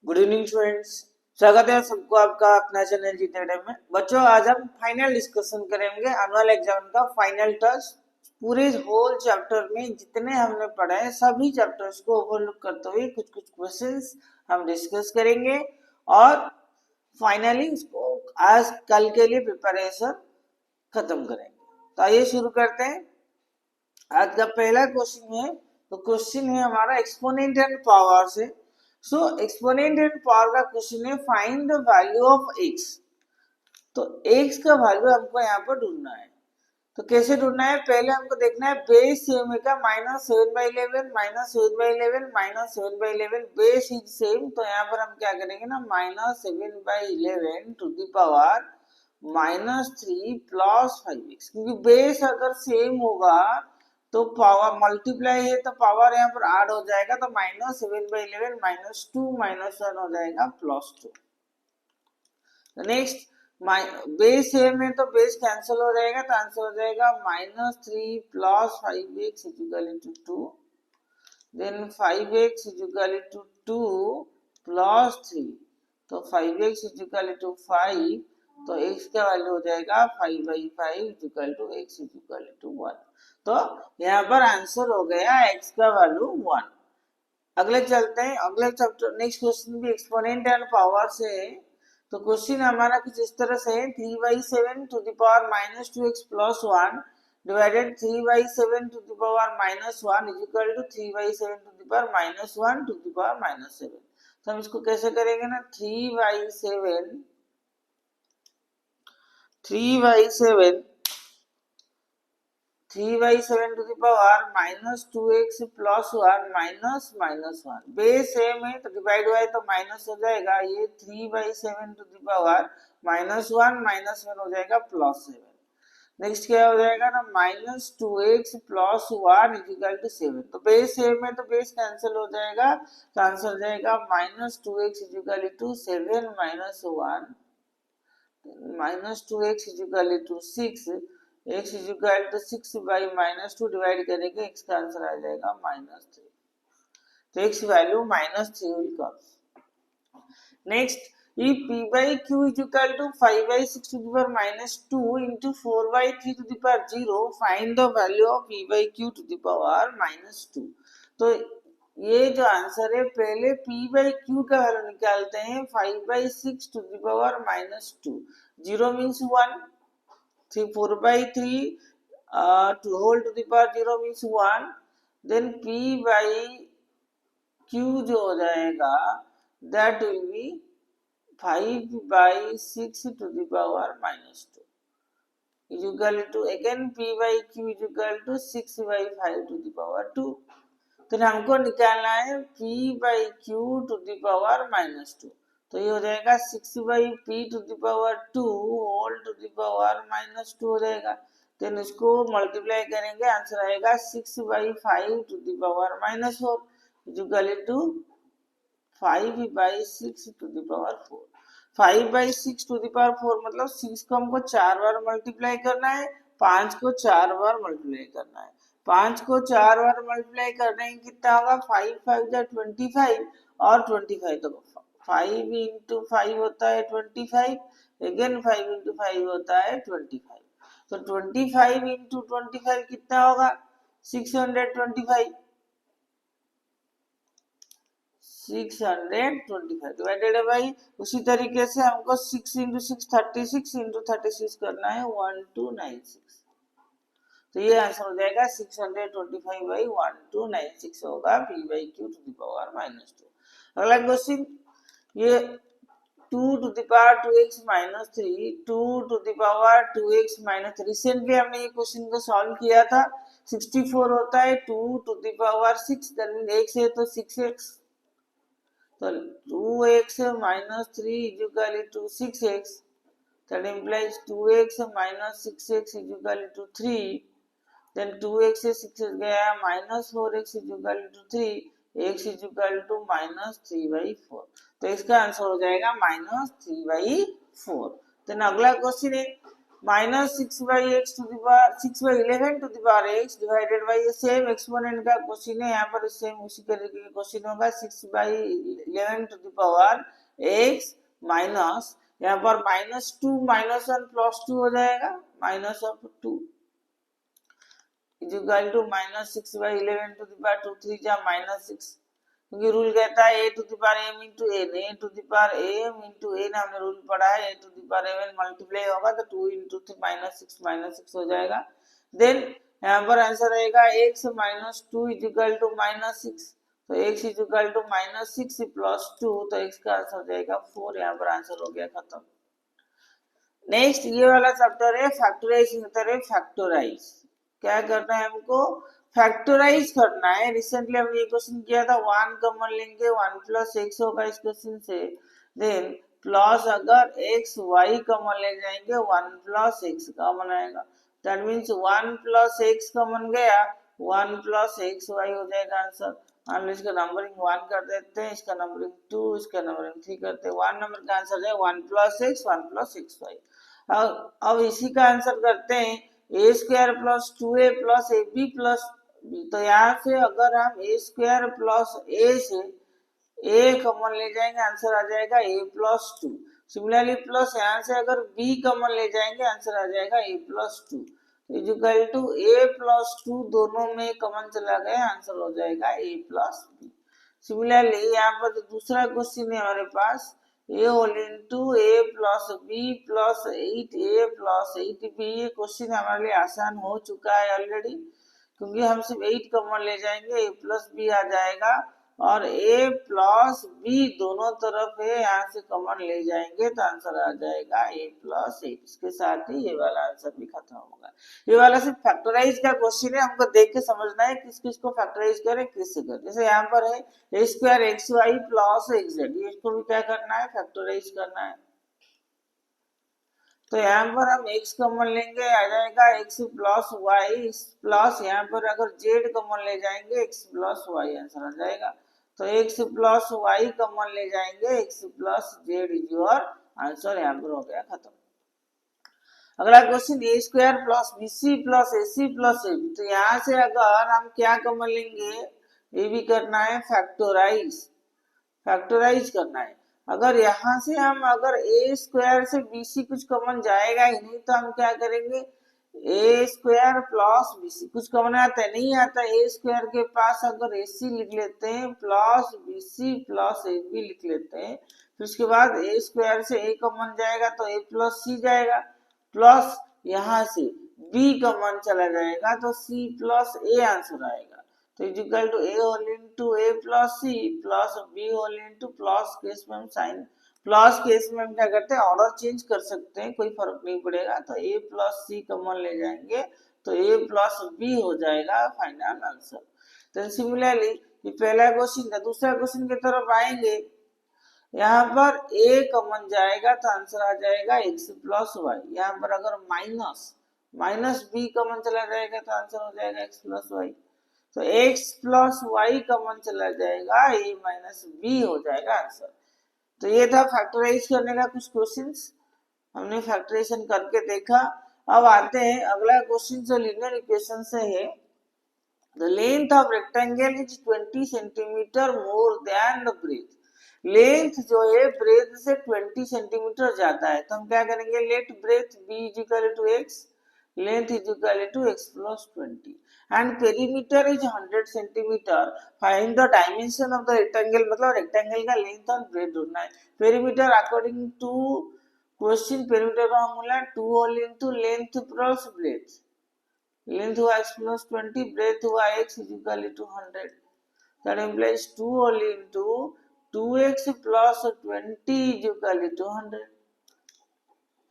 Good evening students. स्वागत है सबको आपका अपना चैनल जीते टाइम में। बच्चों आज हम फाइनल डिस्कशन करेंगे एनुअल एग्जाम का फाइनल टच। पूरे होल चैप्टर में जितने हमने पढ़े हैं सभी चैप्टर्स को ओवरलुक करते हुए कुछ कुछ क्वेश्चंस हम डिस्कस करेंगे और फाइनली इसको आज कल के लिए प्रिपरेशन खत्म करेंगे। तो आइए शुरू करते हैं। आज का पहला क्वेश्चन है, तो क्वेश्चन है हमारा एक्सपोनेंट एंड पावर से। सो एक्सपोनेंट एंड पावर का क्वेश्चन है find the value of x। तो x का वैल्यू हमको यहाँ पर ढूंढना है। तो कैसे ढूंढना है, पहले हमको देखना है बेस सेम है का -7/11 -7/11 -7/11 बेस इज सेम। तो यहाँ पर हम क्या करेंगे ना -7/11 to the power -3 plus 5x, क्योंकि बेस अगर सेम होगा तो पावर मल्टीप्लाई है तो पावर यहाँ पर ऐड हो जाएगा। तो -7/11 -2 -1 हो जाएगा +2। नेक्स्ट बेस सेम है तो बेस कैंसिल हो जाएगा, तो आंसर हो जाएगा -3 plus 5x equal to 2। Then 5x equal to 2 plus 3, तो 5x इक्वल टू 5। तो x का वैल्यू हो जाएगा 5/5 equal to x equal to 1। तो यहाँ पर आंसर हो गया x का वैल्यू 1। अगले चलते हैं, अगले चैप्टर नेक्स्ट क्वेश्चन भी एक्सपोनेंट एंड पावर से है। तो क्वेश्चन हमारा कुछ इस तरह से है 3/7 to the power -2x plus 1 divided 3/7 to the power -1 is equal to 3/7 to the power -1 to the power -7। तो हम इसको कैसे करेंगे ना 3/7 to the power -2x plus 1 -1। Base same है तो डिवाइड हुआ है तो माइनस हो जाएगा, ये 3/7 टू द पावर -1 हो जाएगा +7। नेक्स्ट क्या हो जाएगा ना -2x प्लस 1 इक्वल टू 7। तो बेस सेम है तो बेस कैंसिल हो जाएगा, तो आंसर हो जाएगा -2x equal to 7 -1 -2x equal to 6। x is equal to 6/-2 divide करेंगे, x का आंसर आ जाएगा -3। तो x value -3 will come. Next if p by q is equal to 5/6 to the power -2 into 4/3 to the power 0, find the value of p by q to the power -2। तो ये जो answer है पहले p by q का value निकालते हैं 5/6 to the power -2। 0 means 1, 4/3 to whole to the power 0 means 1। then p by q जो हो जाएगा that will be 5/6 to the power -2 is equal to again p by q is equal to 6/5 to the power 2। तो हमको निकालना है p by q to the power -2। तो ये हो जाएगा 6/p to the power 2 whole to the power -2 हो जाएगा। देन इसको मल्टीप्लाई करेंगे, आंसर आएगा 6/5 to the power -4 is equal to 5/6 to the power 4। 5/6 to the power 4 मतलब 6 को हमको 4 बार मल्टीप्लाई करना है, 5 को 4 बार मल्टीप्लाई करना है। 5 को 4 बार मल्टीप्लाई करने कितना होगा 5 5 जा 25 और 25 तो 5 इंटू 5 होता है 25, अगेन 5 इंटू 5 होता है 25। तो 25 इंटू 25 कितना होगा 625। 625 डिवाइडेड बाई, उसी तरीके से हमको 6 इंटू 6 36 इंटू 36 करना है 1296। तो ये आंसर हो जाएगा 625/1296 होगा p by q to the power -2। अगला क्वेश्चन ये 2 to the power 2x -3 2 to the power 2x -3। Recently हमने ये क्वेश्चन को सॉल्व किया था। 64 होता है 2 to the power 6, x है तो 6x, so 2x -3 is equal to 6x, that implies 2x - 6x is equal to 3। then 2x से 6 गया -4x is equal to 3, x is equal to -3/4। तो इसका आंसर हो जाएगा -3/4। then अगला क्वेश्चन है minus 6/11 to the power x divided by ये same exponent का क्वेश्चन है, यहाँ पर सेम उसी तरीके का क्वेश्चन होगा 6/11 to the power x minus यहाँ पर -2 -1 +2 हो जाएगा -2 is equal to -6/11 to the power 2 3 जा -6, क्योंकि रूल कहता है a to the power m into n, a to the power m into n हमने रूल पढ़ा है, a to the power m multiply होगा तो 2 इंटू 3 -6 हो जाएगा। देन यहाँ पर आंसर आएगा x -2 इज इक्वल टू -6, तो x इज इक्वल टू -6 +2, तो x का आंसर हो जाएगा 4, यहाँ पर आंसर हो गया खत्म। नेक्स्ट ये वाला चैप्टर है फैक्टराइज। क्या करना है हमको? फैक्टराइज करना है। रिसेंटली हमने ये क्वेश्चन किया था, 1 कॉमन लेंगे 1 प्लस एक्स होगा इस क्वेश्चन से, देन प्लस अगर एक्स वाई कॉमन ले जाएंगे 1 प्लस एक्स कॉमन आएगा, that means 1 plus x common गया 1 प्लस एक्स वाई हो जाएगा आंसर। हम इसका नंबरिंग 1 कर देते हैं, इसका नंबरिंग 2, इसका नंबरिंग 3 करते हैं। 1 नंबर का आंसर है 1 प्लस एक्स वाई। अब इसी का आंसर करते हैं A square plus 2a plus A B plus B, तो यहाँ से अगर हम ए स्क्वायर प्लस ए से ए कॉमन ले जाएंगे आंसर आ जाएगा a प्लस 2। सिमिलरली प्लस यहाँ से अगर b कॉमन ले जाएंगे आंसर आ जाएगा a plus 2, equal to a plus 2 दोनों में कॉमन चला गया आंसर हो जाएगा a प्लस बी। सिमिलरली यहाँ पर जो दूसरा क्वेश्चन है हमारे पास a whole into A plus B plus 8a plus 8b, ये क्वेश्चन हमारे लिए आसान हो चुका है ऑलरेडी, क्योंकि हम सिर्फ 8 कॉमन ले जाएंगे a प्लस बी आ जाएगा और a प्लस बी दोनों तरफ है, यहाँ से कॉमन ले जाएंगे तो आंसर आ जाएगा a प्लस 8। इसके साथ ही ये वाला आंसर भी खत्म होगा। ये वाला सिर्फ फैक्टराइज का क्वेश्चन है, हमको देख के समझना है किस किस को फैक्टराइज करें किससे करें। जैसे यहाँ पर है a square x y plus x z, इसको भी क्या करना है? फैक्टराइज करना है। तो यहाँ पर हम x कॉमन लेंगे आ जाएगा x प्लस वाई प्लस यहाँ पर अगर z कॉमन ले जाएंगे x प्लस वाई आंसर आ जाएगा। तो x प्लस वाई कॉमन ले जाएंगे x plus z is your answer, यहाँ पर हो गया खत्म। अगला question A square plus B C plus A C plus A B, तो यहाँ से अगर हम क्या कॉमन लेंगे? ये भी करना है फैक्टराइज करना है। अगर यहाँ से हम अगर ए स्क्वायर से बी सी कुछ कॉमन जाएगा ही नहीं तो हम क्या करेंगे? ए स्क्वायर प्लस बी सी कुछ कॉमन आता है? नहीं आता। ए स्क्वायर के पास अगर ए सी लिख लेते हैं plus B C plus A B लिख लेते हैं, फिर उसके बाद ए स्क्वायर से ए कॉमन जाएगा तो ए प्लस सी जाएगा, प्लस यहाँ से बी कॉमन चला जाएगा तो सी प्लस ए आंसर आएगा। तो equal to A whole into A plus C plus B whole into plus case में हम साइन प्लस केस में हम क्या करते हैं? ऑर्डर चेंज कर सकते हैं, कोई फर्क नहीं पड़ेगा। तो ए प्लस सी कॉमन ले जाएंगे तो ए प्लस बी हो जाएगा फाइनल आंसर। तो सिमिलरली ये पहला क्वेश्चन था, दूसरा क्वेश्चन की तरफ आएंगे। यहाँ पर a कॉमन जाएगा तो आंसर आ जाएगा x प्लस वाई। यहाँ पर अगर माइनस b कॉमन चला जाएगा तो आंसर हो जाएगा x प्लस वाई। तो x प्लस वाई कॉमन चला जाएगा a माइनस b हो जाएगा आंसर। तो ये था फैक्टराइज करने का कुछ क्वेश्चंस, हमने फैक्टराइजेशन करके देखा। अब आते हैं अगला क्वेश्चन जो लीनियर इक्वेशन से है। The length of rectangle is 20 centimetre more than the breadth. Length जो है ब्रेथ से 20 सेंटीमीटर ज्यादा है, तो हम क्या करेंगे? Let breadth be is equal to X, length is equal to X plus 20 and perimeter is 100 centimetre. Find the dimension of the rectangle, मतलब रेक्टेंगल का लेंथ और ब्रेथ ढूंढना है। Perimeter according to question perimeter का formula 2 whole into length plus breadth. Length हुआ x plus 20, breadth हुआ x is equal to 100, that implies 2 whole into 2x plus 20 is equal to 100.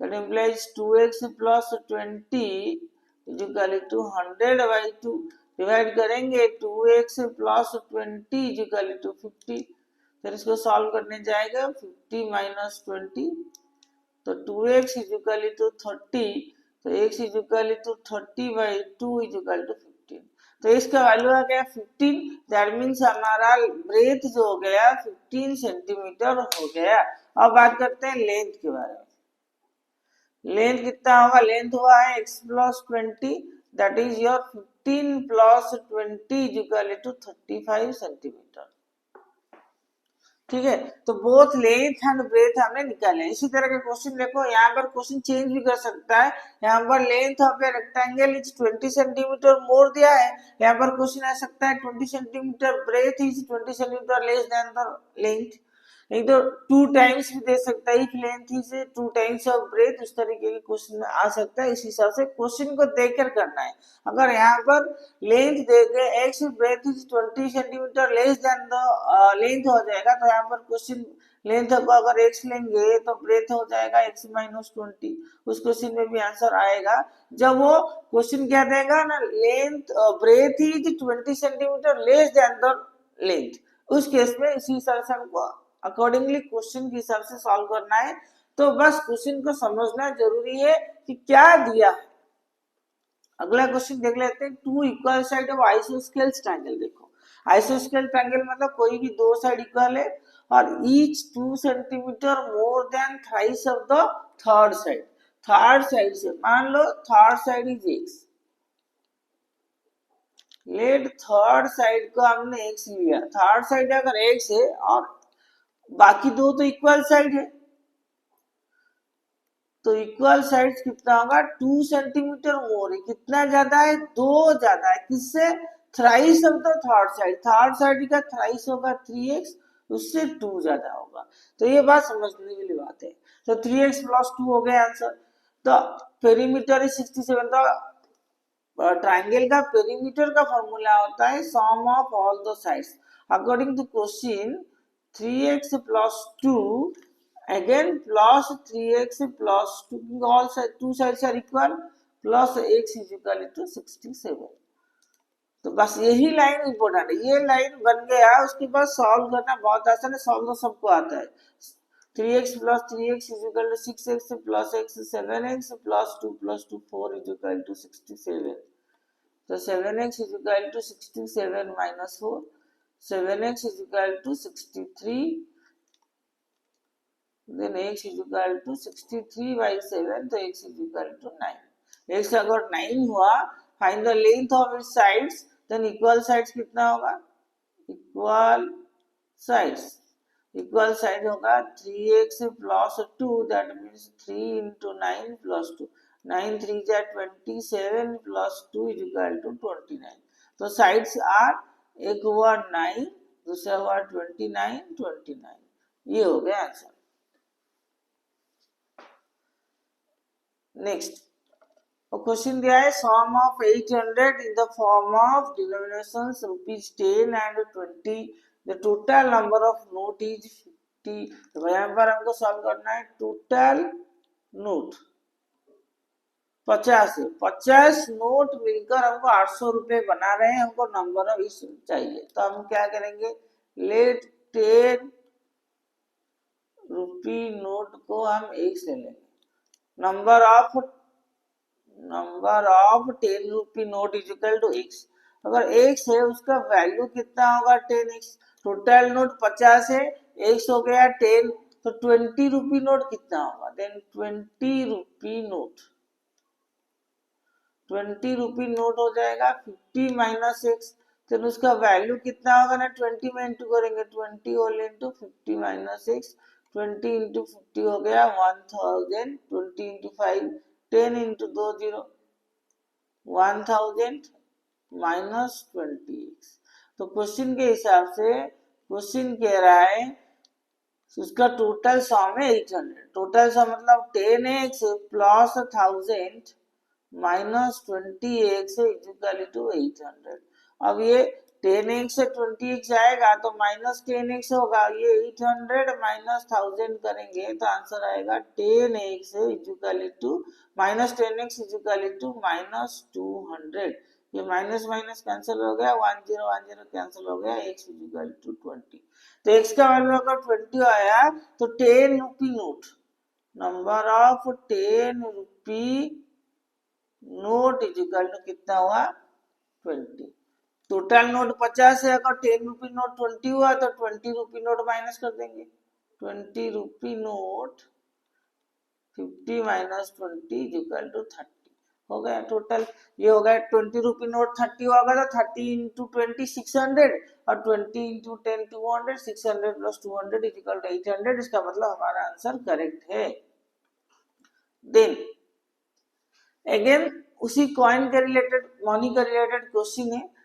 That implies 2x plus 20 is equal to 100 by 2. Divide करेंगे 2x plus 20 is equal to 50. फिर इसको solve करने जाएगा 50 minus 20, तो 2x is equal to 30, तो x is equal to 30 by 2 is equal to 15। तो इसका value आ गया 15, दैट मीन्स हमारा ब्रेथ जो हो गया 15 सेंटीमीटर हो गया। अब बात करते हैं लेंथ के बारे में। लेंथ कितना होगा, लेंथ हुआ है x plus 20, that is your 15 plus 20 is equal to 35 centimetre. ठीक है, तो बोथ लेंथ एंड ब्रेथ हमने निकाले। इसी तरह के क्वेश्चन देखो, यहाँ पर क्वेश्चन चेंज भी कर सकता है। यहाँ पर length of a rectangle is 20 centimetre more दिया है, यहाँ पर क्वेश्चन आ सकता है 20 centimetre breadth is 20 centimetre less than the length. नहीं तो 2 टाइम्स भी दे सकता है, if length is 2 times of breadth, उस तरीके के क्वेश्चन में आ सकता है। इस हिसाब से क्वेश्चन को देखकर करना है। अगर यहाँ पर लेंथ देके x breadth is 20 centimetre less than the length हो जाएगा, तो यहाँ पर क्वेश्चन लेंथ को अगर एक्स लेंगे तो ब्रेथ हो जाएगा एक्स माइनस 20। उस क्वेश्चन में भी आंसर आएगा। जब वो क्वेश्चन क्या देगा ना, length breadth is 20 centimetre less than the length, उस केस में इसी हिसाब से हमको अकॉर्डिंगली क्वेश्चन के हिसाब से सॉल्व करना है। तो बस क्वेश्चन को समझना जरूरी है कि क्या दिया है। अगला क्वेश्चन देख लेते हैं, टू इक्वल साइड ऑफ आइसोस्केल ट्रायंगल। देखो, आइसोस्केल ट्रायंगल मतलब कोई भी दो साइड इक्वल है और each 2 centimetre more than thrice of the third side. Third side से मान लो third side is X, let third side को हमने एक्स लिया। थर्ड साइड अगर एक्स है और बाकी दो तो इक्वल साइड है, तो इक्वल साइड कितना होगा, 2 सेंटीमीटर मोर है। कितना ज्यादा है, 2 ज्यादा है। किससे, thrice of the third side. Third side का थ्राइस होगा 3x, उससे 2 ज्यादा होगा। तो ये बात समझने के लिए बात है। तो 3x प्लस 2 हो गया आंसर। तो पेरीमीटर इज 67। तो ट्राइंगल का पेरीमीटर का फॉर्मूला होता है sum of all the sides. According to question 3x plus 2 again plus 3x plus 2, all side, two sides are equal, plus x is equal to 67। तो बस यही line important है। ये लाइन बन गया, उसके बाद सॉल्व करना बहुत आसान है। सॉल्व तो सबको आता है। 3x plus 3x is equal to 6x plus x 7x plus 2 plus 2 4 is equal to 67। तो 7x is equal to 67 minus 4, 7x is equal to 63, then x is equal to 63 by 7, तो x is equal to 9। x अगर 9 हुआ, find the length of its sides, then equal sides कितना होगा, equal sides, equal side होगा 3x plus 2, that means 3 into 9 plus 2, 9 3 जा 27 plus 2 is equal to 29। तो sides are, एक हुआ 9, दूसरा हुआ 29, 29। ये हो गया आंसर। नेक्स्ट क्वेश्चन दिया है, sum of 800 in the form of denominations ₹10 and 20, the total number of note is 50। तो यहाँ पर हमको सॉल्व करना है। टोटल नोट 50 है, 50 नोट मिलकर हमको 800 रुपए बना रहे हैं। हमको नंबर ऑफ इश्यू चाहिए, तो हम क्या करेंगे, लेट 10 रुपी नोट को हम एक से लेंगे। Number of 10 rupee note is equal to x। अगर x है, उसका वैल्यू कितना होगा, 10x। टोटल नोट 50 है, x हो गया 10, तो 20 रुपी नोट कितना होगा, then 20 rupee note, 20 rupee note हो जाएगा 50 माइनस x। तो उसका वैल्यू कितना होगा ना, 20 में इंटू करेंगे, 20 whole into 50 minus x, 20 into 50 हो गया 1000, 20 इंटू 5, 10 इंटू 2 0, 1000 माइनस 20x। तो क्वेश्चन के हिसाब से क्वेश्चन कह रहा है उसका टोटल सम है 800। टोटल सम मतलब 10x plus 1000 minus 20x is equal to 800। अब ये 10x से 20x आएगा तो माइनस 10x होगा। ये 800 माइनस 1000 करेंगे तो आंसर आएगा 10x is equal to minus 10x is equal to minus 200। ये माइनस माइनस कैंसिल हो गया, 1010 कैंसिल हो गया, x इज इक्वल टू 20। तो x का वैल्यू अगर 20 आया तो 10 rupee note, number of 10 rupee note is equal to कितना हुआ, 20। टोटल नोट 50 है, अगर 10 रुपी नोट 20 हुआ तो 20 रुपी नोट माइनस कर देंगे। 20 rupee note 50 minus 20 equal to 30 हो गया टोटल। ये हो गया 20 रुपी नोट 30 होगा तो 30 इंटू 20 600 और 20 इंटू 10 200 600 प्लस 200 इक्वल टू 800। इसका मतलब हमारा आंसर करेक्ट है। देन अगेन उसी कॉइन के रिलेटेड मनी के रिलेटेड क्वेश्चन है।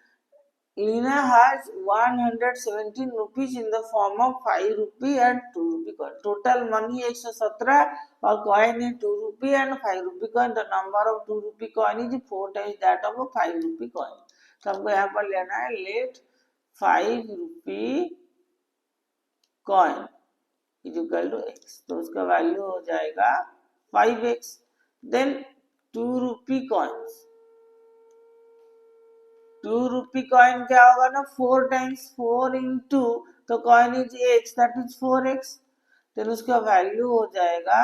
Lina has 117 rupees in the form of 5 rupee and 2 rupee coin. Total money 117 और coin है 2 rupee and 5 rupee coin. The number of 2 rupee coin is 4 times that of a 5 rupee coin. तो हमको यहाँ पर लेना है let 5 rupee coin is equal to x. तो उसका वैल्यू हो जाएगा 5x. Then 2 rupee coins. 2 rupee coin क्या होगा ना 4 टाइम्स 4 इंटू तो coin is x that is 4x। फिर उसका वैल्यू हो जाएगा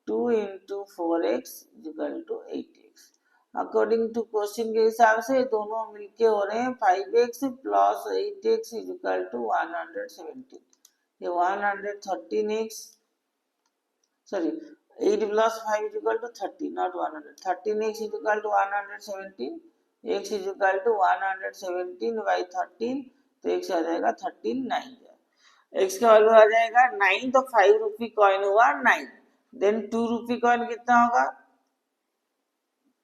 2 into 4x equal to 8x। According to question के हिसाब से दोनों मिलके हो रहे हैं 5x plus 8x equal to 117। ये 113x sorry 8 plus 5 equal to 30 not 100 13x equal to 117 x is equal to 117 by 13 तो x आ जाएगा 13 9 x का वैल्यू आ जाएगा 9 तो 5 रुपी कॉइन हुआ 9। देन 2 रुपी कॉइन कितना होगा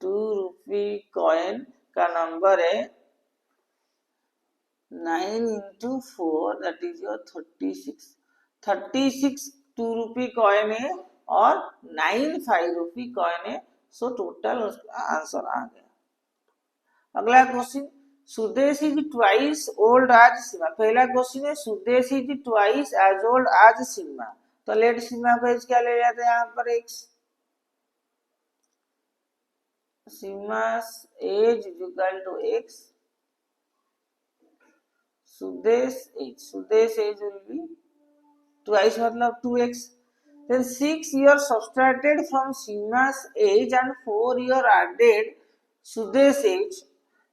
2 रुपी कॉइन का नंबर है 9 into 4 that is your 36 2 rupee coin है और 9 5 रुपी कॉइन है। सो टोटल उसका आंसर आ गया। अगला question Sudesh is twice old age Seema. पहला क्वेश्चन है Sudesh is twice age old age Seema. तो लेट सीमा को एज क्या ले जाते हैं यहाँ पर x Seema age equal to x Sudesh age will be twice मतलब 2x। then 6 years subtracted from Seema's age and 4 year added Sudesh age।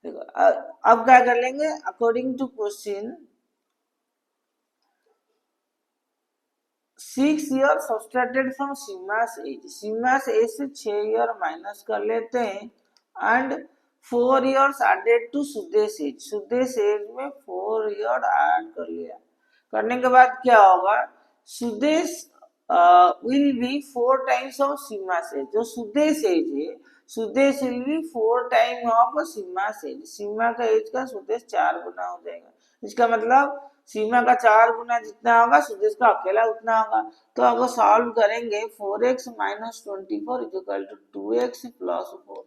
अब क्या कर लेंगे according to question 6 year subtracted from Seema's age से 6 ईयर माइनस कर लेते हैं and 4 years added to Sudesh age में 4 ईयर ऐड कर लिया। करने के बाद क्या होगा Sudesh will be 4 times of Seema's age. जो सुदेश एज है Sudesh will be 4 time of Seema's age. Seema का एज का सुदेश 4 गुना हो जाएगा। इसका मतलब सीमा का 4 गुना जितना होगा सुदेश का अकेला उतना होगा। तो अगर सॉल्व करेंगे 4x minus 24 equal to 2x plus 4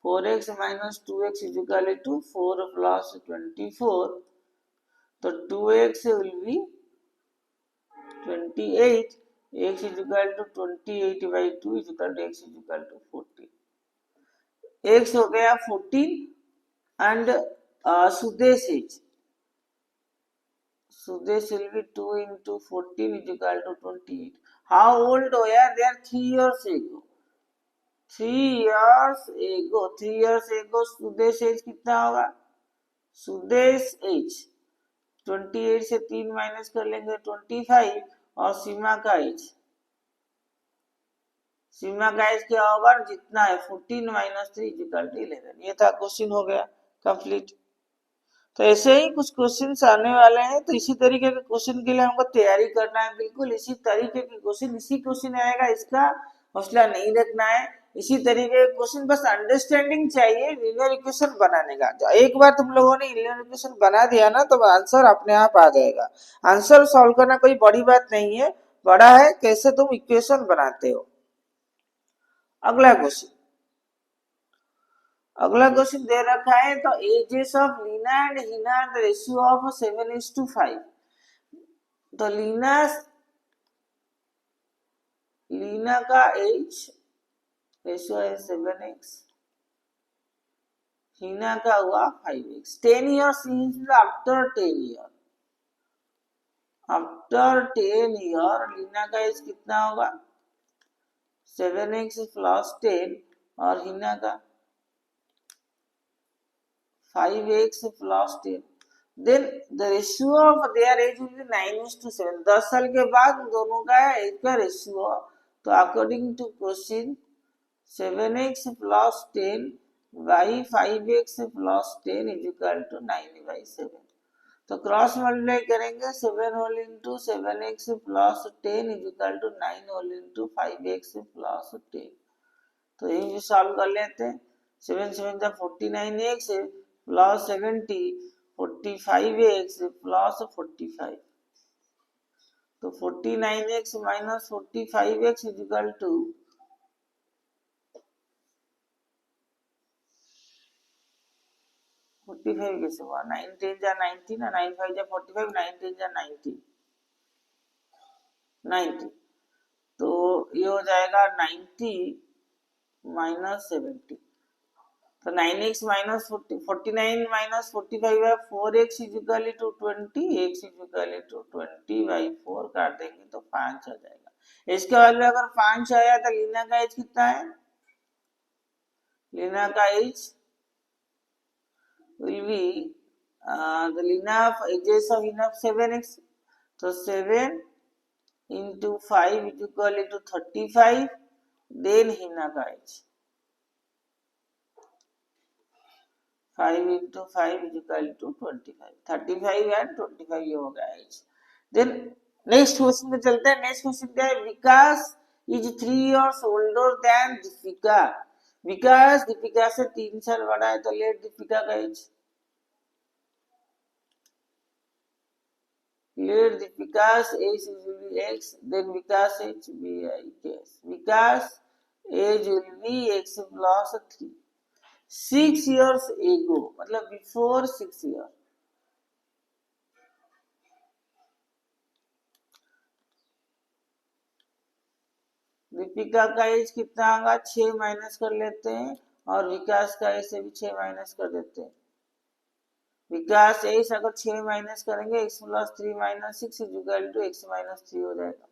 4x minus 2x equal to 4 plus 24 तो 2x will be 28 x is equal to 28 by 2 is equal to x is equal to 14। x हो गया 14 and Sudesh will be 2 into 14 is equal to 28। how old हो यार they are 3 years ago 3 years ago Sudesh age कितना होगा Sudesh as 28 से 3 minus कर लेंगे 25 और सीमा का एज क्या होगा जितना है 14 माइनस 3 इक्वल टू 11। ये था क्वेश्चन हो गया कंप्लीट। तो ऐसे ही कुछ क्वेश्चन आने वाले हैं तो इसी तरीके के क्वेश्चन के लिए हमको तैयारी करना है। बिल्कुल इसी तरीके के क्वेश्चन आएगा इसका हौसला नहीं रखना है। इसी तरीके के क्वेश्चन बस अंडरस्टैंडिंग चाहिए लीनियर इक्वेशन बनाने का। तो एक बार तुम लोगों ने लीनियर इक्वेशन बना दिया ना तो आंसर अपने आप आ जाएगा। आंसर सॉल्व करना कोई बड़ी बात नहीं है, बड़ा है कैसे तुम इक्वेशन बनाते हो। अगला क्वेश्चन दे रखा है तो ages of Leena and Heena the ratio of 7:5। तो लीना का एज रेशियो है 7x हिना का हुआ 5x। 10 years after 10 year Leena का एज कितना होगा 7x प्लस 10 और हिना का 5x plus 10। Then the ratio of their age will be 9:7। 10 साल के बाद दोनों का एज का रेशियो, तो according to question 7x plus 10 by 5x plus 10 is equal to 9/7। तो क्रॉस मल्टीप्लाई करेंगे 7 whole into 7x plus 10 is equal to 9 whole into 5x plus 10। तो ये भी सॉल्व कर लेते हैं। 7 7 जा 49x प्लस 70 45x प्लस 45। तो 49x minus 45x is equal to 45 कैसे हुआ? 9 10 जा 90 ना, 9 5 जा 45, 9 10 जा 90 90। तो ये हो जाएगा 90 माइनस 70। तो 9x माइनस 49 माइनस 45 है 4x is equal to 20, x is equal to 20/4 काट देंगे तो 5 आ जाएगा। इसके बाद अगर 5 आया तो लीना का एज कितना है? लीना का as will be the enough ages of enough 7x, so 7 into 5 is equal to 35, then Hina का age 5 into 5 is equal to 25, 35 and 25 ये हो गया age। then next question पे चलते हैं। next question क्या है? विकास is 3 years older than Deepika. विकास दीपिका से 3 साल बड़ा है, तो लेट दीपिका का age, let Vikas age will be x, then Vikas age will be x. Vikas age will be x plus 3। 6 years ago, मतलब before 6 years। दीपिका का एज कितना होगा? 6 माइनस कर लेते हैं, और विकास का एज से भी 6 माइनस कर देते हैं। विकास एज अगर 6 माइनस करेंगे x plus 3 minus 6 is equal to x minus 3 हो जाएगा।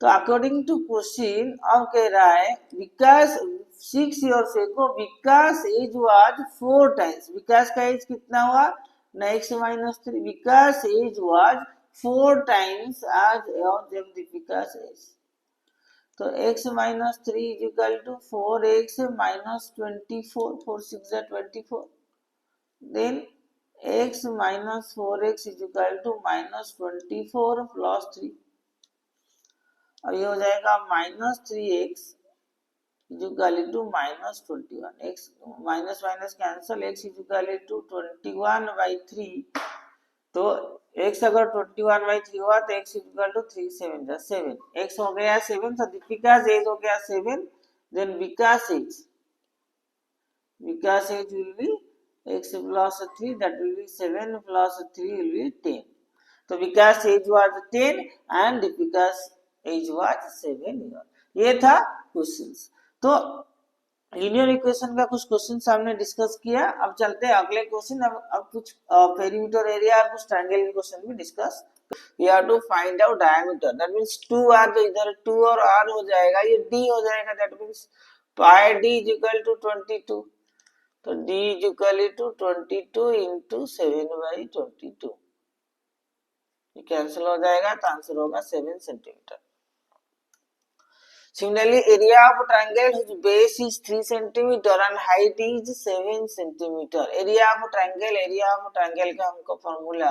तो अकॉर्डिंग टू क्वेश्चन अब कह रहा है विकास 6 years ago Vikas age was 4 times. Vikas का एज कितना हुआ? x minus 3। Vikas age was 4 times आज जब विकास एज, तो x minus 3 is equal to 4x minus 24, 4 6 24, then x minus 4x is equal to minus 24 plus 3। अब ये हो जाएगा minus 3x is equal to minus 21। x minus minus cancel, x is equal to 21/3। तो x अगर 21/3 हुआ तो x is equal to 3 7 जा 7, x हो गया 7, तो दीपिका एज हो गया 7, then Vikas age will be x plus 3, that will be 7 plus 3 will be 10। तो Vikas age was 10 and Deepika's age was 7 year. ये था क्वेश्चंस। तो लीनियर इक्वेशन का कुछ क्वेश्चन हमने डिस्कस किया। अब चलते हैं अगले क्वेश्चन। अब कुछ पेरीमीटर एरिया और कुछ ट्रायंगल क्वेश्चन भी discuss. We have to find out diameter, that means 2r, तो इधर 2 और r हो जाएगा, ये d हो जाएगा, that means pi d is equal to 22। तो d is equal to 22 into 7/22, ये कैंसिल हो जाएगा, तो आंसर होगा 7 centimetre. Similarly, area of triangle whose base is 3 centimeter and height is 7 centimeter. Area of triangle का हमको formula,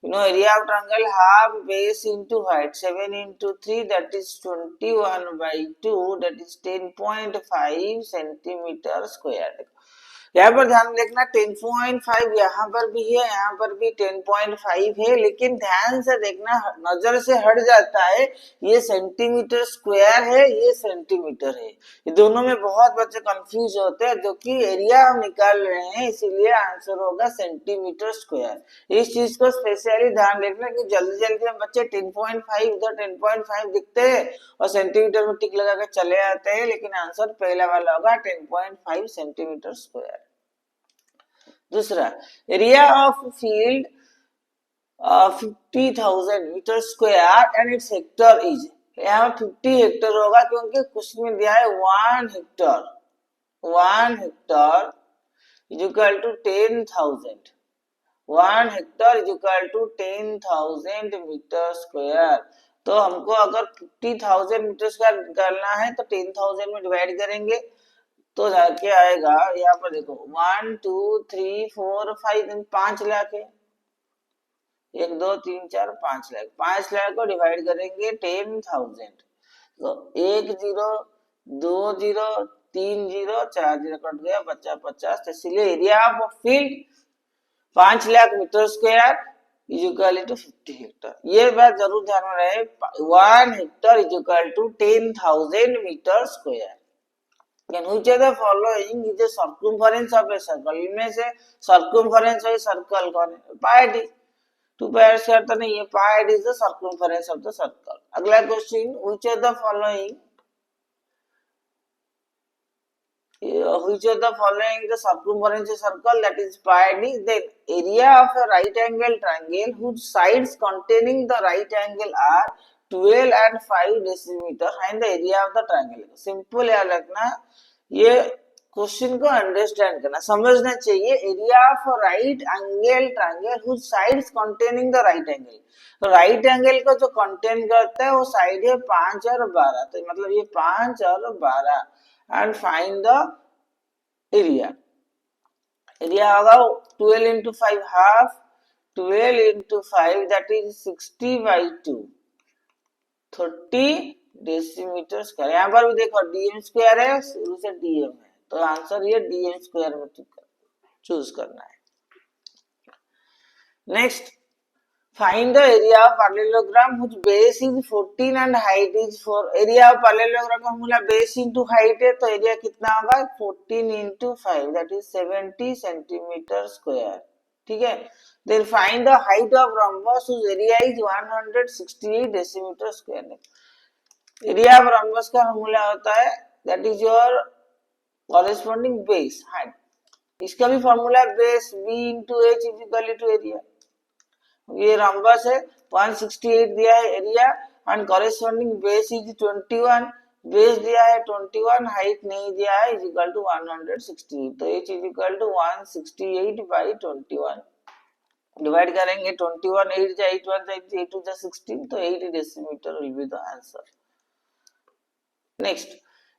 area of triangle half base into height 7 into 3, that is 21/2, that is 10.5 centimeter square। यहाँ पर ध्यान देखना 10.5 यहाँ पर भी है, यहाँ पर भी 10.5 है, लेकिन ध्यान से देखना, नजर से हट जाता है ये सेंटीमीटर स्क्वायर है, ये सेंटीमीटर है। ये दोनों में बहुत बच्चे कंफ्यूज होते हैं, जो कि एरिया हम निकाल रहे हैं, इसीलिए आंसर होगा सेंटीमीटर स्क्वायर। इस चीज को स्पेशली ध्यान रखना कि जल्दी जल्दी में बच्चे 10.5 उधर 10.5 दिखते हैं और सेंटीमीटर में टिक लगा के चले आते हैं, लेकिन आंसर पहला वाला होगा 10.5 सेंटीमीटर स्क्वायर। दूसरा, area of field 50,000 metre square and it's hectare is, यहाँ 50 हेक्टर होगा क्योंकि कुछ में दिया है 1 hectare is equal to 10,000। 1 hectare is equal to 10,000 metre square. तो हमको अगर 50,000 मीटर स्क्वायर करना है तो 10,000 में डिवाइड करेंगे तो जाके आएगा, यहाँ पर देखो 1 2 3 4 5 5 लाख है, 1 2 3 4 5 लाख, 5 लाख को डिवाइड करेंगे 10,000, तो 1 0 2 0 3 0 4 0 कट गया, बचा 50। तो इसलिए area of field 5 lakh metre square is equal to 50 hectare. ये बात जरूर ध्यान में रहे, 1 hectare is equal to 10,000 metre square. Which of the following is the circumference of a circle? इनमें से circumference है सर्कल कौन है? Pi D. 2 पाई स्क्वायर तो नहीं है, pi D is the circumference of the circle। अगला question, which of the following is the circumference of a circle, that is pi d? Then area of a right angle triangle whose sides containing the right angle are 12 and 5 decimeter and the area of the triangle। Simple याद रखना, ये question को understand करना, समझना चाहिए। Area of right angle triangle whose sides containing the right angle, तो right angle को जो कंटेन करता है वो साइड है 5 और 12, तो मतलब ये 5 और 12। And find the area, area होगा 12 into 5 half, 12 into 5 that is 60/2, 30 decimetre square. यहाँ पर भी देखो डीएम स्क्वायर है, शुरू से डीएम है, तो आंसर ये डीएम स्क्वायर में चूज करना है। Next, find the area of parallelogram which base is 14 and height is 4। Area of parallelogram का फॉर्मूला बेस इनटू हाइट है, तो एरिया कितना होगा 14 into 5 that is 70 centimetre square. ठीक है, then find the height of rhombus whose area is 168 decimetre square. Area of rhombus का formula होता है that is your corresponding base height, इसका भी formula base b into h is equal to area. ये rhombus है, 168 दिया है area and corresponding base is 21, base दिया है 21, हाइट नहीं दिया है, इज इक्वल टू 168, तो h is equal to 168/21। Divide करेंगे 21, 8 जा 8 1 जा 8 2 जा 16, तो 80 decimetre will be the answer. Next,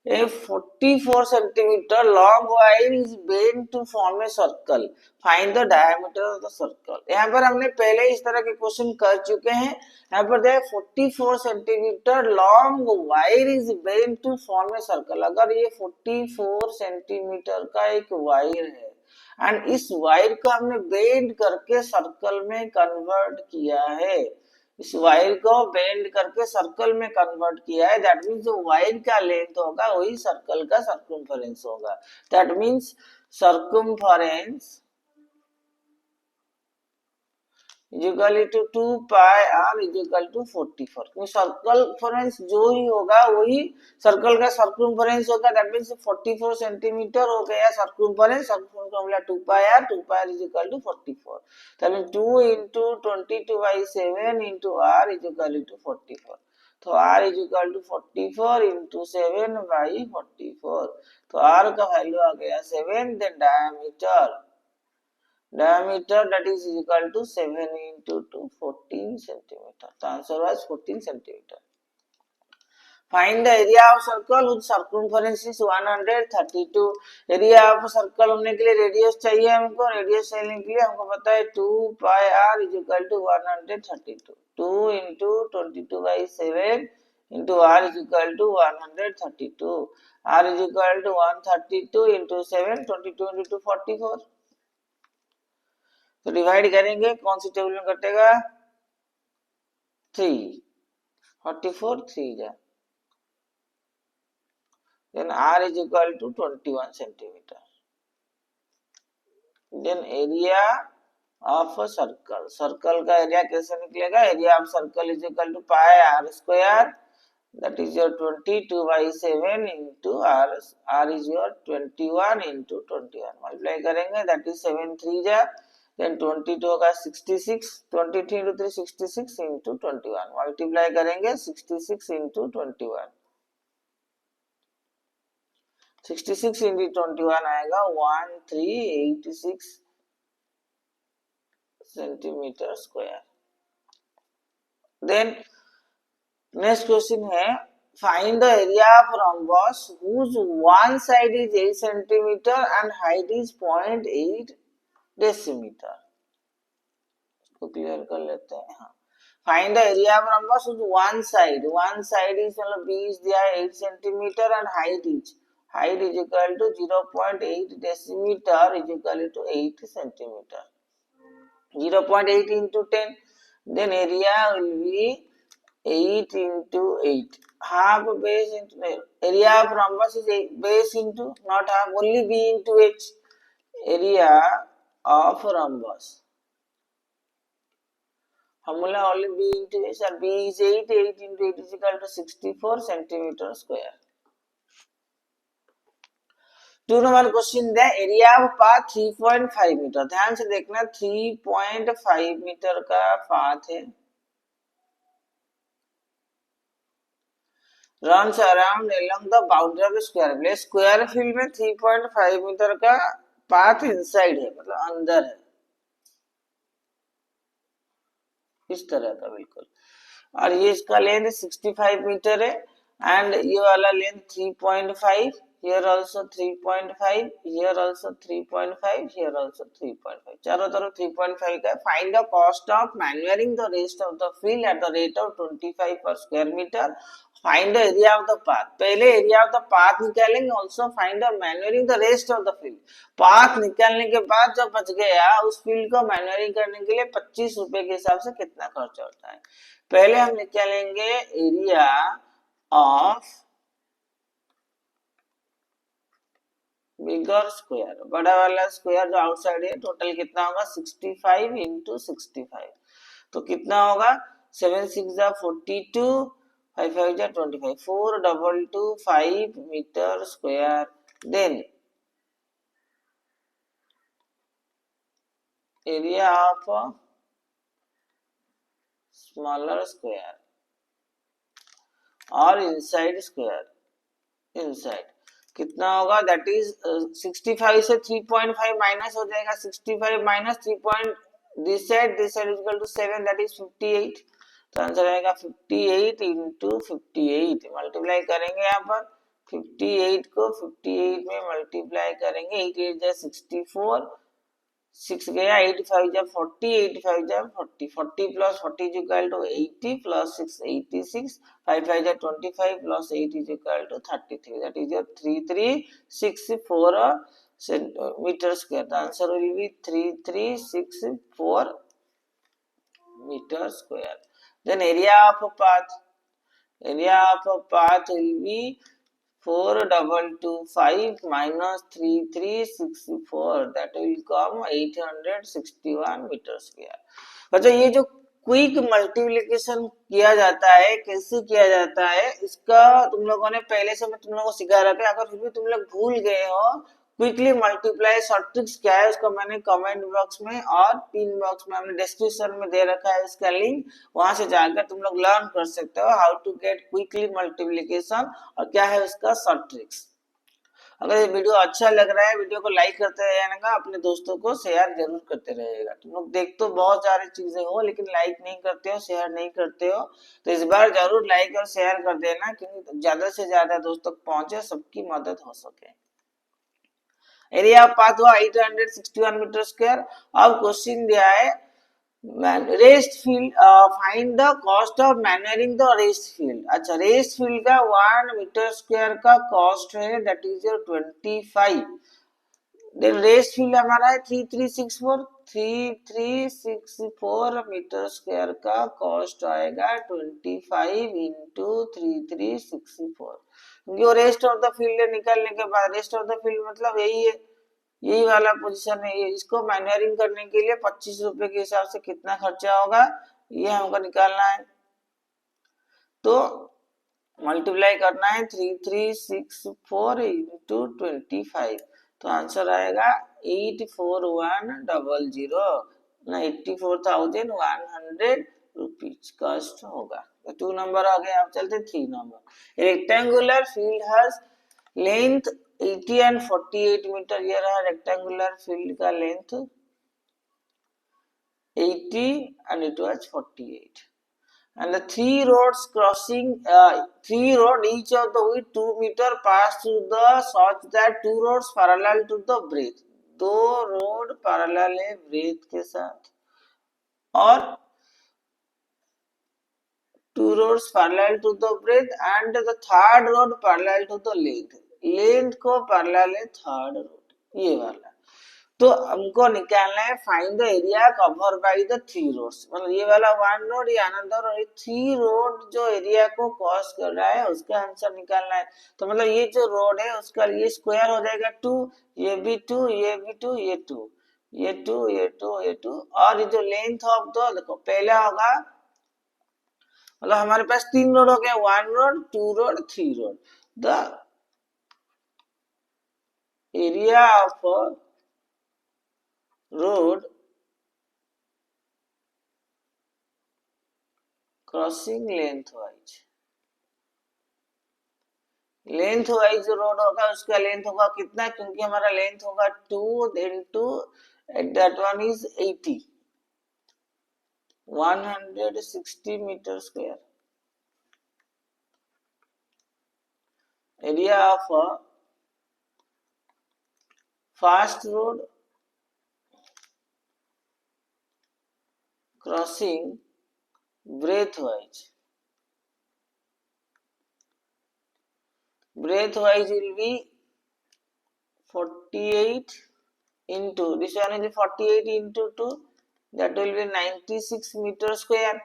a 44 centimeter long wire is bent to form a circle, find the diameter of the circle। यहाँ पर हमने पहले इस तरह के क्वेश्चन कर चुके हैं। यहाँ पर देखो 44 centimetre long wire is bent to form a circle. अगर ये 44 सेंटीमीटर का एक वायर है एंड इस वायर को हमने बेंड करके सर्कल में कन्वर्ट किया है, इस वायर को बेंड करके सर्कल में कन्वर्ट किया है, दैट मींस जो वायर का लेंथ होगा वही सर्कल का सर्कमफरेंस होगा। That means circumference is equal to 2 pi r is equal to 44, क्योंकि सर्कमफरेंस जो ही होगा वही सर्कल का सर्कमफरेंस होगा। दैट मींस 44 सेंटीमीटर हो गया सर्कमफरेंस, सर्कमफरेंस का formula 2 pi r, 2 pi r is equal to 44, that means 2 into 22/7 into r is equal to 44, तो r is equal to 44 into 7/44, तो r का वैल्यू आ गया 7। Then diameter that is equal to 7 into 2 14 centimeter, the answer was 14 centimeter। find the area of circle whose circumference is 132। Area of circle होने के लिए radius चाहिए हमको, radius लेने के लिए हमको पता है 2 pi r is equal to 132, 2 into 22/7 into r is equal to 132, r is equal to 132 into 7, 22 into 44, तो डिवाइड करेंगे, कौन सी टेबल में कटेगा 3, 44 3 जा, then r is equal to 21 centimetre. Then area of circle, circle का एरिया कैसे निकलेगा, area of circle is equal to pi r square that is your 22/7 into r is your 21 into 21, multiply करेंगे that is 7 3 जा, then 22 होगा 66, 23 into 3 66 into 21, multiply करेंगे 66 into 21, 66 into 21 आएगा 1386 centimetre square. Then next question है find the area of rhombus whose one side is 8 centimeter and height is 0.8 decimeter। इसको clear कर लेते हैं। हाँ, find the area of rhombus whose one side is मतलब base दिया है 8 centimeter and height is equal to 0.8 decimeter is equal to 8 centimeter। 0.8 into 10, then area will be 8 into 8, half base into area of rhombus is base into, not half, only b into h, area of rhombus formula only b into h, and b is 8 into 8 is equal to 64 centimeter square। 2 number question दिया area of path 3.5 metre. ध्यान से देखना 3.5 metre का path है, runs around along the boundary of square field। Square field में 3.5 metre का path inside है, मतलब अंदर है, इस तरह का बिल्कुल। और ये इसका लेंथ 65 मीटर है एंड ये वाला length 3.5, here also 3.5, here also 3.5, here also 3.5, चारों तरफ 3.5 का। Find the cost of manuring the rest of the field at the rate of 25 per square metre. Find the area of the path, पहले area of the path निकालेंगे, also find the manuring the rest of the field. Path निकालने के बाद जो बच गया उस field को मैन्यूरिंग करने के लिए 25 रुपए के हिसाब से कितना खर्च होता है। पहले हम निकालेंगे एरिया ऑफ बिगर स्क्वायर, बड़ा वाला स्क्वायर जो आउटसाइड है, टोटल कितना होगा 65 इंटू 65, तो कितना होगा 7 6 42, 5 5 25, 4225 metre square. Then area of smaller square और इनसाइड स्क्वायर, इनसाइड कितना होगा, दैट इज 65 से 3.5 माइनस हो जाएगा, 65 minus 3. This side is equal to 7, that is 58। तो आंसर आएगा 58 इंटू 58, मल्टीप्लाई करेंगे यहाँ पर 58 को 58 में मल्टीप्लाई करेंगे, 8 8 64, 6 गया, 8 5 40, 8 5 40, 40 plus 40 is equal to 80 plus 6 86, 5 5 25 plus 8 is equal to 33, that is your 3364 metre square. The answer will be 3364 metre square. Then area of a path, area of a path will be 4225 minus 3364, that will come 861 metre square. बच्चों ये जो quick multiplication किया जाता है, कैसे किया जाता है, इसका तुम लोगों ने पहले से मैं तुम लोगों को सिखा रखा है। अगर फिर भी तुम लोग भूल गए हो क्विकली मल्टीप्लाई शॉर्ट ट्रिक्स क्या है, उसको मैंने कमेंट बॉक्स में और पिन बॉक्स में, हमने डिस्क्रिप्शन में दे रखा है इसका लिंक, वहां से जाकर तुम लोग लर्न कर सकते हो how to get quickly multiplication और क्या है उसका शॉर्ट ट्रिक्स। अगर ये वीडियो अच्छा लग रहा है, वीडियो को लाइक करते रहिएगा, अपने दोस्तों को शेयर जरूर करते रहिएगा। तुम लोग देख तो बहुत सारी चीजें हो लेकिन लाइक नहीं करते हो, शेयर नहीं करते हो, तो इस बार जरूर लाइक और शेयर कर देना, क्योंकि ज्यादा से ज्यादा दोस्तों तक पहुंचे, सबकी मदद हो सके। एरिया ऑफ पाथ हुआ 861 मीटर स्क्वायर। अब क्वेश्चन दिया है rest field, find the cost of manuring the rest field. अच्छा, रेस्ट फील्ड का 1 मीटर स्क्वायर का कॉस्ट है, दैट इज योर 25। देन रेस्ट फील्ड हमारा है 3364 मीटर स्क्वायर का कॉस्ट आएगा 25 इंटू 3364, क्योंकि वो रेस्ट ऑफ द फील्ड निकालने के बाद, रेस्ट ऑफ द फील्ड मतलब यही है, यही वाला पोजीशन है, इसको मैन्यूरिंग करने के लिए 25 रुपए के हिसाब से कितना खर्चा होगा ये हमको निकालना है। तो मल्टीप्लाई करना है 3364 इंटू 25, तो आंसर आएगा 84100 ना 84,100 रुपीज कॉस्ट होगा। तो 2 नंबर आ गया। अब चलते 3 number. Rectangular field has length 80 and 48 metre. ये रहा रेक्टेंगुलर फील्ड का length 80 and it was 48. And the three roads crossing, three road each of the width 2 meter pass through the such that two roads parallel to the breadth. दो road parallel है breath के साथ और two roads parallel to the breadth and the third road parallel to the length. Length को parallel है third road, ये वाला। तो हमको निकालना है find the area cover by the three roads, मतलब ये वाला वन रोड, ये अनदर रोड, थ्री रोड जो एरिया को क्रॉस कर रहा है उसका आंसर निकालना है। तो मतलब ये जो रोड है उसका ये स्क्वायर हो जाएगा टू, ये भी टू, ये भी टू, ये टू, ये टू, ये टू, ये टू, और ये जो लेंथ ऑफ दो, देखो पहला होगा, मतलब हमारे पास तीन रोड हो गया, one road, two road, three road. The area of road crossing length wise जो रोड होगा उसका लेंथ होगा कितना, क्योंकि हमारा लेंथ होगा 2 into that one is 80, 160 metre square. Area of first road crossing breadth wise will be 48 into, this one is 48 into 2, that will be 96 meter square.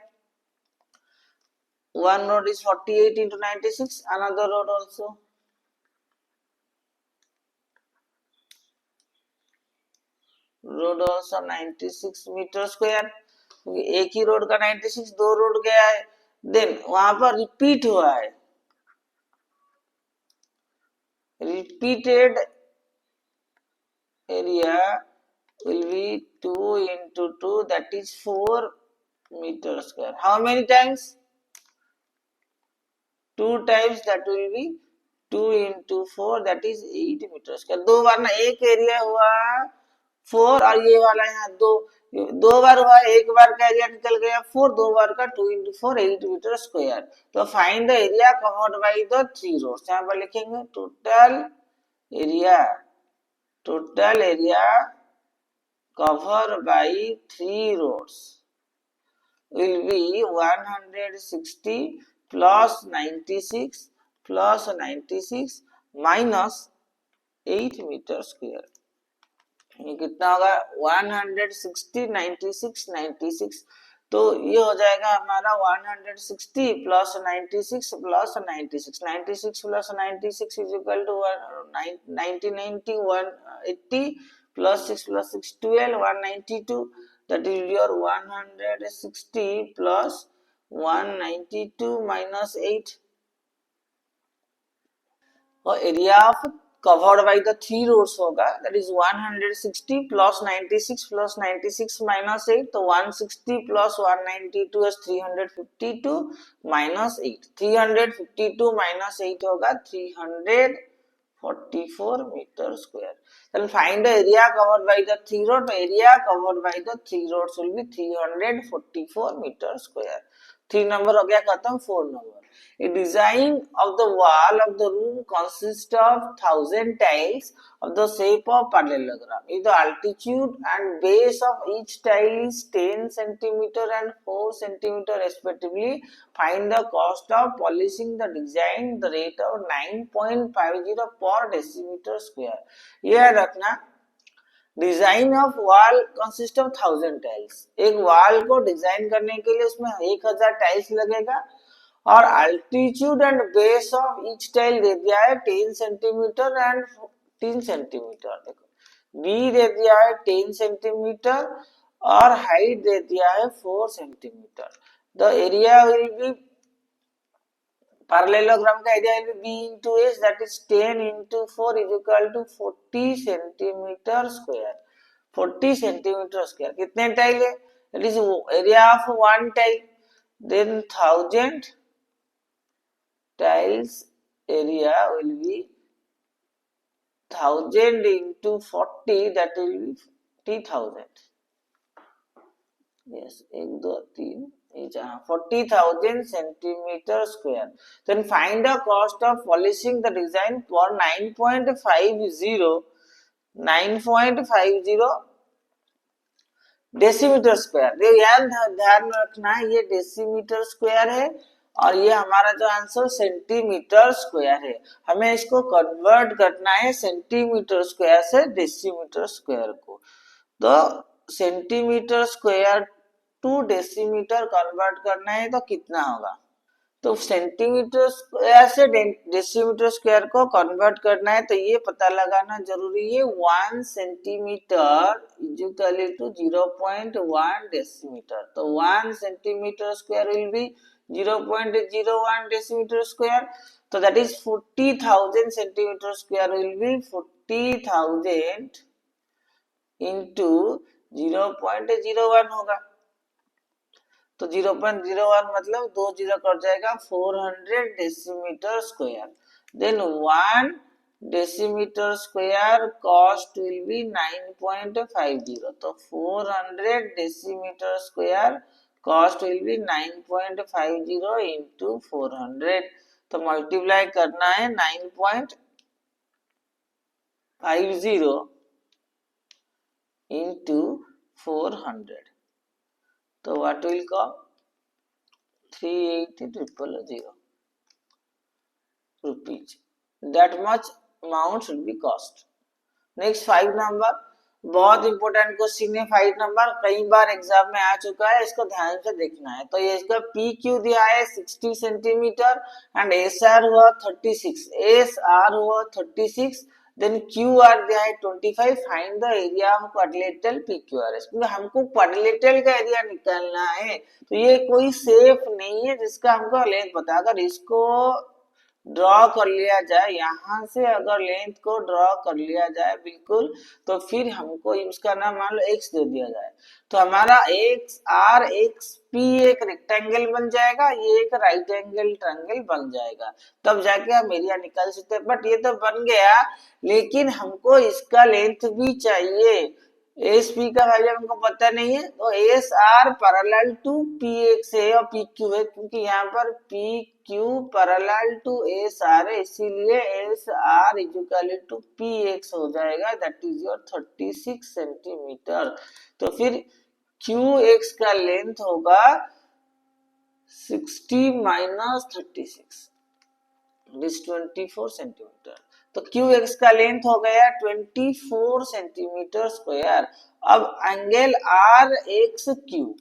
One road is 48 into 96, another road also road also 96 metre square, क्योंकि एक ही road का 96, दो road गया है, then वहां पर repeat हुआ है, repeated area will be 2 into 2, that is 4 meter square. How many times? 2 times, that will be 2 into 4, that is 8 meter square. दो बार ना, एक एरिया हुआ 4 और ये वाला यहाँ दो बार हुआ, एक बार का एरिया निकल गया 4, दो बार का 2 into 4, 8 मीटर स्क्वायर। तो find the area covered by the three roads, यहाँ पर लिखेंगे total area covered by three roads will be 160 plus 96 plus 96 minus 8 meter square। ये कितना होगा 160, 96, 96, तो ये हो जाएगा हमारा 160 plus 96 plus 96, 96 plus 96 is equal to 90, 180 plus 6 plus 6 12, 192, that is your 160 plus 192 minus 8, और area of covered by the three roads होगा, that is 160 plus 96 plus 96 minus 8, तो 160 plus 192 is 352 minus 8, 352 minus 8 होगा 344 meter square। Then find the area covered by the three roads. Area covered by the three roads will be 344 meter square। 3 number हो गया खत्म, 4 number। A design of the wall of the room consists of 1000 tiles of the shape of parallelogram. If the altitude and base of each tile is 10 cm and 4 cm respectively, find the cost of polishing the design, the rate of 9.50 per decimeter square। यह रखना, design of wall consist of 1000 tiles, एक wall को design करने के लिए उसमें 1000 tiles लगेगा, और altitude and base of each tile दे दिया है 10 सेंटीमीटर एंड 3 सेंटीमीटर, देखो बी दे दिया है 10 सेंटीमीटर और हाइट दे दिया है 4 centimetre. The area will be, parallelogram का area will be into h, that is 10 into 4 is equal to 40 centimetre square. 40 centimetre square कितने टाइल है, that is area of one tile, then 1000 tiles area will be 1000 into 40, that will be 50,000, yes 1 2 3 40,000 centimeter square. Then find the cost of polishing the design for 9.50 decimetre square. ये ध्यान में रखना है, ये decimetre square है और ये हमारा जो आंसर सेंटीमीटर स्क्वायर है। हमें इसको कन्वर्ट करना है सेंटीमीटर स्क्वायर से डेसीमीटर स्क्वायर को। तो centimetre square to decimetre convert करना है तो कितना होगा? तो सेंटीमीटर स्क्वायर से डेसीमीटर स्क्वायर को कन्वर्ट करना है तो ये पता लगाना जरूरी है 1 सेंटीमीटर इक्वल टू 0.1 डेसीमीटर। तो 1 centimetre square will be 0.01 decimetre square. तो that is 40,000 centimetre square will be 40,000 into 0.01 होगा। तो 0.01 मतलब 2 जीरो कट जाएगा, 400 decimetre square. Then 1 decimetre square cost will be 9.50। तो 400 decimetre square cost will be 9.50 into 400। तो multiply करना है 9.50 इंटू 400। तो what will come? 380,000 rupees. That much amount should be cost. Next 5 number, बहुत इंपोर्टेंट क्वेश्चन है 5 number, कई बार exam में आ चुका है, इसको ध्यान से देखना है। तो ये इसका पी क्यू दिया है 60 सेंटीमीटर एंड एस आर हुआ 36, एस आर हुआ 36, देन क्यू आर दिया है 25। Find the area of quadrilateral PQRS। क्योंकि हमको क्वाड्रिलेटरल का एरिया निकालना है, तो ये कोई सेफ नहीं है जिसका हमको लेंथ पता। अगर इसको ड्रॉ कर लिया जाए, यहाँ से अगर लेंथ को ड्रॉ कर लिया जाए बिल्कुल, तो फिर हमको इसका नाम मान लो x दे दिया जाए, तो हमारा एक्स आर एक्स पी एक रेक्टेंगल बन जाएगा, ये एक राइट एंगल ट्रायंगल बन जाएगा, तब जाके हम एरिया निकाल सकते हैं। बट ये तो बन गया, लेकिन हमको इसका लेंथ भी चाहिए। एस पी का वैल्यू हमको पता नहीं है, तो S R parallel to P X है और पी क्यू है, क्योंकि यहाँ पर P Q parallel to S R है, इसीलिए S R equal to P X हो जाएगा, दैट इज योर 36 सेंटीमीटर। तो फिर क्यू एक्स का लेंथ होगा 60 माइनस 36, 24 सेंटीमीटर। तो क्यू एक्स का लेंथ हो गया 24 सेंटीमीटर स्क्वायर। अब angle R X Q,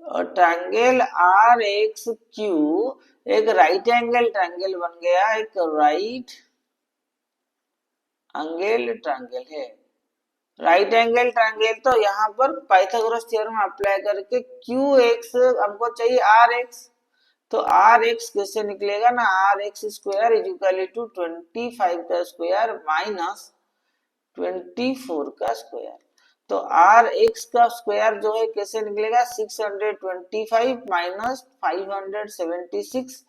triangle R X Q एक राइट एंगल ट्रायंगल बन गया, एक राइट एंगल ट्रायंगल है। राइट एंगल ट्रायंगल, तो यहाँ पर पाइथागोरस थ्योरम अप्लाई करके क्यू एक्स हमको चाहिए आर एक्स, तो आर एक्स कैसे निकलेगा ना, R X square is equal to 25 का स्क्वायर माइनस 24 का स्क्वायर। तो आर एक्स का स्क्वायर जो है कैसे निकलेगा, 625 माइनस 576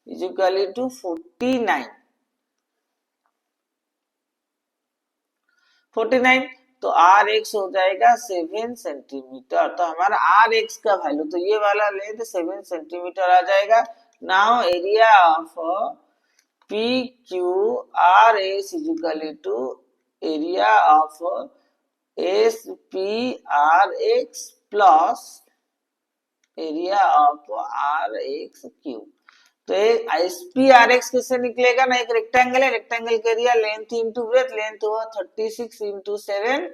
इज इक्वल टू 49। तो आर एक्स हो जाएगा 7 सेंटीमीटर। तो हमारा आर एक्स का वैल्यू, तो ये वाला लेंथ 7 सेंटीमीटर आ जाएगा। Now area of P Q R S is equal to area of S P R X plus area of R X Q. तो एसपीआरएक्स कैसे निकलेगा ना, एक रेक्टेंगल है, रेक्टेंगल का area length into breath, length हुआ 36 into 7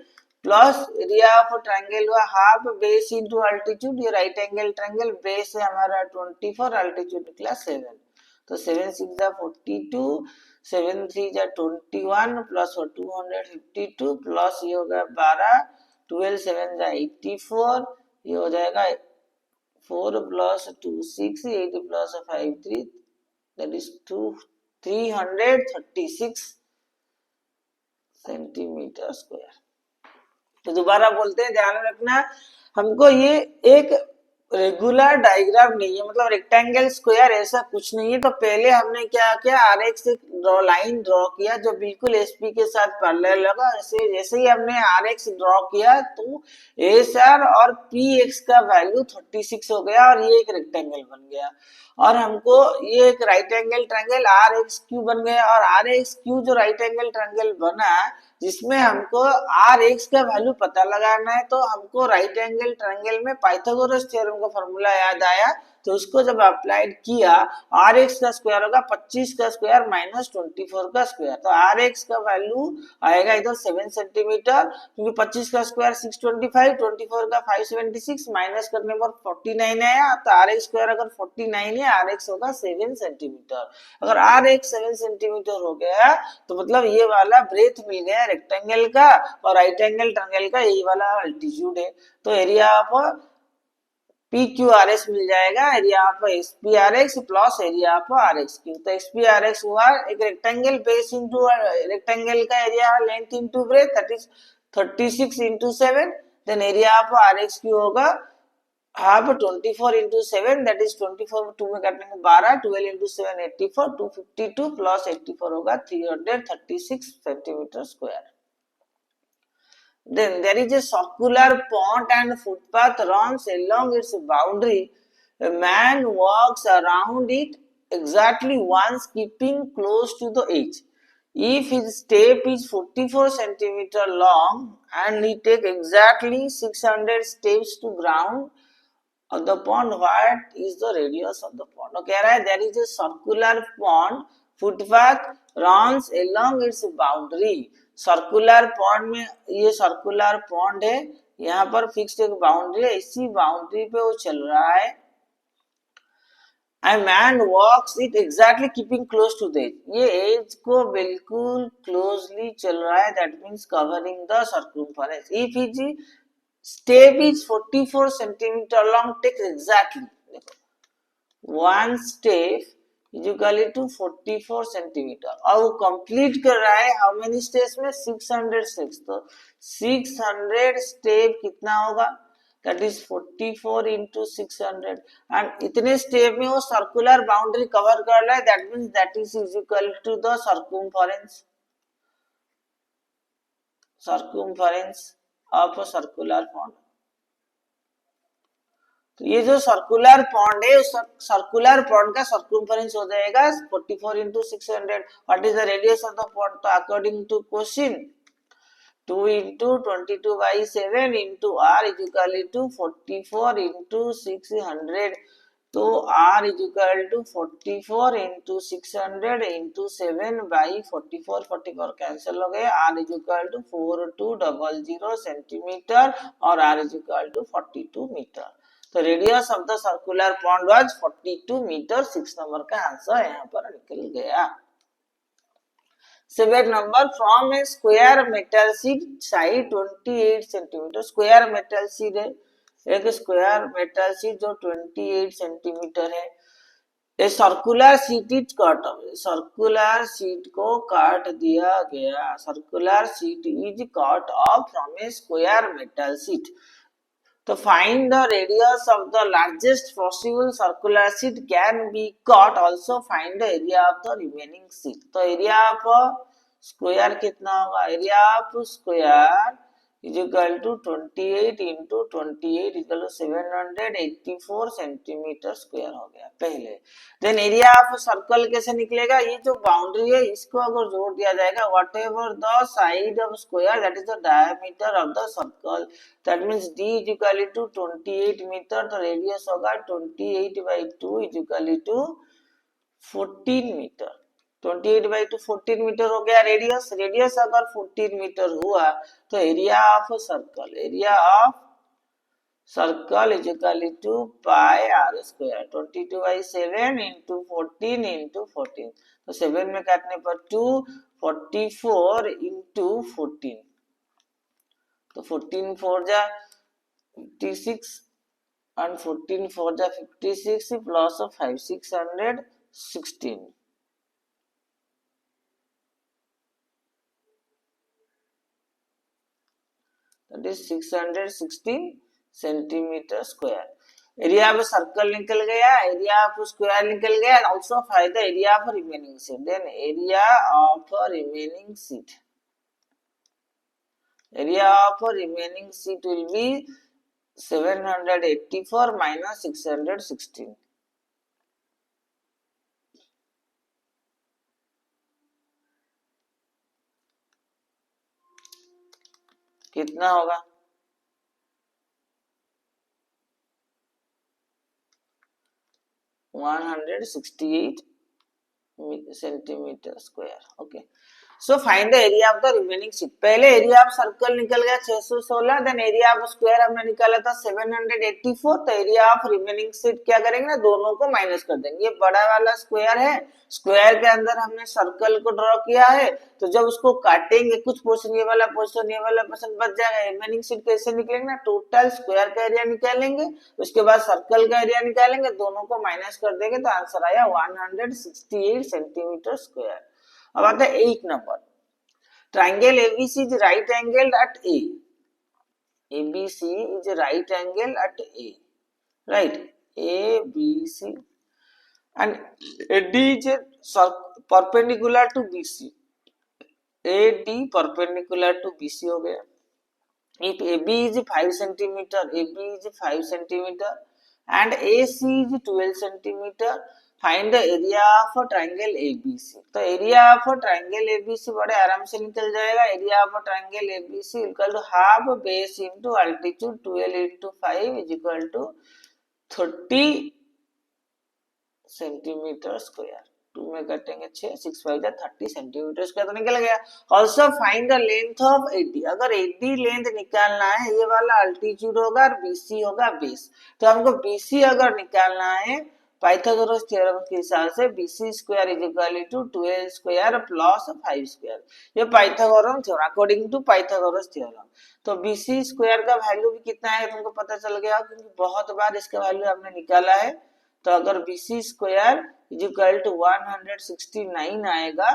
plus area of triangle हुआ half, base into altitude, ये राइट एंगल ट्रायंगल, बेस है हमारा 24, अल्टीट्यूड निकला 7। तो 7 6 जा 42, 7 3 जा 21 प्लस 252 प्लस ये हो गया 12, 12 7 जा 84, ये हो जाएगा 4 plus 2 6, 8 plus 5 3, that is 336 centimetre square. तो दोबारा बोलते हैं, ध्यान रखना, हमको ये एक रेगुलर डायग्राम नहीं है, मतलब रेक्टेंगल स्क्वायर ऐसा कुछ नहीं है। तो पहले हमने क्या किया, आर एक्स एक लाइन ड्रॉ किया जो बिल्कुल एसपी के साथ पैरेलल लगा। ऐसे जैसे ही हमने आर एक्स ड्रॉ किया तो एस आर और पी एक्स का वैल्यू 36 हो गया और ये एक रेक्टेंगल बन गया। और हमको ये एक right angle triangle R X Q बन गया। और आर एक्स क्यू जो राइट एंगल ट्रायंगल बना, जिसमें हमको आर एक्स का वैल्यू पता लगाना है, तो हमको राइट एंगल ट्रायंगल में पाइथागोरस थ्योरम का फॉर्मूला याद आया। तो उसको जब अप्लाइड किया, आर एक्स का स्क्वायर होगा 25 का स्क्वायर माइनस 24 का स्क्वायर। तो आर एक्स का वैल्यू आएगा इधर 7 सेंटीमीटर, क्योंकि 25 का स्क्वायर 625, 24 का 576, माइनस करने पर 49 आया। तो आर एक्स स्क्वायर अगर 49 है, आर एक्स होगा 7 सेंटीमीटर। अगर आर एक्स 7 सेंटीमीटर हो गया तो मतलब ये वाला ब्रेथ मिल गया रेक्टेंगल का, और राइट एंगल ट्रायंगल का यही वाला अल्टीट्यूड है। तो area of P Q R S मिल जाएगा, area of S P R X plus area of R X Q. तो एस पी आर एक्स हुआ एक रेक्टेंगल बेस इंटू रेक्टेंगल का area length into breadth, that is 36 into 7। Then area of R X Q होगा half 24 into 7, that is 24 two में काटने को 12, 12 into 7 84, 252 plus 84 होगा 336 centimetre square. Then there is a circular pond and footpath runs along its boundary. A man walks around it exactly once, keeping close to the edge. If his step is 44 centimeter long and he take exactly 600 steps to ground of the pond, what is the radius of the pond? Okay, right? There is a circular pond, footpath runs along its boundary. Circular pond में, ये circular pond है, यहाँ पर fixed एक boundary है, इसी boundary पे वो चल रहा है। A man walks it exactly keeping close to the edge. ये एज को बिल्कुल क्लोजली चल रहा है, that means covering the circumference. If his step is 44 centimeter long, takes exactly one step is equal to 44 centimetre, और वो complete कर रहा है हाउ मेनी स्टेप्स में, 600 स्टेप्स। तो 600 स्टेप कितना होगा, दैट इज 44 इंटू 600। एंड इतने स्टेप में वो सर्कुलर बाउंड्री कवर कर रहा है, that means that is equal to the circumference of circular pond. तो ये जो सर्कुलर पॉन्ड है, उस सर्कुलर पॉन्ड का सर्कमफरेंस हो जाएगा 44 into 600। What is the radius of the pond? तो according to question 2 into 22/7 into R is equal to 44 into 600। तो R is equal to 44 into 600 into 7/44, 44 cancel हो गए, R is equal to 4200 centimetre और R is equal to 42 metre. तो radius of the circular pond was 42 metre. 6 number का answer यहाँ पर निकल गया। 7 number, from A square metal sheet side 28 centimetre. Square metal sheet है, एक स्क्वायर मेटल शीट जो 28 सेंटीमीटर है। A circular sheet is cut off, circular sheet को काट दिया गया। Circular sheet is cut off from A square metal sheet. To find the radius of the largest possible circular sheet can be cut, also find the area of the remaining sheet. तो area of square कितना होगा, area of square is equal to 28 into 28 equal to 784 centimetre square हो गया पहले। Then area of circle कैसे निकलेगा, ये जो बाउंड्री है इसको अगर जोड़ दिया जाएगा, whatever the side of square that is the diameter of the circle, that means d is equal to 28 metre. तो रेडियस होगा 28/2 is equal to 14 metre. 28/2 14 metre हो गया रेडियस। रेडियस अगर 14 मीटर हुआ तो area of circle, area of circle is equal to pi are square, 22/7 into 14 into 14। तो 7 में काटने पर 2, 44 इंटू 14, तो 14 4 जा 56 and 14 4 जा 56 plus 5 616, that is 616 centimetre square. Area of circle निकल गया, एरिया ऑफ स्क्वायर निकल गया, also find the area of remaining sheet, then area of remaining sheet, area of remaining seat will be 784 minus 616. कितना होगा? 168 centimetre square. Okay, so find the area of the remaining seat. पहले area of circle निकल गया 616, then area of square हमने निकाला था 784. तो area of remaining seat क्या करेंगे ना, दोनों को माइनस कर देंगे. ये बड़ा वाला स्क्वायर है, स्क्वायर के अंदर हमने सर्कल को ड्रॉ किया है, तो जब उसको काटेंगे कुछ पोर्शन ये वाला पोर्शन ये वाला पोर्शन बच जाएगा. रिमेनिंग सीट कैसे निकलेंगे ना, टोटल स्क्वायर का एरिया निकालेंगे, उसके बाद सर्कल का एरिया निकालेंगे, दोनों को माइनस कर देंगे, तो आंसर आया 168 सेंटीमीटर स्क्वायर. अब आता है 8 number. Triangle ABC is right angle at A. ABC is right angle at A, right? ABC and AD is perpendicular to BC. AD perpendicular to BC हो गया. If AB is 5 centimeter, AB is 5 centimeter and AC is 12 centimeter, find the area of triangle ABC. तो area of triangle ABC बड़े आराम से निकल जाएगा. Area of triangle ABC equal to half base into altitude 12 into 5 is equal to 30 centimetre square. 2 में कटेंगे 6, 6 5 30 centimetre square तो निकल गया. Also find the length of AD. अगर एडी लेंथ निकालना है, ये वाला अल्टीट्यूड होगा और बीसी होगा बेस, तो हमको बीसी अगर निकालना है पाइथागोरस थ्योरम के हिसाब से BC square is equal to 12 square plus 5 square. ये Pythagoras theorem according to Pythagoras theorem. तो BC स्क्वायर का वैल्यू भी कितना है तुमको पता चल गया, क्योंकि बहुत बार इसका वैल्यू हमने निकाला है. तो अगर BC square is equal to 169 आएगा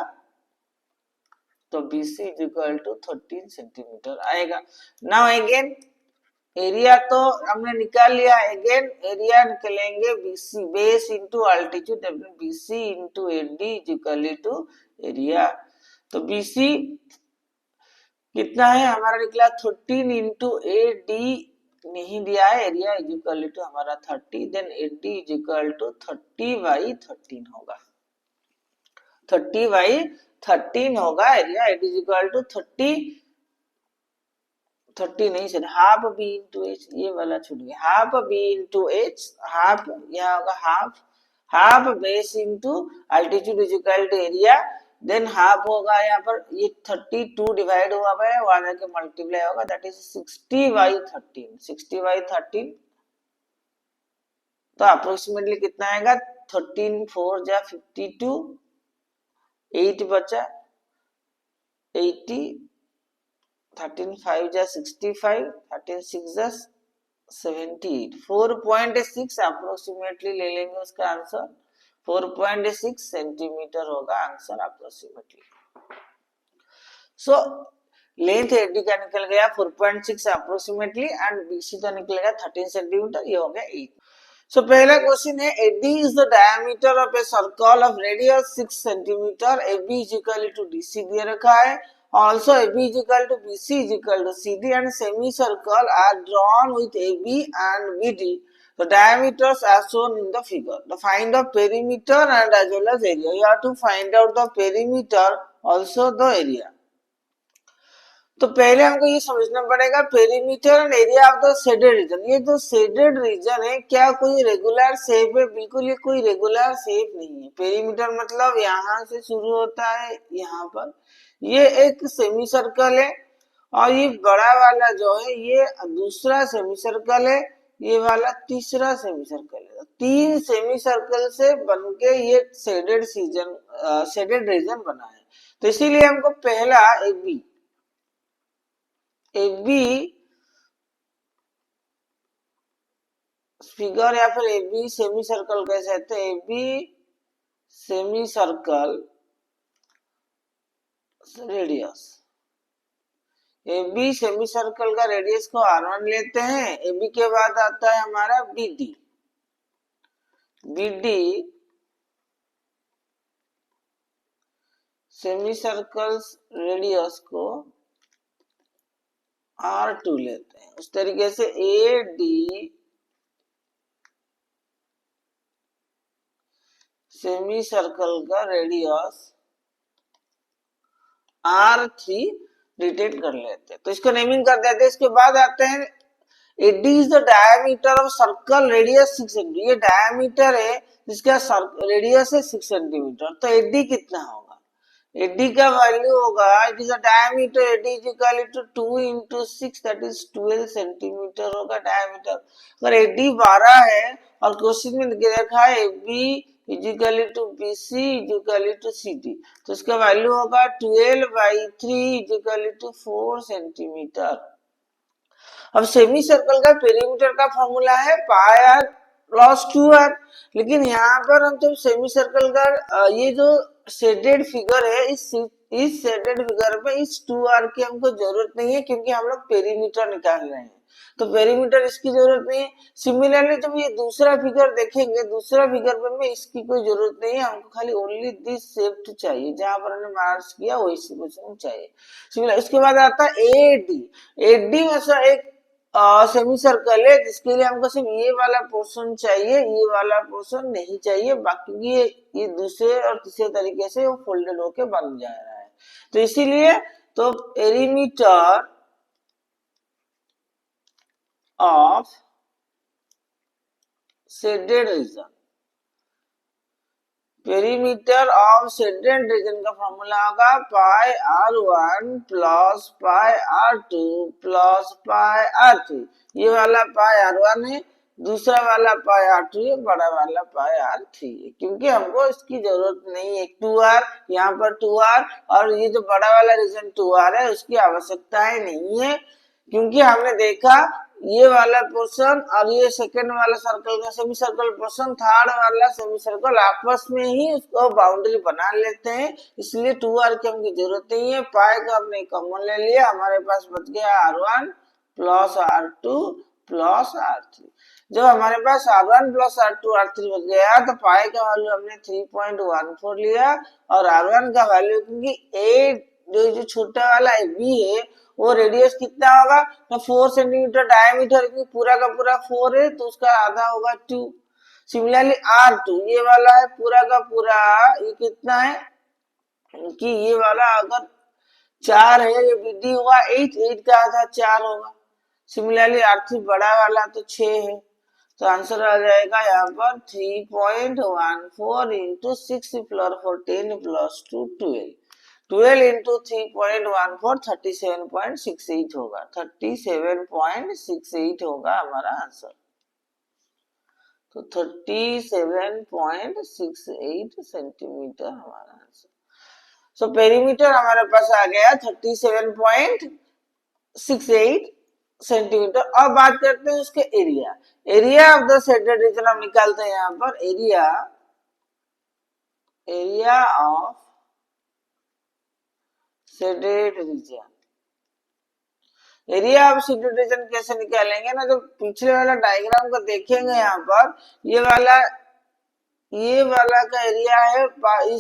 तो BC is equal to 13 centimetre आएगा. नाउ अगेन एरिया तो हमने निकाल लिया, अगेन एरिया निकलेंगे BC base into altitude, BC into AD is equal to area. तो BC कितना है हमारा निकला 13 इनटू AD नहीं दिया है, एरिया इज इक्वल टू हमारा 30, then AD is equal to 30/13 होगा. 30/13 होगा area. AD is equal to 30 नहीं sir, half B into H, ये वाला छूट गया. Half B into H, half यहाँ होगा half base into altitude is equal to area, then half होगा यहाँ पर ये 32 डिवाइड हुआ है, वहां के मल्टीप्लाई होगा, दैट इज 60/13. 60/13 तो अप्रोक्सीमेटली कितना आएगा 13 4 जा 52, 8 बचा 80, 13 5 जा 65, 13 6 जा 78, 4.6 अप्रोक्सीमेटली ले लेंगे उसका आंसर. 4.6 सेंटीमीटर होगा answer approximately. So length AD का निकल गया 4.6 अप्रोक्सीमेटली एंड बीसी का निकल गया 13 सेंटीमीटर. ये हो गया 8. सो पहला क्वेश्चन है AD is the diameter of a circle of radius 6 centimetre. AB is equal to DC दिया रखा है. Also AB is equal to BC is equal to CD and semicircle are drawn with AB and BD. The diameters are shown in the figure. The find the perimeter and as well as area. You have to find out the perimeter also the area. तो पहले हमको ये समझना पड़ेगा perimeter and area of the shaded region. ये जो shaded region है क्या कोई रेगुलर शेप है? बिल्कुल ये कोई रेगुलर शेप नहीं है. पेरीमीटर मतलब यहाँ से शुरू होता है यहाँ पर, ये एक सेमी सर्कल है, और ये बड़ा वाला जो है ये दूसरा सेमी सर्कल है, ये वाला तीसरा सेमी सर्कल है. 3 सेमी सर्कल से बनके ये शेडेड रीजन बना है. तो इसीलिए हमको पहला AB फिगर या फिर AB सेमी सर्कल कह सकते हैं. AB semi circle radius, AB semi circle का रेडियस को R1 लेते हैं. AB के बाद आता है हमारा BD. BD semi circles radius को R2 लेते हैं। उस तरीके से AD सेमी सर्कल का रेडियस R3 डिटेक्ट कर लेते हैं, तो इसको नेमिंग कर देते हैं। इसके बाद आते हैं AD is the diameter of circle radius 6 centimetre. ये डायमीटर है जिसका रेडियस है 6 सेंटीमीटर। तो AD कितना होगा? AD का वैल्यू होगा, it is a diameter, AD is equal to 2 into 6, that is 12 centimetre होगा डायमीटर। अगर AD 12 है और क्वेश्चन में देखा है AB is equal to BC is equal to CD, तो इसका वैल्यू होगा 12/3 इज इक्वल टू 4 सेंटीमीटर। अब सेमी सर्कल का पेरीमीटर का फॉर्मूला है पाई आर प्लस 2r, लेकिन यहाँ पर हम जब सेमी सर्कल का ये जो शेडेड फिगर है, इस शेडेड फिगर में इस 2r की हमको जरूरत नहीं है, क्योंकि हम लोग पेरीमीटर निकाल रहे हैं, तो पेरीमीटर इसकी जरूरत नहीं है। सिमिलरली जब ये दूसरा फिगर देखेंगे, दूसरा फिगर में इसकी कोई जरूरत नहीं है, हमको खाली ओनली दिस शेप चाहिए, जहां पर हमने मार्क्स किया वही सिचुएशन चाहिए। सिमिलर इसके बाद आता है एडी। एडी में से एक सेमी सर्कल है जिसके लिए हमको सिर्फ ये वाला पोर्शन चाहिए, ये वाला पोर्शन नहीं चाहिए, बाकी ये दूसरे और तीसरे तरीके से वो फोल्डेड होके बन जा रहा है। तो इसीलिए तो perimeter of shaded region, perimeter of shaded region का फॉर्मूला होगा पाई R1 plus pi R2 plus pi R3। ये वाला पाई R1 है, दूसरा वाला पाई R2 है, बड़ा वाला पाई R3 है, क्योंकि हमको इसकी जरूरत नहीं है। 2R यहाँ पर 2R, और ये जो बड़ा वाला रीजन 2R है उसकी आवश्यकता है नहीं है, क्योंकि हमने देखा ये वाला पोर्शन और ये सेकंड वाला सर्कल का सेमी सर्कल पोर्शन, थर्ड वाला सेमी सर्कल आपस में ही उसको बाउंड्री बना लेते हैं, इसलिए 2r की हमकी जरूरत नहीं है। पाई का हमने कॉमन ले लिया, हमारे पास बच गया R1 plus R2 plus R3। जब हमारे पास R1 प्लस R2 R3 बच गया तो पाई का वैल्यू हमने 3.14 लिया, और R1 का वैल्यू, क्योंकि ए जो छोटा वाला B है वो रेडियस कितना होगा, तो 4 सेंटीमीटर डायमीटर, पूरा का पूरा 4 है तो उसका आधा होगा 2। सिमिलरली R2 ये वाला है पूरा का पूरा, ये कितना है कि ये वाला अगर 4 है, ये BD होगा 8 का आधा 4 होगा। सिमिलरली R3 बड़ा वाला तो 6 है, तो आंसर आ जाएगा यहाँ पर 3.14 इंटू 6 प्लस 10 प्लस 2 12। 12 इंटू 3.14 37.68 होगा, 37.68 होगा हमारा आंसर। तो 37.68 सेंटीमीटर हमारा आंसर। सो पेरीमीटर हमारे पास आ गया 37.68 सेंटीमीटर। अब बात करते हैं उसके area. Area of the shaded region हम निकालते हैं यहाँ पर, area of shaded region. Area of shaded region कैसे निकालेंगे ना, जब पिछले वाला डायग्राम को देखेंगे यहाँ पर, ये वाला का एरिया है,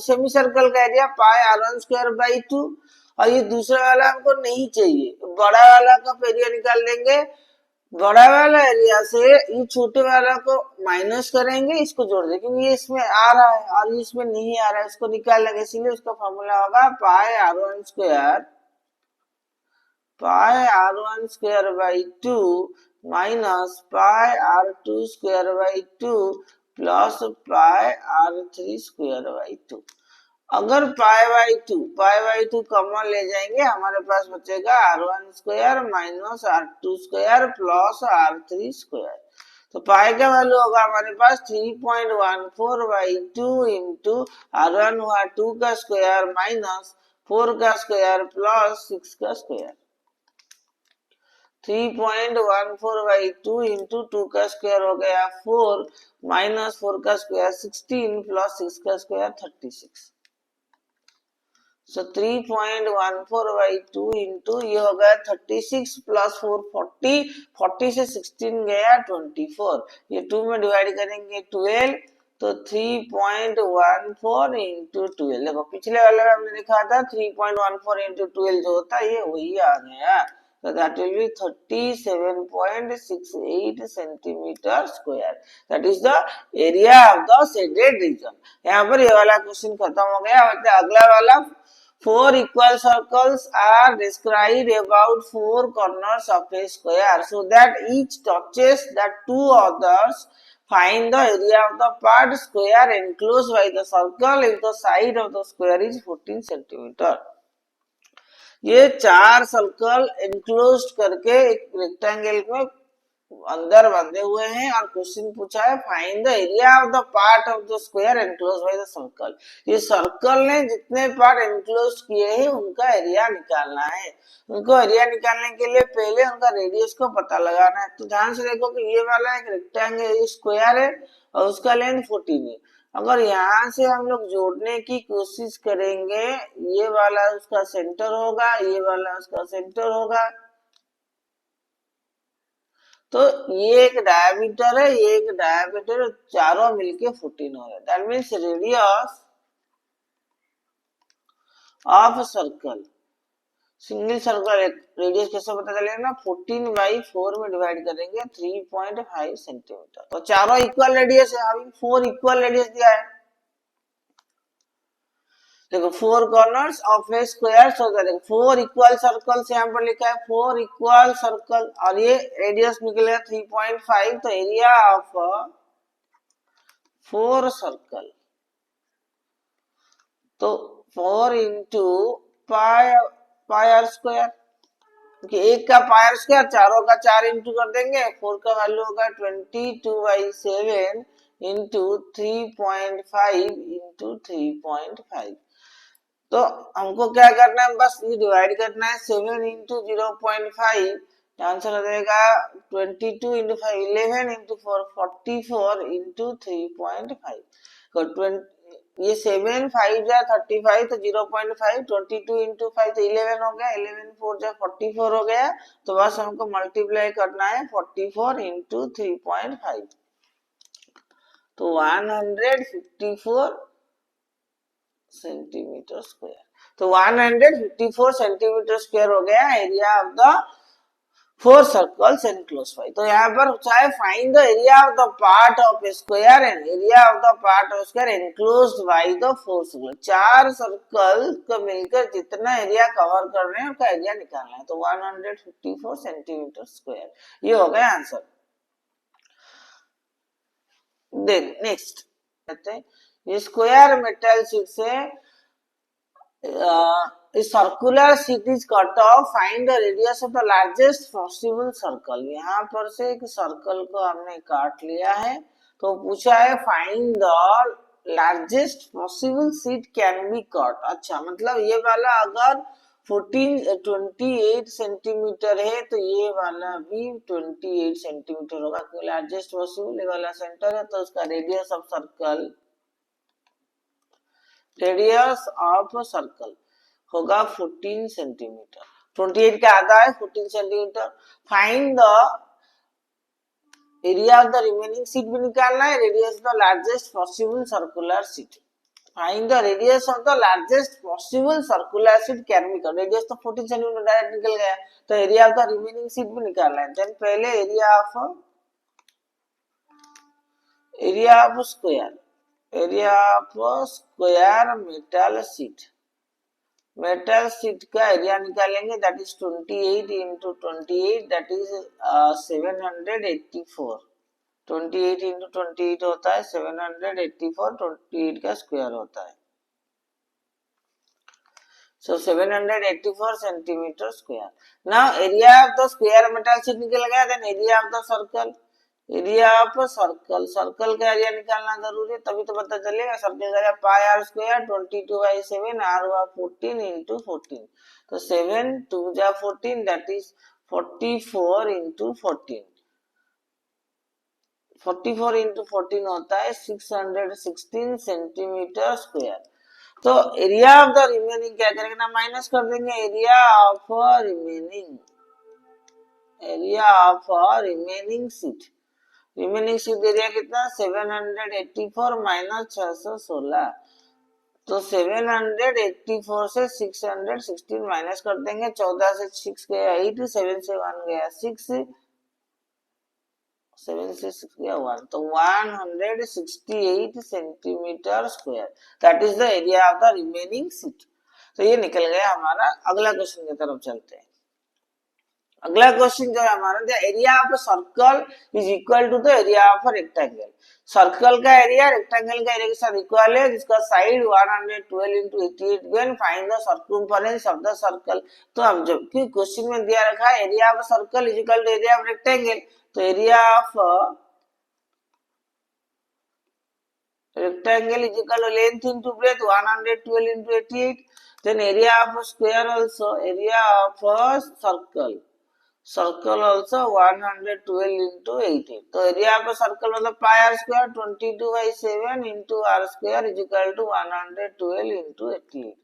सेमी सर्कल का एरिया पाई R1²/2, और ये दूसरा वाला हमको नहीं चाहिए, बड़ा वाला का एरिया निकाल देंगे। बड़ा वाला एरिया से ये छोटे वाला को माइनस करेंगे, इसको जोड़ देंगे, क्योंकि ये इसमें आ रहा है और ये इसमें नहीं आ रहा है, इसको निकाल लेंगे, इसीलिए उसका फॉर्मूला होगा पाई R1²/2 minus pi R2²/2 plus pi R3²/2। अगर पाई/2 कॉमन ले जाएंगे, हमारे पास बचेगा R1² minus R2² plus R3²। तो पाई का वैल्यू होगा हमारे पास 3.14/2 इंटू R1 हुआ 2 का स्क्वायर माइनस 4 का स्क्वायर प्लस 6 का स्क्वायर। 3.14/2 इंटू 2 का स्क्वायर हो गया 4 माइनस 4 का स्क्वायर 16 प्लस 6 का स्क्वायर 36। So 3.14/2 इंटू ये हो गया 36 प्लस 4 40 से 16 गया 24, ये 2 में डिवाइड करेंगे 12, तो 3.14 इंटू 12, देखो पिछले वाले में हमने लिखा था 3.14 इंटू 12 जो होता है ये वही आ गया, तो that will be 37.68 centimetre square, that is the area of the shaded region. यहाँ पर ये वाला क्वेश्चन खत्म हो गया। अगला वाला, four equal circles are described about four corners of a square so that each touches the two others. Find the area of the part square enclosed by the circle if the side of the square is 14 centimeter. ये चार circle enclose करके एक rectangle में अंदर बंधे हुए हैं और क्वेश्चन पूछा है find the area of the part of the square enclose by the circle. ये सर्कल ने जितने पार्ट एनक्लोज किए हैं उनका एरिया निकालना है। उनको एरिया निकालने के लिए पहले उनका रेडियस को पता लगाना है। तो ध्यान से देखो कि ये वाला एक रेक्टेंगल स्क्वायर है और उसका लेंथ 14 है। अगर यहाँ से हम लोग जोड़ने की कोशिश करेंगे, ये वाला उसका सेंटर होगा, ये वाला उसका सेंटर होगा, तो ये एक डायमीटर है, ये एक डायमीटर, चारों मिलके 14 हो गया। That means radius of circle, single circle radius कैसे पता चलेगा ना, 14/4 में डिवाइड करेंगे 3.5 सेंटीमीटर। तो चारों इक्वल रेडियस है, अभी 4 इक्वल रेडियस दिया है। देखो 4 कॉर्नर्स ऑफ ए स्क्वायर, सो देखो 4 इक्वल सर्कल्स यहाँ पर लिखा है, 4 इक्वल सर्कल और ये रेडियस निकलेगा 3.5। तो एरिया ऑफ 4 सर्कल, तो 4 इंटू पाई स्क्वायर, क्योंकि एक का पाई स्क्वायर चारों का 4 इंटू कर देंगे, 4 का वैल्यू होगा 22/7 इंटू 3.5 इंटू 3.5। तो हमको क्या करना है, बस ये डिवाइड करना है, 7 इंटू 0.5, आंसर हो जाएगा 22 इंटू 5, 11 इंटू 4, 44 इंटू 3.5। ये 7 5 जा 35, तो 0.5, 22 इंटू 5 तो 11 हो गया, 11 4 जा 44 हो गया। तो बस हमको मल्टीप्लाई करना है 44 इंटू 3.5, तो 154 सेंटीमीटर स्क्वायर। तो 154 सेंटीमीटर स्क्वायर हो गया area of the 4 circles enclosed bye. तो यहाँ पर चाहे find the area of the part of A square and area of the part of square enclosed by the 4 circle, 4 circle को मिलकर जितना एरिया कवर कर रहे हैं उसका एरिया निकालना है। तो 154 सेंटीमीटर स्क्वायर, ये हो गया आंसर। देन नेक्स्ट कहते हैं, ये स्क्वायर मेटल शीट से circular sheet is cut off, find the radius of the largest possible circle. यहाँ पर से एक सर्कल को हमने काट लिया है, तो पूछा है find the largest possible sheet can be cut. अच्छा, मतलब ये वाला अगर 28 सेंटीमीटर है तो ये वाला भी 28 सेंटीमीटर होगा, क्योंकि लार्जेस्ट पॉसिबल ये वाला सेंटर है, तो उसका radius of circle, radius of circle होगा 14 सेंटीमीटर। 28 का आधा है 14 centimetre. Find the area of the remaining sheet भी निकालना है, radius of the largest possible circular sheet. Find the radius of the largest possible circular sheet can be cut, radius तो 14 centimetre direct निकल गया, तो area of the remaining sheet भी निकालना है। देन पहले area of square, area of square metal sheet, metal sheet का area निकालेंगे, that is 28 into 28, that is 784। 28 into 28 होता है 784, 28 का स्क्वायर होता है, so 784 centimetre square. Now area of the square metal sheet निकल गया। Then area of the circle, area of circle, circle का एरिया निकालना जरूरी है, तभी तो पता चलेगा। सर्कल का area pi are square 22/7, R हुआ 14 इंटू 14, तो 7 2 जा 14, दैट इज 44 इंटू 14, 44 इंटू 14 होता है 616 सेंटीमीटर स्क्वायर। तो एरिया ऑफ द रिमेनिंग क्या करेंगे ना, माइनस कर देंगे area of remaining, area of remaining sheet, remaining seat area कितना 784 माइनस 616, तो 784 से 616 माइनस कर देंगे, 14 से 6 गया 8, 7 से 1 गया 6, 7 से 6 गया 1, तो 168 centimetre square, that is the area of the remaining seat. तो ये निकल गया हमारा। अगला क्वेश्चन की तरफ चलते हैं। अगला क्वेश्चन जो है हमारा, the area of circle is equal to the area of rectangle. Circle का एरिया रेक्टेंगल का एरिया के साथ इक्वल है, जिसका side 112 into 88 given, find the circumference of the circle. तो हम जब कि क्वेश्चन में दिया रखा है area of circle is equal to area of rectangle, तो area of rectangle is equal to length into breadth 112 into 88, then area of a square also, area of a circle also 112 into 88, तो area of a circle मतलब pi r square 22/7 into r square is equal to 112 into 88,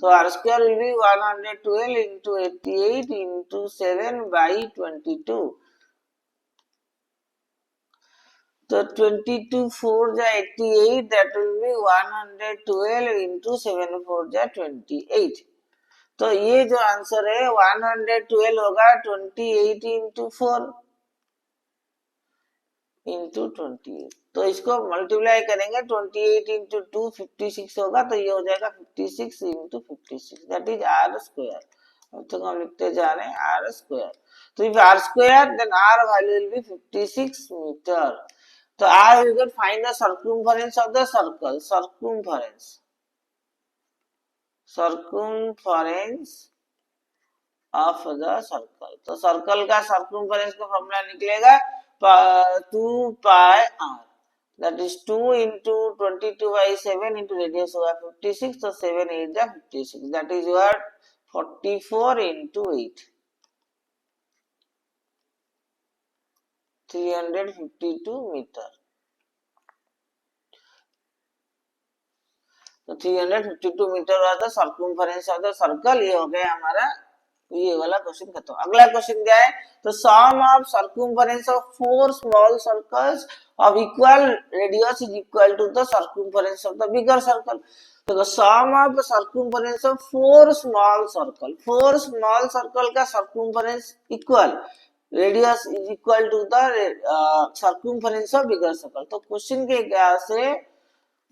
तो r square will be 112 into 88 into 7/22, तो 22 4 जा 88, that will be 112 into 7 4 जा 28, तो ये जो answer है 112 होगा 28 into 4 into 28, तो इसको मल्टीप्लाई करेंगे 28 into 2 56 होगा, तो ये हो जाएगा 56 into 56, that is R square. अब तक हम लिखते जा रहे हैं आर स्क्वायर, तो if R square then R value will be 56 metre, तो R we can find the circumference of the circle, circumference of the circle, तो सर्कल का सर्कमफेरेंस का फॉर्मूला निकलेगा 2 pi r, that is 2 into 22/7 into radius होगा 56, तो 7 8 जा 56, that is your 44 into 8, 352 metre, तो 352 metre हुआ था सर्कमफेरेंस ऑफ द सर्कल। ये हो गया हमारा ये वाला क्वेश्चन खत्म। अगला क्वेश्चन क्या है, तो sum of circumference of 4 small circles of equal radius is equal to the circumference of the bigger circle. तो sum of circumference of 4 small circle का circumference equal radius is equal to the circumference of bigger circle. तो question के क्या से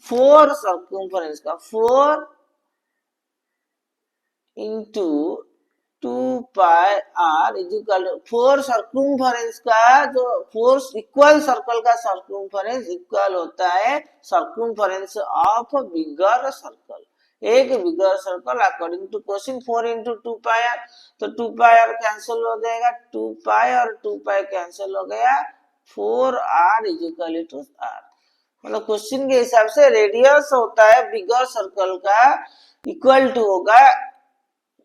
4 circumference का 4 into 2 pi r is equal to 4 circumference का जो 4 equal circle का सर्कमफेरेंस इक्वल होता है सर्कमफेरेंस ऑफ बिगर सर्कल। एक bigger circle according to question 4 into 2 pi r, तो 2 पाई r कैंसिल हो जाएगा, 2 पाई और 2 पाई कैंसिल हो गया, 4r is equal to r। मतलब क्वेश्चन के हिसाब से रेडियस होता है बिगर सर्कल का इक्वल टू होगा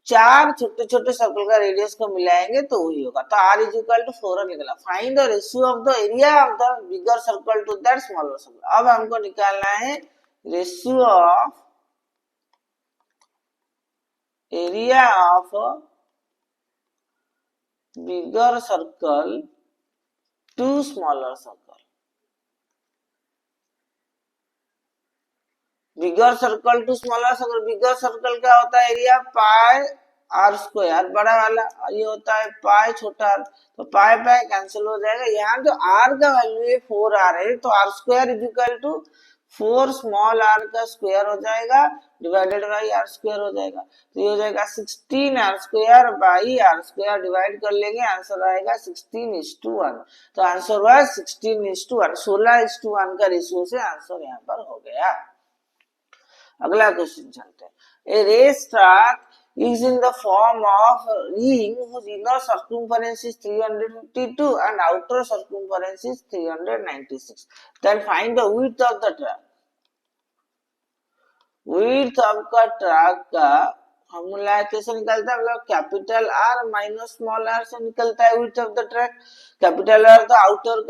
4 छोटे छोटे सर्कल का रेडियस को मिलाएंगे तो वही होगा, तो r इज इक्वल टू 4 निकला। Find the ratio of the area of the bigger circle to that smaller circle. अब हमको निकालना है ratio of area of bigger circle to smaller circle. Bigger circle to smaller circle, bigger circle क्या होता है area pi are square बड़ा वाला, ये होता है पाई छोटा आर, तो पाई पाई कैंसिल हो जाएगा। यहाँ जो आर का वैल्यू है 4r है, तो R square is equal to 4 small R का स्क्वायर हो जाएगा डिवाइडेड बाई आर स्क्वायर हो जाएगा, तो ये हो जाएगा 16r square by R square, divide कर लेंगे आंसर आएगा 16:1, तो आंसर हुआ 16:1, 16:1 का रेशियो से आंसर यहाँ पर हो गया। अगला क्वेश्चन चलते हैं। A race track is in the form of a ring whose inner circumference is 352 and outer circumference is 396. Then find the width of the track. Width of the track का formula कैसे निकलता है, मतलब capital R minus small R से निकलता है width of the track. Capital R तो outer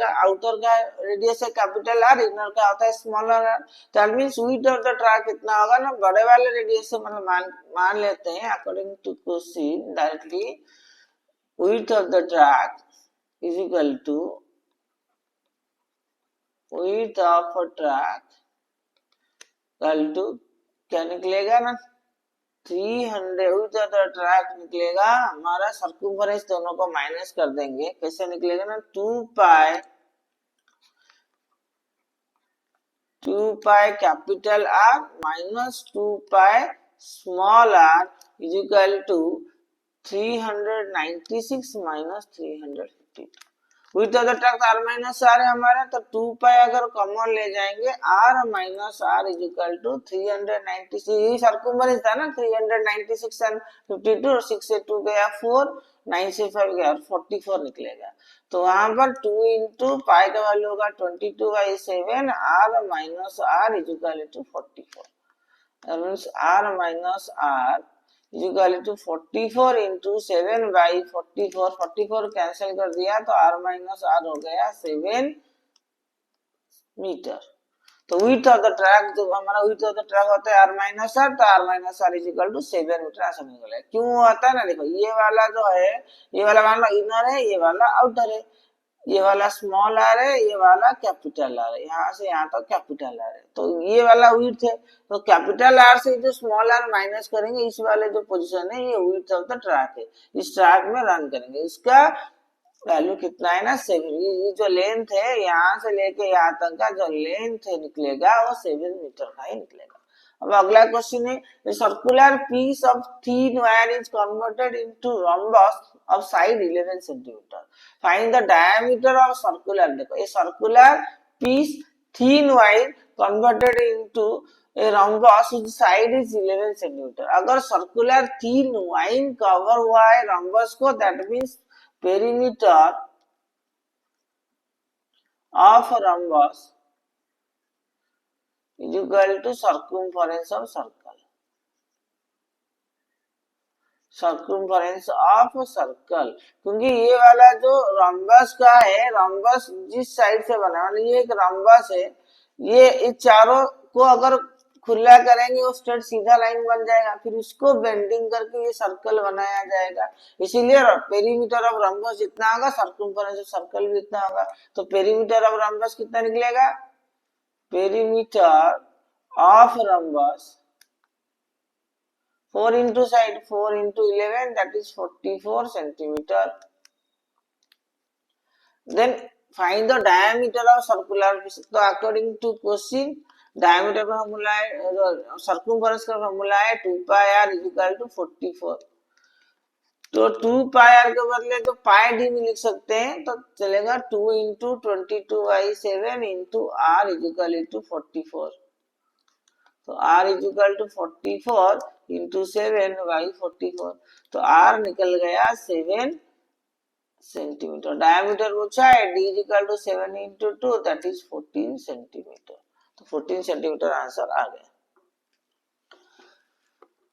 का रेडियस है कैपिटल आर, इनर का होता है smaller R, that means width of the track कितना होगा ना, बड़े वाले रेडियस से मतलब मान लेते हैं according to question directly width of the track is equal to width of a track equal to क्या निकलेगा ना 300 width of the track निकलेगा हमारा सर्कम्फरेंस दोनों को माइनस कर देंगे कैसे निकलेगा ना 2 pi capital R minus 2 pi small r is equal to 396 minus 352 width of the track r minus r है हमारा तो 2 पाई अगर कॉमन ले जाएंगे r minus r is equal to 396 ये सर्कम्फरेंस था ना 396 एंड 52 और 6 से 2 गया 4 9 से 5 गया 44 निकलेगा तो वहां पर 2 इंटू पाई का वैल्यू होगा 22/7 r minus r is equal to 44 that means r minus r is equal to 44 into 7/44 44 cancel कर दिया तो r minus r हो गया 7 मीटर तो width of the track जो हमारा width of the track होता है r minus r तो r minus r is equal to 7 metre ऐसा निकलेगा क्यों होता है ना देखो ये वाला जो है ये वाला मान लो इनर है ये वाला आउटर है ये वाला स्मॉल आर है ये वाला कैपिटल आर है यहाँ से यहाँ तक कैपिटल आर है तो ये वाला विड्थ है तो कैपिटल आर से जो स्मॉल आर माइनस करेंगे इस वाले जो पोजीशन है ये विड्थ ऑफ द ट्रैक है इस ट्रैक में रन करेंगे इसका वैल्यू कितना है ना 7 ये जो लेंथ है यहाँ से लेके यहाँ तक का जो लेंथ है निकलेगा वो 7 मीटर का ही निकलेगा अब अगला क्वेश्चन है circular piece of thin wire is converted into rhombus of side 11 centimeter find the diameter of circular देखो ये circular piece thin wire converted into a rhombus whose side is 11 centimeter अगर circular thin wire cover हुआ है rhombus को that means perimeter of a rhombus is equal to circumference of circle circumference of circle क्योंकि ये वाला जो rhombus का है rhombus जिस साइड से बना है ये एक rhombus है ये इस चारों को अगर खुला करेंगे वो स्ट्रेट सीधा लाइन बन जाएगा फिर उसको बेंडिंग करके ये सर्कल बनाया जाएगा इसीलिए पेरीमीटर ऑफ rhombus जितना होगा सर्कम्फरेंस ऑफ सर्कल भी इतना होगा तो पेरीमीटर ऑफ rhombus कितना निकलेगा perimeter of rhombus 4 into side 4 into 11 that is 44 centimeter then find the diameter of circular piece तो according to question diameter का फॉर्मूला है circumference का फॉर्मूला है 2 pi r is equal to 44 तो 2 pi r के बदले तो pi d में लिख सकते हैं तो चलेगा 2 into 22/7 into r is equal to 44 तो r is equal to 44 into 7/44 तो r निकल गया 7 सेंटीमीटर डायमीटर पूछा है d is equal to 7 into 2 that is 14 centimetre तो 14 सेंटीमीटर आंसर आ गया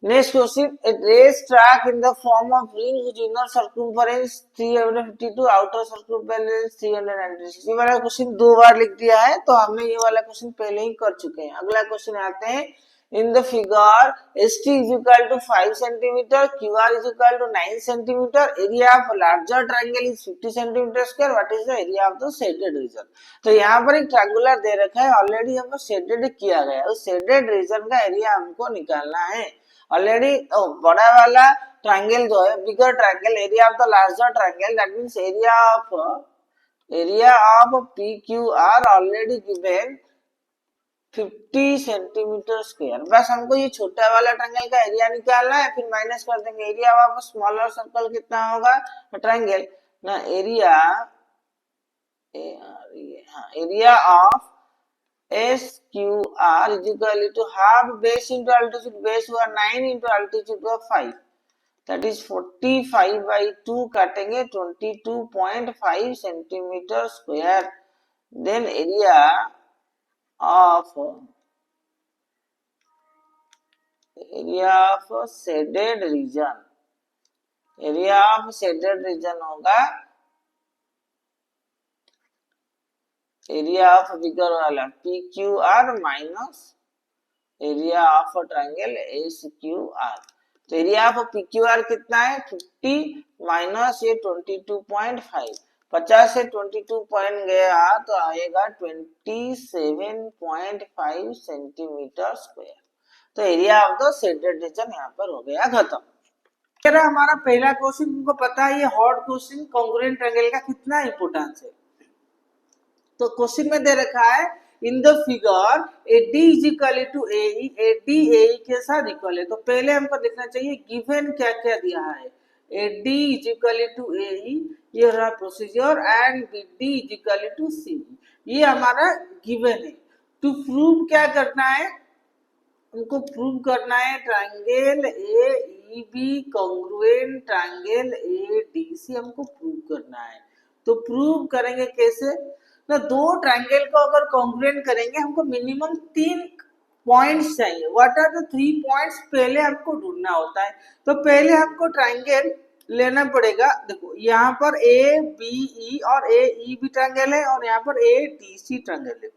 Next question, a race track in the form of ring whose inner circumference 352, outer circumference 396. ये वाला क्वेश्चन दो बार लिख दिया है तो हमने ये वाला क्वेश्चन पहले ही कर चुके हैं अगला क्वेश्चन आते हैं in the figure st is equal to 5 cm qr is equal to 9 cm area of larger triangle is 50 cm square what is the area of the shaded region तो यहाँ पर एक ट्रायंगुलर दे रखा है ऑलरेडी हमको shaded किया गया है उस शेडेड रीजन का एरिया हमको निकालना है ऑलरेडी बड़ा वाला ट्रायंगल जो है bigger triangle area of the larger triangle that means area of PQR already given 50 centimetre square बस हमको ये छोटा वाला ट्रायंगल का एरिया निकालना है फिर माइनस कर देंगे एरिया ऑफ स्मॉलर सर्कल कितना होगा ट्रायंगल ना area of SQR is equal to half base into altitude base हुआ 9 into altitude हुआ 5 that is 45/2 काटेंगे 22.5 centimetre square then area of shaded region होगा एरिया ऑफ बिगर वाला PQR minus area of triangle SQR तो area of PQR कितना है 50 minus ये 22.5 50 से 22 पॉइंट गया तो आएगा 27.5 सेंटीमीटर स्क्वायर। तो area of the shaded region यहाँ पर हो गया खत्म। हमारा पहला क्वेश्चन तुमको पता है, ये हॉट क्वेश्चन कॉन्ग्रुएंट ट्रायंगल का कितना इंपोर्टेंस है। तो क्वेश्चन में दे रखा है in the figure A D is equal to A D A के साथ इक्वल है। तो पहले हमको देखना चाहिए गिवन क्या क्या दिया है। A D is equal to A ये रहा procedure and B D is equal to C, ये हमारा गिवन है। टू प्रूव क्या करना है, हमको प्रूव करना है triangle A E B congruent triangle A D C हमको प्रूव करना है। तो प्रूव करेंगे कैसे ना, दो ट्रायंगल को अगर कॉन्ग्रुएंट करेंगे हमको मिनिमम 3 पॉइंट्स चाहिए। व्हाट आर द 3 पॉइंट्स, पहले हमको ढूंढना होता है। तो पहले हमको ट्रायंगल लेना पड़ेगा। देखो यहाँ पर ए बी ई और ए ई बी ट्रायंगल है और यहाँ पर ए डी सी ट्रायंगल है।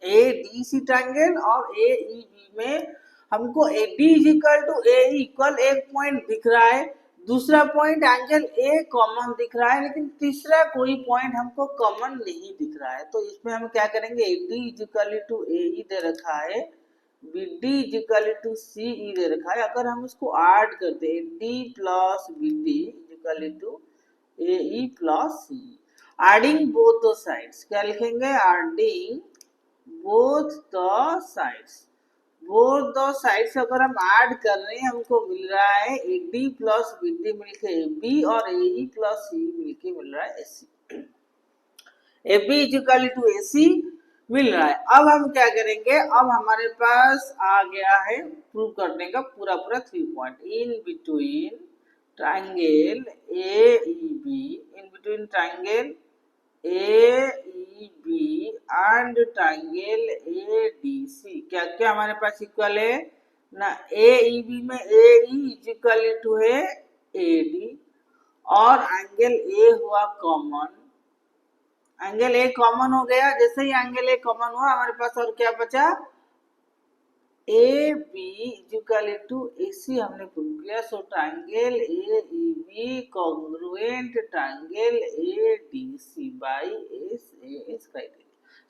ए डी सी ट्रायंगल और ए ई बी में हमको A D is equal to A equal एक पॉइंट दिख रहा है, दूसरा पॉइंट एंगल ए कॉमन दिख रहा है, लेकिन तीसरा कोई पॉइंट हमको कॉमन नहीं दिख रहा है। तो इसमें हम क्या करेंगे, A D is equal to A दे रखा है, B D is equal to C E दे रखा है। अगर हम इसको ऐड करते हैं D plus B D is equal to A E plus C, adding both the sides, क्या लिखेंगे, एडिंग बोथ द साइड्स अगर हम ऐड कर रहे हैं हमको मिल रहा है A D plus B D मिलके ए बी और ए ई प्लस सी मिलके मिल रहा है A C. A B is equal to A C मिल रहा है। अब हम क्या करेंगे, अब हमारे पास आ गया है प्रूव करने का पूरा 3 point in between triangle A E B, in between triangle A E B and triangle A D C. क्या क्या हमारे पास इक्वल है ना, ए ई बी में ए ई इज इक्वल टू है ए डी और एंगल ए हुआ कॉमन, एंगल ए कॉमन हो गया। जैसे ही एंगल ए कॉमन हुआ हमारे पास और क्या बचा, A B is equal to A C हमने प्रूव किया। So triangle A E B congruent triangle A D C by S S criteria,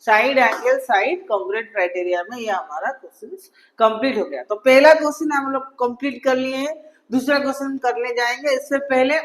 side angle side congruent criteria में ये हमारा क्वेश्चन कंप्लीट हो गया। तो पहला क्वेश्चन हम लोग कंप्लीट कर लिए हैं, दूसरा क्वेश्चन करने जाएंगे। इससे पहले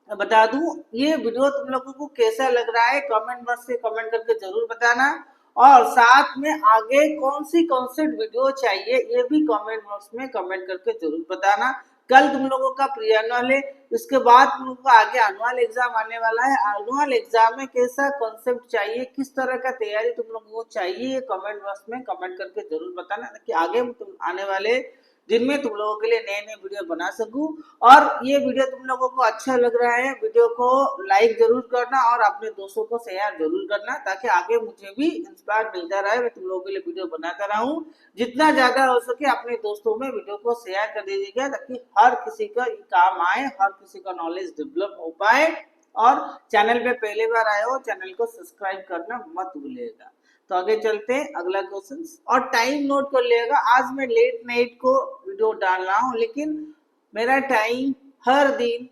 बता दूं ये वीडियो तुम लोगों को कैसा लग रहा है कमेंट बॉक्स से कमेंट करके जरूर बताना, और साथ में आगे कौन सी कॉन्सेप्ट वीडियो चाहिए ये भी कमेंट बॉक्स में कमेंट करके जरूर बताना। कल तुम लोगों का प्री एनुअल है, इसके बाद तुम लोगों को आगे एनुअल एग्जाम आने वाला है। एनुअल एग्जाम में कैसा कॉन्सेप्ट चाहिए, किस तरह का तैयारी तुम लोगों को चाहिए, ये कमेंट बॉक्स में कमेंट करके जरूर बताना, ताकि आगे तुम आने वाले दिन में तुम लोगों के लिए नए नए वीडियो बना सकूं। और ये वीडियो तुम लोगों को अच्छा लग रहा है, वीडियो को लाइक जरूर करना और अपने दोस्तों को शेयर जरूर करना, ताकि आगे मुझे भी इंस्पायर मिलता रहे, मैं तुम लोगों के लिए वीडियो बनाता रहूं। जितना ज्यादा हो सके अपने दोस्तों में वीडियो को शेयर कर दीजिएगा, ताकि हर किसी का काम आए, हर किसी का नॉलेज डेवलप हो पाए। और चैनल पे पहले बार आए हो चैनल को सब्सक्राइब करना मत भूलिएगा। तो आगे चलते हैं अगला क्वेश्चन, और टाइम नोट कर लिएगा। आज मैं लेट नाइट को वीडियो डाल रहा हूँ, लेकिन मेरा टाइम हर दिन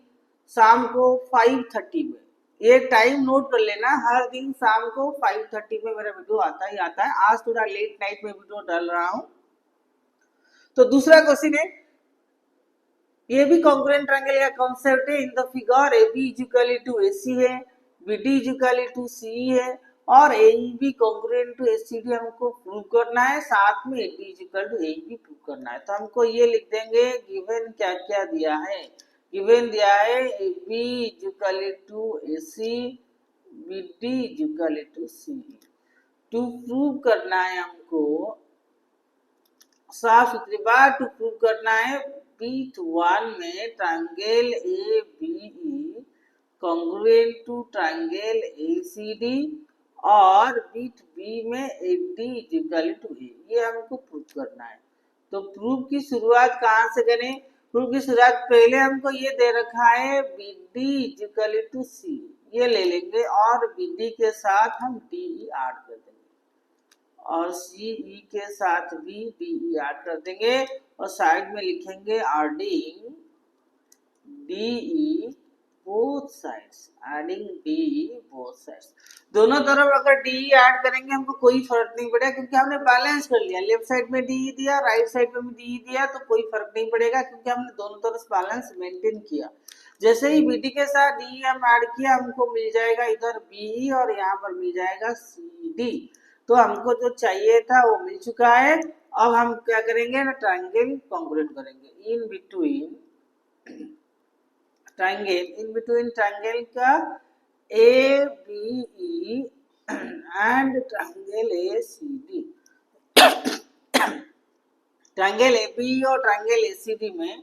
शाम को 5:30 में, ये टाइम नोट कर लेना, हर दिन शाम को 5:30 में मेरा वीडियो आता ही आता है। आज थोड़ा लेट नाइट में वीडियो डाल रहा हूँ। तो दूसरा क्वेश्चन है, ये भी कॉन्ग्रुएंट ट्रायंगल का कॉन्सेप्ट है। In the figure A B is equal to A C है, B D is equal to C है और A B congruent to A C D हमको प्रूव करना है, साथ में A D is equal to A B prove करना है। तो हमको ये लिख देंगे गिवन क्या क्या दिया है। गिवन दिया है A B is equal to A C, B D is equal to C. To prove करना है हमको, साफ सुथरी बात, टू प्रूव करना है बीट 1 में triangle A B E congruent to triangle A C D और बीट बी में A D is equal to A, ये हमको प्रूव करना है। तो प्रूव की शुरुआत कहाँ से करें, प्रूव की शुरुआत पहले हमको ये दे रखा है B D is equal to C, ये ले लेंगे और बी डी के साथ हम डी ई ऐड कर देंगे और सी ई के साथ भी डी ई ऐड कर देंगे और साइड में लिखेंगे adding D E both sides, adding D both sides. दोनों तरफ अगर डी ऐड करेंगे हमको कोई फर्क नहीं पड़ेगा, क्योंकि हमने बैलेंस कर लिया। लेफ्ट साइड में डी दिया, राइट साइड में भी डी दिया, तो कोई फर्क नहीं पड़ेगा, क्योंकि हमने दोनों तरफ बैलेंस मेंटेन किया। जैसे ही बीडी के साथ डी हम ऐड किया, हमको मिल जाएगा इधर बी और यहाँ पर मिल जाएगा सी डी। तो हमको जो चाहिए था वो मिल चुका है। अब हम क्या करेंगे ना, ट्रायंगल कॉन्ग्रुएंट करेंगे। इन बिटवीन ट्रायंगल का A B E and triangle A C D. Triangle A B और ट्रायंगल ए सी डी में,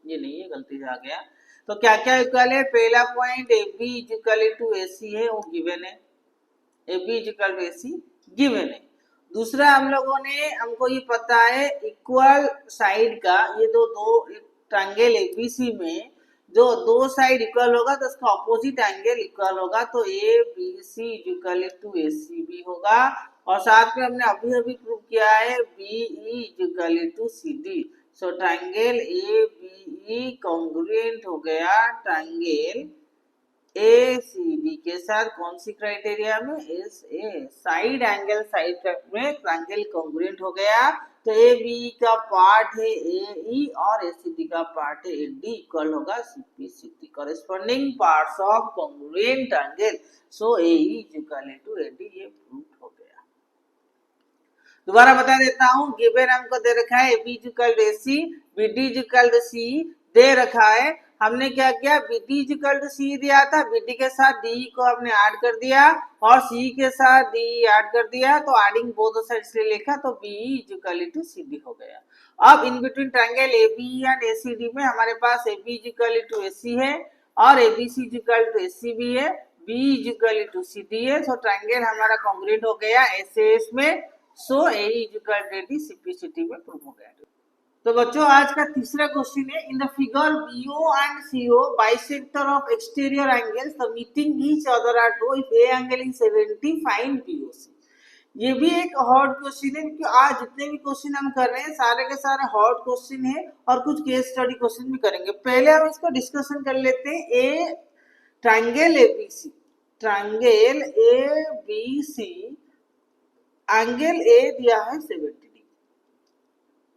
ये नहीं है, गलती से आ गया। तो क्या क्या इक्वल है? पहला point A B equal to A C है, वो गिवन है। A B equal to A C given है। दूसरा हम लोगों ने, हमको ये पता है इक्वल साइड का, ये दो ट्रायंगल एबीसी में जो दो साइड इक्वल होगा तो उसका ऑपोजिट एंगल इक्वल होगा, तो A B C equal to A C B होगा। और साथ में हमने अभी अभी प्रूव किया है B E equal to C D. So triangle A B E congruent हो गया ट्रायंगल ए सी डी के साथ। कौन सी क्राइटेरिया में? S A, side angle side में ट्रायंगल कॉन्ग्रुएंट हो गया। तो ए बी का पार्ट है ए ई और ए सी डी का पार्ट है ए डी, इक्वल होगा C P C T, corresponding parts of congruent triangle. So A E equal to A D, ये प्रूव हो गया। दोबारा बता देता हूँ, गिवन हमको दे रखा है A B equal to A C, B D equal to C दे रखा है। हमने क्या किया, BD इक्वल टू सी दिया था, BD के साथ D को हमने ऐड कर दिया और C के साथ D ऐड कर दिया, तो एडिंग बोथ साइड्स ले लिखा, तो BE इक्वल टू CD हो गया। अब इन between triangle AB and ACD में हमारे पास AB इक्वल टू AC है और ABC इक्वल टू AC भी है, BE इक्वल टू CD है। सो ट्रायंगल हमारा कॉन्ग्रुएंट हो गया SAS में। सो AE इक्वल टू CPCT में प्रूव हो गया। तो बच्चों आज का तीसरा क्वेश्चन है, in the figure BO and CO bisector of exterior angles the meeting each other at O if A angle is 70 find BOC। ये भी एक हार्ड क्वेश्चन है, क्योंकि आज जितने भी क्वेश्चन हम कर रहे हैं सारे के सारे हार्ड क्वेश्चन है और कुछ केस स्टडी क्वेश्चन भी करेंगे। पहले हम इसको डिस्कशन कर लेते हैं। ए triangle ABC, triangle ABC angle A दिया है 70,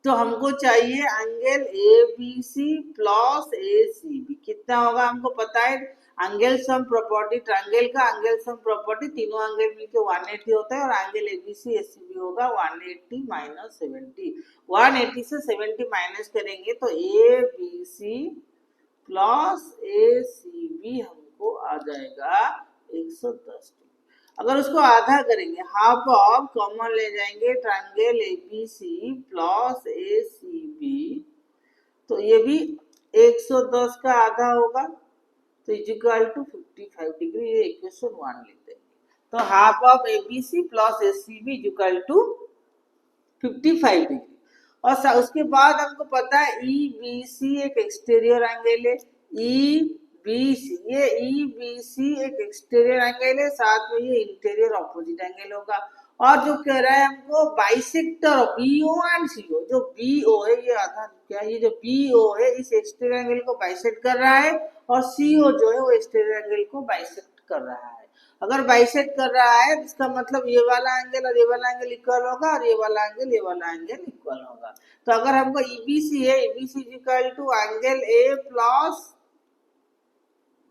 तो हमको चाहिए एंगल ABC प्लस ACB। कितना होगा हमको पता है, एंगल सम प्रॉपर्टी, ट्रायंगल का एंगल सम प्रॉपर्टी, तीनों एंगल मिलके 180 होता है और एंगल ABC ACB होगा 180 माइनस 70। 180 से 70 माइनस करेंगे तो ABC प्लस ACB हमको आ जाएगा 110। अगर उसको आधा करेंगे, हाफ ऑफ कॉमन ले जाएंगे, ट्रायंगल ABC प्लस ACB, तो ये भी 110 का आधा होगा, तो इक्वल टू 55 डिग्री। ये इक्वेशन 1 लिख देंगे। तो half of ABC plus ACB equal to 55 degree. और उसके बाद हमको पता है EBC एक एक्सटीरियर एंगल है, EBC, ये EBC एक एक्सटीरियर एंगल है, साथ में ये इंटीरियर ऑपोजिट एंगल होगा। और जो कह रहा है हमको बाइसेक्टर BO एंड CO, जो BO है ये आधा क्या, ये जो BO है इस एक्सटीरियर एंगल को बाइसेक्ट कर रहा है और CO जो है वो एक्सटीरियर एंगल को बाइसेक्ट कर रहा है। अगर बाइसेक्ट कर रहा है इसका मतलब ये वाला एंगल और ये वाला एंगल इक्वल होगा और ये वाला एंगल इक्वल होगा। तो अगर हमको EBC है, EBC equal to angle A plus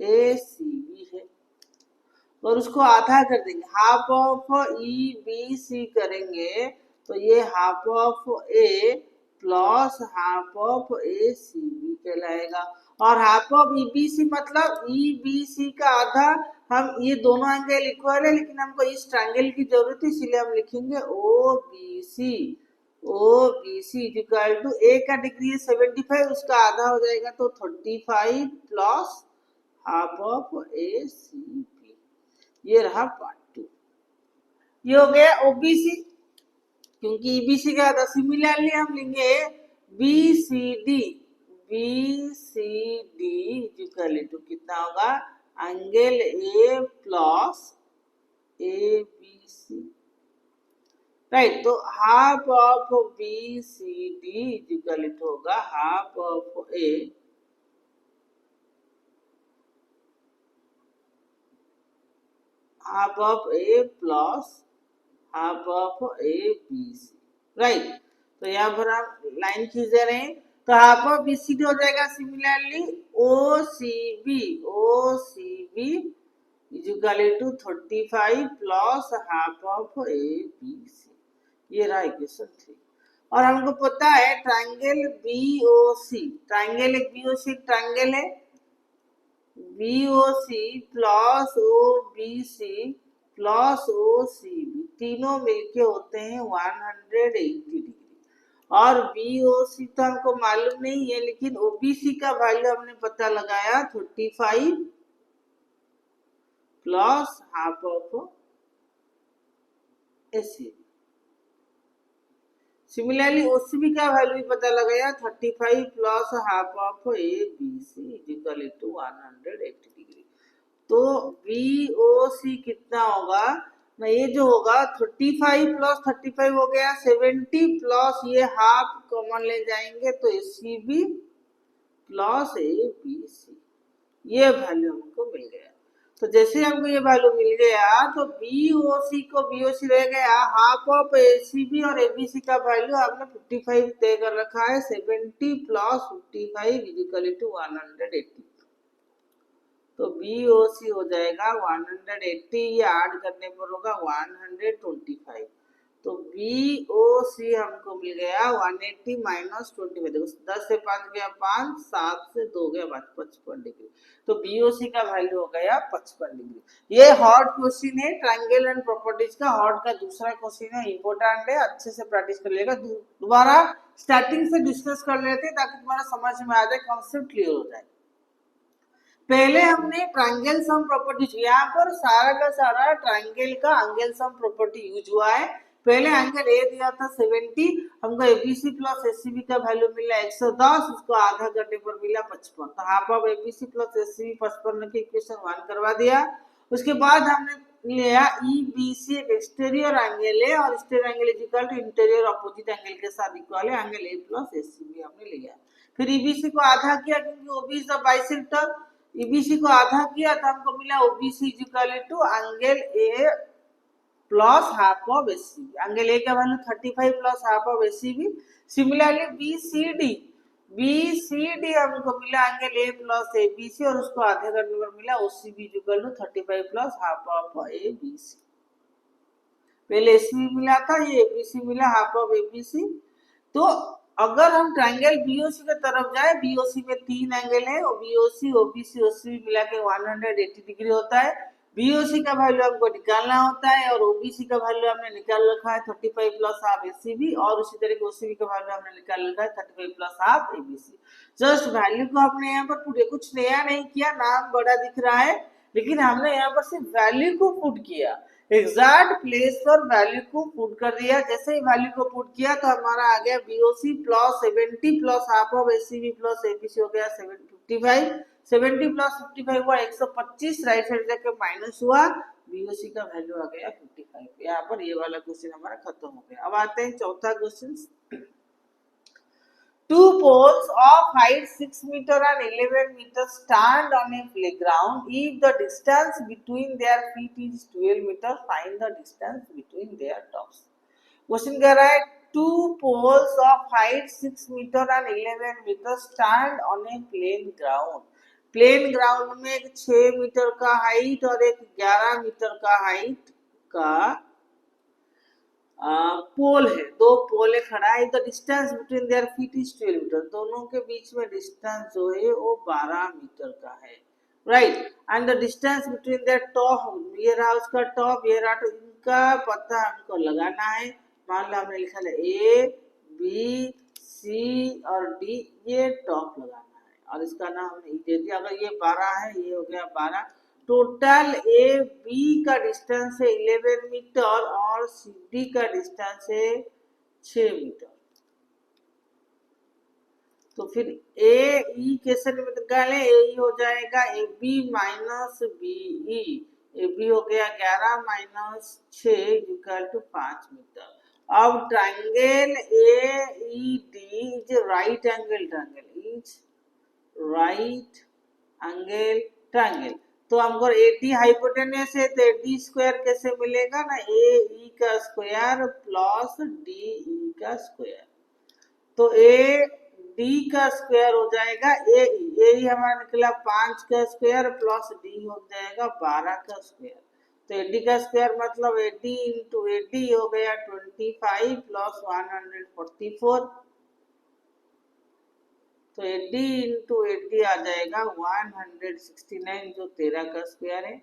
ACB है, और उसको आधा कर देंगे, हाफ ऑफ EBC करेंगे तो ये half of A plus half of ACB कहलाएगा। और हाफ ऑफ EBC मतलब EBC का आधा। हम ये दोनों एंगल इक्वल है, लेकिन हमको इस ट्रायंगल की जरूरत है, इसलिए हम लिखेंगे OBC इक्वल टू A का डिग्री है 75, उसका आधा हो जाएगा तो 35 प्लस हाफ ऑफ ACB। ये रहा पार्ट 2। ये हो गया OBC, क्योंकि EBC का आधा। सिमिलरली हम लेंगे BCD इक्वल टू कितना होगा, angle A plus ABC, right. तो half of BCD equal to होगा half of A half of A plus half of A B C, right. तो यहाँ पर आप लाइन खींच रहे हैं, तो half of B C D हो जाएगा similarly O C B is equal to 35 plus half of A B C. ये रहा इक्वेशन 3। और हमको पता है triangle B O C, triangle एक बी ओ सी ट्राइंगल है, B O C plus O B C plus O C B तीनों मिलके होते हैं 180 डिग्री। और बीओसी तो हमको मालूम नहीं है, लेकिन ओबीसी का वैल्यू हमने पता लगाया 35 plus half of AC. Similarly OCB का वैल्यू भी पता लगाया 35 plus half of A B C equal to 180 degree. तो बीओसी कितना होगा ना, ये जो होगा 35 प्लस 35 हो गया 70 प्लस ये हाफ कॉमन ले जाएंगे तो ACB plus A B C, ये वैल्यू हमको मिल गया। तो जैसे हमको ये वैल्यू मिल गया तो बीओसी को बीओसी रह गया, हाफ ऑफ एसीबी और एबीसी का वैल्यू आपने 55 तय कर रखा है, 70 प्लस 55 इज इक्वल टू 180। तो बीओसी हो जाएगा 180, ये ऐड करने पर होगा 125। तो बीओसी हमको मिल गया 180 माइनस 25, देखो 10 से 5 गया 5, 7 से 2 गया 55 डिग्री। तो बीओसी का वैल्यू हो गया 55 डिग्री। ये हॉट क्वेश्चन है ट्रायंगल एंड प्रॉपर्टीज का, हॉट का दूसरा क्वेश्चन है, इंपॉर्टेंट है, अच्छे से प्रैक्टिस कर लेगा। दोबारा स्टार्टिंग से डिस्कस कर लेते हैं ताकि तुम्हारा समझ में आ जाए, कॉन्सेप्ट क्लियर हो जाए। पहले हमने ट्रायंगल सम प्रॉपर्टी, यहाँ पर सारा का सारा ट्रायंगल का एंगल सम प्रॉपर्टी यूज हुआ है। पहले एंगल ए दिया था 70, हमको एबीसी प्लस एसीबी का वैल्यू मिला 110, उसको आधा करने पर मिला 55। तो half of ABC plus ACB 55 के इक्वेशन 1 करवा दिया। उसके बाद हमने लिया ईबीसी एक एक्सटीरियर एंगल है और exterior angle is equal to interior opposite angle के साथ इक्वल है, एंगल ए प्लस एसीबी हमने लिया। फिर ईबीसी को आधा किया क्योंकि OB is the bisector, EBC को आधा किया तो हमको मिला OBC is equal to angle A plus half of ACB, angle A का value 35 plus half of ACB. Similarly BCD हमको मिला एंगल ए प्लस एबीसी और उसको आधे करने पर मिला OCB is equal to 35 plus half of ABC. पहले एसीबी मिला था, ये एबीसी मिला हाफ ऑफ एबीसी। तो अगर हम ट्रायंगल बीओसी की तरफ जाए, बीओसी में 3 एंगल है, बीओसी ओबीसी ओसीबी मिला के 180 डिग्री होता है। बीओसी का वैल्यू हमको निकालना होता है और ओबीसी का वैल्यू हमने निकाल रखा है 35 प्लस हाफ एसीबी, और उसी तरह के ओसीबी का वैल्यू हमने निकाल रखा है 35 plus half ABC. Just value को हमने यहाँ पर पूरे कुछ नया नहीं किया, नाम बड़ा दिख रहा है लेकिन हमने यहाँ पर सिर्फ वैल्यू को पुट किया, एग्जैक्ट प्लेस पर वैल्यू को पुट कर दिया। जैसे ही वैल्यू को पुट किया तो हमारा आ गया BOC plus 70 plus half of ACB plus ABC हो गया 755, 70 प्लस 55 हुआ 125, राइट साइड जाके माइनस हुआ, बीओसी का वैल्यू आ गया 55। यहाँ पर ये वाला क्वेश्चन हमारा खत्म हो गया। अब आते हैं चौथा question. Two poles of height 6 meter and 11 meter stand on a playground. If the distance between their feet is 12 meter, find the distance between their tops. Question कह रहा है two poles of height 6 meter and 11 meter stand on a plain ground. Plain ground में एक 6 metre का height और एक 11 metre का height का पोल है, दो पोल है खड़ा है। The distance between their feet is 12 metre, दोनों के बीच में डिस्टेंस जो है वो 12 मीटर का है, right. And the distance between their top, ये रहा उसका टॉप, ये रहा, तो इनका पता हमको लगाना है। मान लो हमने लिखा है ए बी सी और डी, ये टॉप लगाना है और इसका नाम हमने दे दिया। अगर ये 12 है, ये हो गया 12। टोटल ए बी का डिस्टेंस है 11 मीटर और सी डी का डिस्टेंस है 6 मीटर। तो फिर ए ई कैसे निकाले, ए ई हो जाएगा A B minus B E, A B हो गया 11 माइनस 6 इक्वल टू 5 मीटर। अब triangle A E D is right angle triangle, is right angle triangle. तो हमको एडी हाइपोटेन्यूस है तो एडी स्क्वायर कैसे मिलेगा ना, ए ई का स्क्वायर प्लस डी ई का स्क्वायर। तो ए डी का स्क्वायर हो जाएगा ए ई हमारा निकला 5 का स्क्वायर प्लस डी हो जाएगा 12 का स्क्वायर। तो एडी का स्क्वायर मतलब एडी इंटू एडी हो गया 25 प्लस 144। तो एडी इंटू एडी आ जाएगा 169 जो 13 का स्क्वायर है।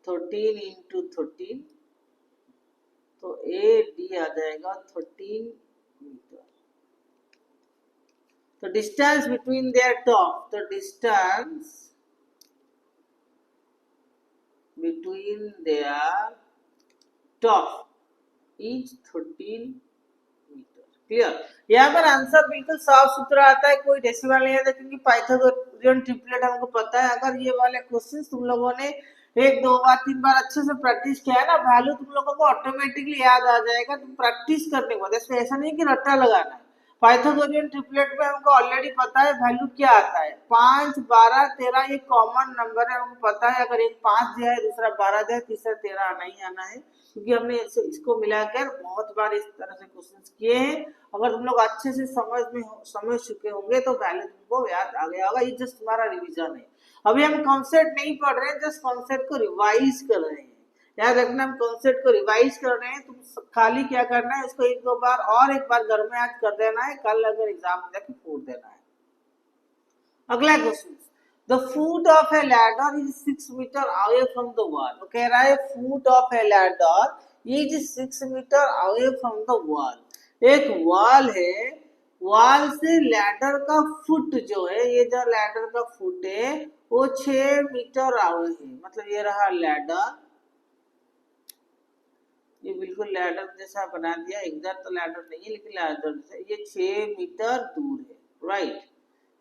13 इंटू 13 तो ए डी आ जाएगा 13 मीटर। तो डिस्टेंस बिटवीन देयर टॉप, तो distance between their top is 13 metre. Clear? यहाँ पर आंसर बिल्कुल साफ सुथरा आता है, कोई डेसिमल नहीं आता क्योंकि पाइथागोरियन ट्रिपलेट हमको पता है। अगर ये वाले क्वेश्चन तुम लोगों ने 1 2 बार 3 बार अच्छे से प्रैक्टिस किया है ना, वैल्यू तुम लोगों को ऑटोमेटिकली याद आ जाएगा। तुम प्रैक्टिस करने के बाद, इसमें ऐसा नहीं कि रट्टा लगाना है। पाइथागोरियन ट्रिपलेट में हमको ऑलरेडी पता है वैल्यू क्या आता है, 5 12 13 ये कॉमन नंबर है, हमको पता है। अगर एक 5 जाए दूसरा 12 जाए तीसरा 13 आना ही आना है, क्योंकि हमने इसको मिलाकर बहुत बार इस तरह से क्वेश्चंस किए हैं। अगर तुम लोग अच्छे से समझ चुके होंगे तो वैल्यू तुमको याद आ गया होगा। ये जस्ट तुम्हारा रिवीजन है। अभी हम कॉन्सेप्ट नहीं पढ़ रहे हैं, जस्ट कॉन्सेप्ट को रिवाइज कर रहे हैं। याद रखना, हम कॉन्सेप्ट को रिवाइज कर रहे हैं। तुम खाली क्या करना है, इसको 1 2 बार और एक बार घर में आज कर देना है, कल अगर एग्जाम में जाके पूछ देना है। अगला question, the foot of a ladder is 6 metre away from the wall. तो कह रहा है foot of a ladder is 6 metre away from the wall. एक वॉल है, वॉल से लैडर का फुट जो है, ये जो लैडर का फुट है वो 6 मीटर अवे है। मतलब ये रहा लैडर, ये बिल्कुल लैडर जैसा बना दिया, एग्जैक्ट तो लैडर नहीं है लेकिन लैडर जैसा। ये 6 मीटर दूर है, राइट।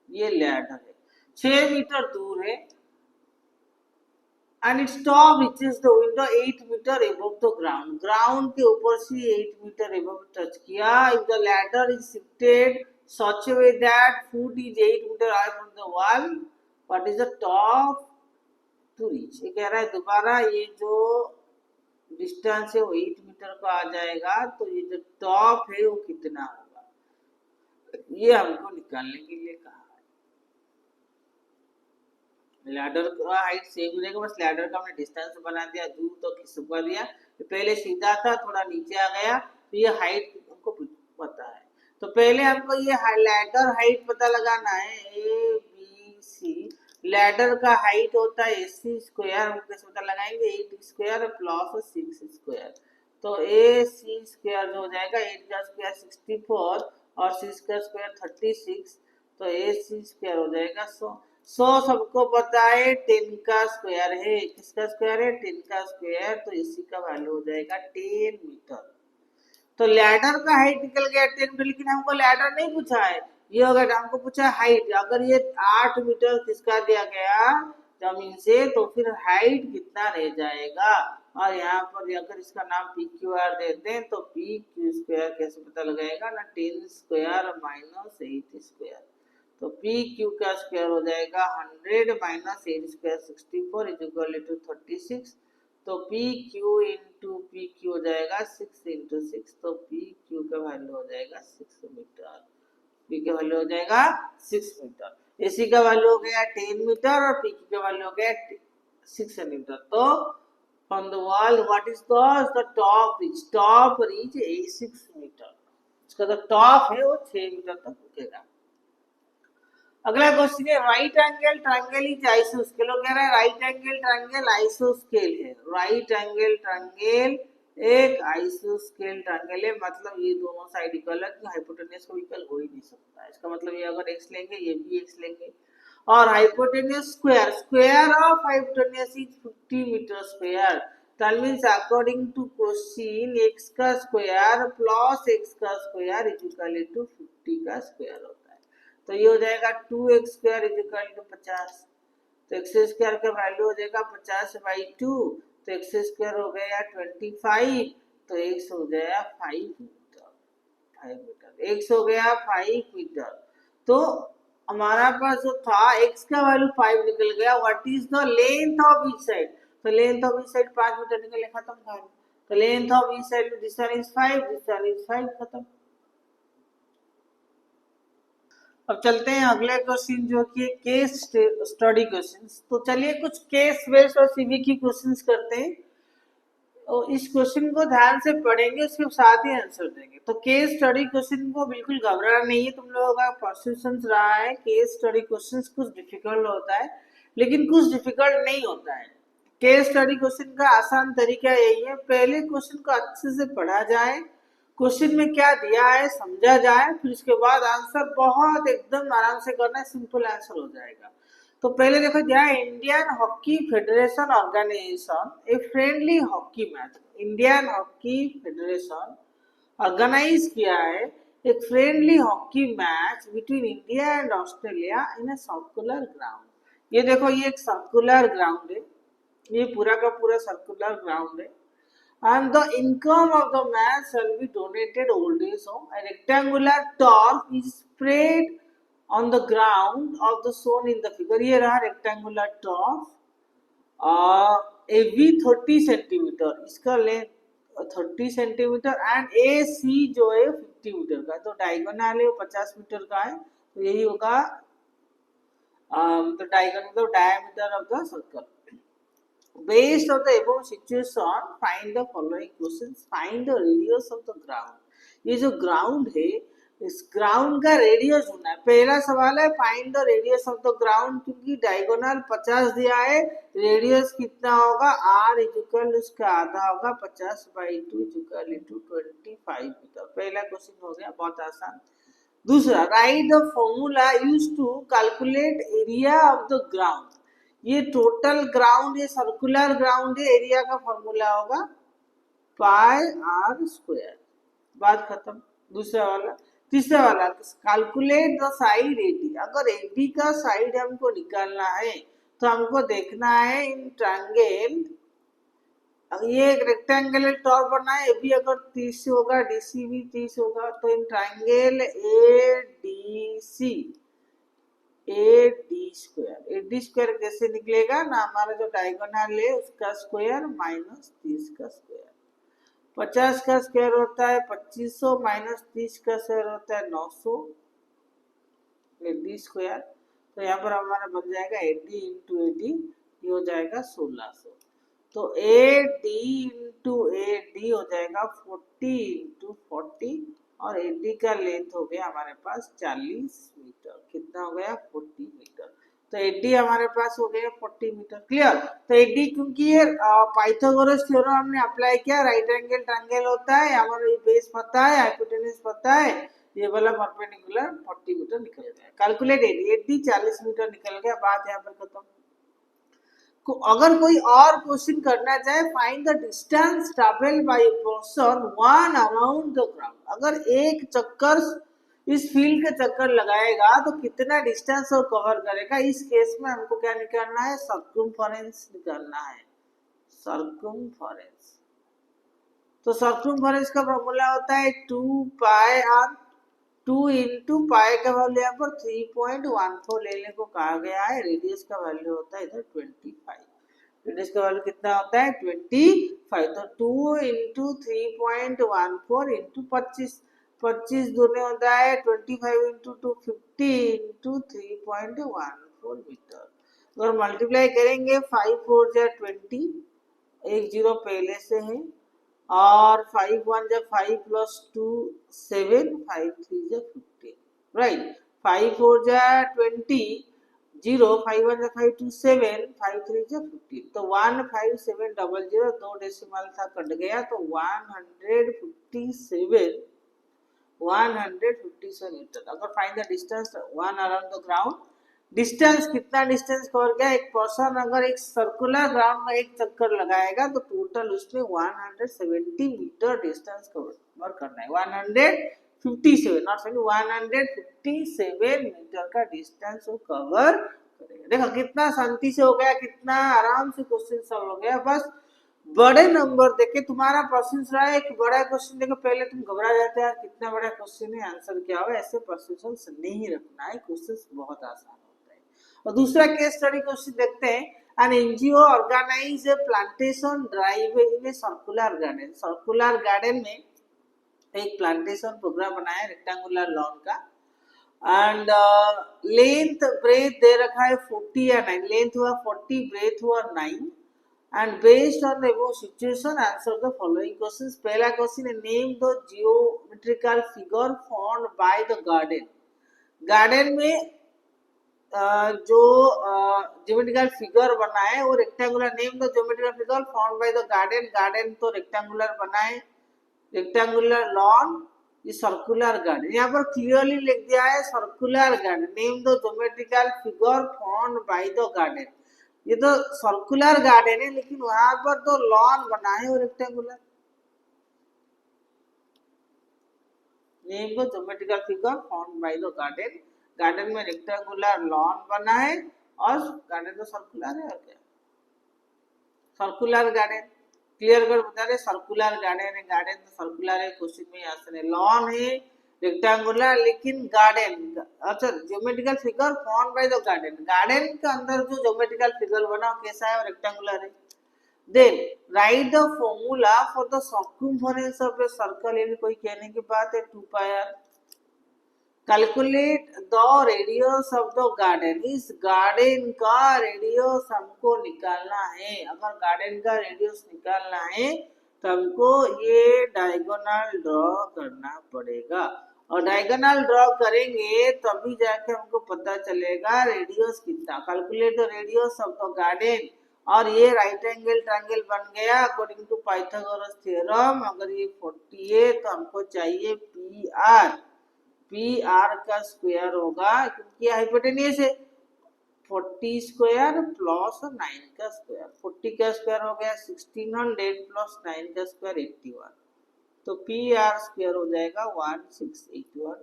ये लैडर है, 6 मीटर दूर है। And its top reaches the window 8 metre above the ground. Ground के ऊपर से 8 मीटर अबव टच किया। If the ladder is shifted such a way that foot is 8 metre away from the wall, what is the top to reach. ये कह रहा है दोबारा, ये जो डिस्टेंस है वो 8 मीटर का आ जाएगा, तो ये जो टॉप है वो कितना होगा, ये हमको निकालने के लिए कहा है। लैडर का हाइट सेम रहेगा, बस लैडर का हमने डिस्टेंस बना दिया, दूर तो खिसका दिया। तो पहले सीधा था, थोड़ा नीचे आ गया, तो ये हाइट हमको पता है। तो पहले हमको ये लैडर हाइट पता लगाना है, ए बी सी। लैडर का हाइट होता है AC स्क्वायर, हम कैसे पता लगाएंगे, 8 स्क्वायर प्लस 6 स्क्वायर। तो AC स्क्वायर जो हो जाएगा 8 का स्क्वायर 64 और 6 का स्क्वायर 36, तो AC स्क्वायर हो जाएगा 100। 100 सबको पता है 10 का स्क्वायर है। किसका स्क्वायर है, 10 का स्क्वायर। तो AC का वैल्यू हो जाएगा 10 मीटर। तो लैडर का हाइट निकल गया 10 मीटर, लेकिन हमको लैडर नहीं पूछा है, ये अगर हमको पूछा हाइट। अगर ये 8 मीटर खिसका दिया गया जमीन से, तो फिर हाइट कितना रह जाएगा। और यहाँ पर अगर इसका नाम PQR देते हैं तो PQ स्क्वायर कैसे पता लगाएगा ना, 10 स्क्वायर माइनस 8 स्क्वायर। तो PQ का स्क्वायर हो जाएगा 100 minus 8 square 64 is equal to 36। तो PQ इंटू PQ हो जाएगा 6 इंटू 6, तो PQ का वैल्यू हो जाएगा 6 मीटर। P का वैल्यू हो जाएगा 6 मीटर। AC का वैल्यू हो गया 10 मीटर और PQ का वैल्यू हो गया 6 मीटर। तो from the wall what is the top reach, top reach 6 metre. इसका जो टॉप है वो 6 मीटर तक उठेगा। अगला क्वेश्चन है, राइट एंगल ट्रायंगल इज आइसोस्केल। कह रहा है राइट एंगल ट्रायंगल आइसोस्केल है। राइट एंगल ट्रायंगल एक आइसोस्केल ट्रायंगल है, मतलब ये दोनों साइड इक्वल है, तो हाइपोटेन्यूज को इक्वल हो ही नहीं सकता। इसका मतलब ये अगर x लेंगे ये भी x लेंगे, और hypotenuse square, square of hypotenuse is 50 metre square. That means according to question x का स्क्वायर प्लस x का स्क्वायर इज इक्वल टू 50 का स्क्वायर होता है। तो ये हो जाएगा 2x square is equal to 50। तो x स्क्वायर का वैल्यू हो जाएगा 50/2, तो x स्क्वायर हो गया 25, तो x हो गया 5 मीटर। 5 मीटर x हो गया 5 मीटर। तो हमारा पास जो था x का वैल्यू 5 निकल गया, what is the length of each side, तो length of each side 5 metre निकले, खत्म कहानी। तो length of each side this one is 5, this one is 5, खत्म। अब चलते हैं अगले क्वेश्चन जो कि केस स्टडी क्वेश्चंस। तो चलिए कुछ केस बेस्ड और सीवीक्यू क्वेश्चंस करते हैं, और इस क्वेश्चन को ध्यान से पढ़ेंगे, उसके साथ ही आंसर देंगे। तो केस स्टडी क्वेश्चन को बिल्कुल घबराना नहीं है, तुम लोगों का परसिस्टेंस रहा है। केस स्टडी क्वेश्चन कुछ डिफिकल्ट होता है, लेकिन कुछ डिफिकल्ट नहीं होता है। केस स्टडी क्वेश्चन का आसान तरीका यही है, पहले क्वेश्चन को अच्छे से पढ़ा जाए, क्वेश्चन में क्या दिया है समझा जाए, फिर उसके बाद आंसर बहुत एकदम आराम से करना है, सिंपल आंसर हो जाएगा। तो पहले देखो क्या है, Indian hockey federation organisation a friendly hockey match, Indian hockey federation organise किया है एक friendly hockey match between India and Australia in a circular ground. ये देखो ये एक सर्कुलर ग्राउंड है, ये पूरा का पूरा सर्कुलर ग्राउंड है, and the income of the match shall be donated old age home. A rectangular turf is spread on the ground of the shown in the figure. ये रहा rectangular turf, AB 30 सेंटीमीटर, इसका length 30 centimetre and AC जो है 50 metre का, तो diagonal है वो 50 metre का है, तो यही होगा the diagonal diameter of the circle. Based on the above situation, find the following questions. Find the radius of the ground. ये जो ground है, इस ground का radius होना है। पहला सवाल है find the radius of the ground, क्योंकि diagonal 50 दिया है, radius कितना होगा, r इक्वल उसका आधा होगा, 50/2 इक्वल टू 25 मीटर। पहला क्वेश्चन हो गया, बहुत आसान। दूसरा, write the formula used to calculate area of the ground. ये टोटल ग्राउंड, ये सर्कुलर ग्राउंड है, एरिया का फॉर्मूला होगा पाई आर स्क्वायर, बात खत्म। दूसरा वाला। तीसरा वाला, कैलकुलेट द साइड एडी। अगर एडी का साइड हमको निकालना है तो हमको देखना है इन ट्रायंगल, ये एक रेक्टेंगुलर टॉर बना है, ए भी अगर 30 होगा, डीसी भी 30 होगा, तो in triangle A D square कैसे निकलेगा ना, हमारा जो डायगोनल है उसका स्क्वायर माइनस 30 का स्क्वायर, 50 का स्क्वायर होता है 2500 माइनस 30 का स्क्वायर होता है 900 डी स्क्वायर। तो यहाँ पर हमारा बन जाएगा 80 इंटू 80, ये हो जाएगा 1600। तो AD इंटू AD हो जाएगा 40 इंटू 40, और AD का लेंथ हो गया हमारे पास 40 मीटर। कितना हो गया, 40 मीटर। तो AD हमारे पास हो गया 40 मीटर। क्लियर। तो AD क्योंकि ये पाइथागोरस थ्योरम हमने अप्लाई किया, राइट एंगल ट्रायंगल होता है, हमारा ये बेस पता है, हाइपोटेन्यूज पता है, ये वाला परपेंडिकुलर 40 मीटर निकल गया। कैलकुलेट AD 40 मीटर निकल गया, बात यहाँ पर खत्म। अगर कोई और क्वेश्चन करना चाहे, find the distance travelled bye a person one around the ground. अगर एक चक्कर इस फील्ड के चक्कर लगाएगा तो कितना डिस्टेंस वो कवर करेगा। इस केस में हमको क्या निकालना है, सर्कमफरेंस निकालना है, सर्कमफरेंस। तो सर्कमफरेंस का फॉर्मूला होता है 2 पाई आर, 2 इंटू पाई का वैल्यू यहाँ पर 3.14 लेने को कहा गया है। रेडियस का वैल्यू होता है इधर 25, रेडियस का वैल्यू कितना होता है 25। तो 2 इंटू 3.14 इंटू 25, 25 दूने होता है 25 इंटू 2 50 इंटू 3.14 मीटर। अगर मल्टीप्लाई करेंगे 5 4 जा 20, एक जीरो पहले से है, और 5 1 जा 5 प्लस 2 7, 5 3 जा 15, राइट। 5 4 जा 20, 0, 5 1 जा 5 2 7, 5 3 जा 15, तो 15700, दो डेसिमल था कट गया, तो 157 मीटर। अगर find the distance one around the ground, distance कितना डिस्टेंस कवर किया, एक पर्सन अगर एक सर्कुलर ग्राउंड में एक चक्कर लगाएगा तो टोटल उसमें 170 मीटर डिस्टेंस कवर करना है। 157 नॉट 157 मीटर का डिस्टेंस वो कवर करेगा। देखो कितना शांति से हो गया, कितना आराम से क्वेश्चन सॉल्व हो गया। बस बड़े नंबर देके तुम्हारा क्वेश्चन रहा है, एक बड़ा क्वेश्चन देके पहले तुम घबरा जाते हैं कितना बड़ा क्वेश्चन है, आंसर क्या होगा, ऐसे क्वेश्चन नहीं रखना है, क्वेश्चन बहुत आसान होता है। और दूसरा केस स्टडी क्वेश्चन देखते हैं। An NGO organise a plantation drive in a circular garden. Circular garden में एक प्लांटेशन प्रोग्राम बनाया रेक्टेंगुलर लॉन का, एंड लेंथ ब्रेथ दे रखा है 40 या 9, लेंथ हुआ 40, ब्रेथ हुआ 9, and based on the above situation answer the following questions। पहला क्वेश्चन है name the geometrical figure formed by the garden. Garden में जो जियोमेट्रिकल फिगर बना है वो rectangular, name the geometrical figure formed by the garden. Garden तो rectangular बना है, रेक्टेंगुलर लॉन, ये सर्कुलर गार्डन, यहाँ पर क्लियरली लिख दिया है circular garden. Name the geometrical figure formed by the garden, ये तो सर्कुलर गार्डन है लेकिन वहां पर तो लॉन बना है और rectangular. Name the geometrical figure formed by the garden. Garden में रेक्टेंगुलर लॉन बना है और गार्डन तो सर्कुलर है और क्या, सर्कुलर गार्डन क्लियर कर बता रहे, सर्कुलर गार्डन है, गार्डन तो सर्कुलर है, क्वेश्चन में आंसर है। लॉन है रेक्टेंगुलर लेकिन गार्डन, अच्छा geometrical figure form by the garden, garden के अंदर जो ज्योमेट्रिकल फिगर बना कैसा है, रेक्टेंगुलर है। Then write the formula for the circumference of a circle, ये भी कोई कहने की बात है 2 pi r। Calculate the radius of the garden, इस गार्डन का रेडियस हमको निकालना है। अगर गार्डन का रेडियस निकालना है तो हमको ये डायगोनल ड्रॉ करना पड़ेगा, और डायगोनल ड्रॉ करेंगे तभी जाके हमको पता चलेगा रेडियस कितना। Calculate the radius of the garden, और ये राइट एंगल ट्रायंगल बन गया अकॉर्डिंग टू पाइथागोरस थ्योरम। अगर ये 40 है तो हमको चाहिए पी आर, पी आर का स्क्वायर होगा क्योंकि हाइपोटेन्यूज है, 40 स्क्वायर प्लस 9 का स्क्वायर, 40 का स्क्वायर हो गया 1600 प्लस 9 का स्क्वायर 81, तो पी आर स्क्वायर हो जाएगा 1681।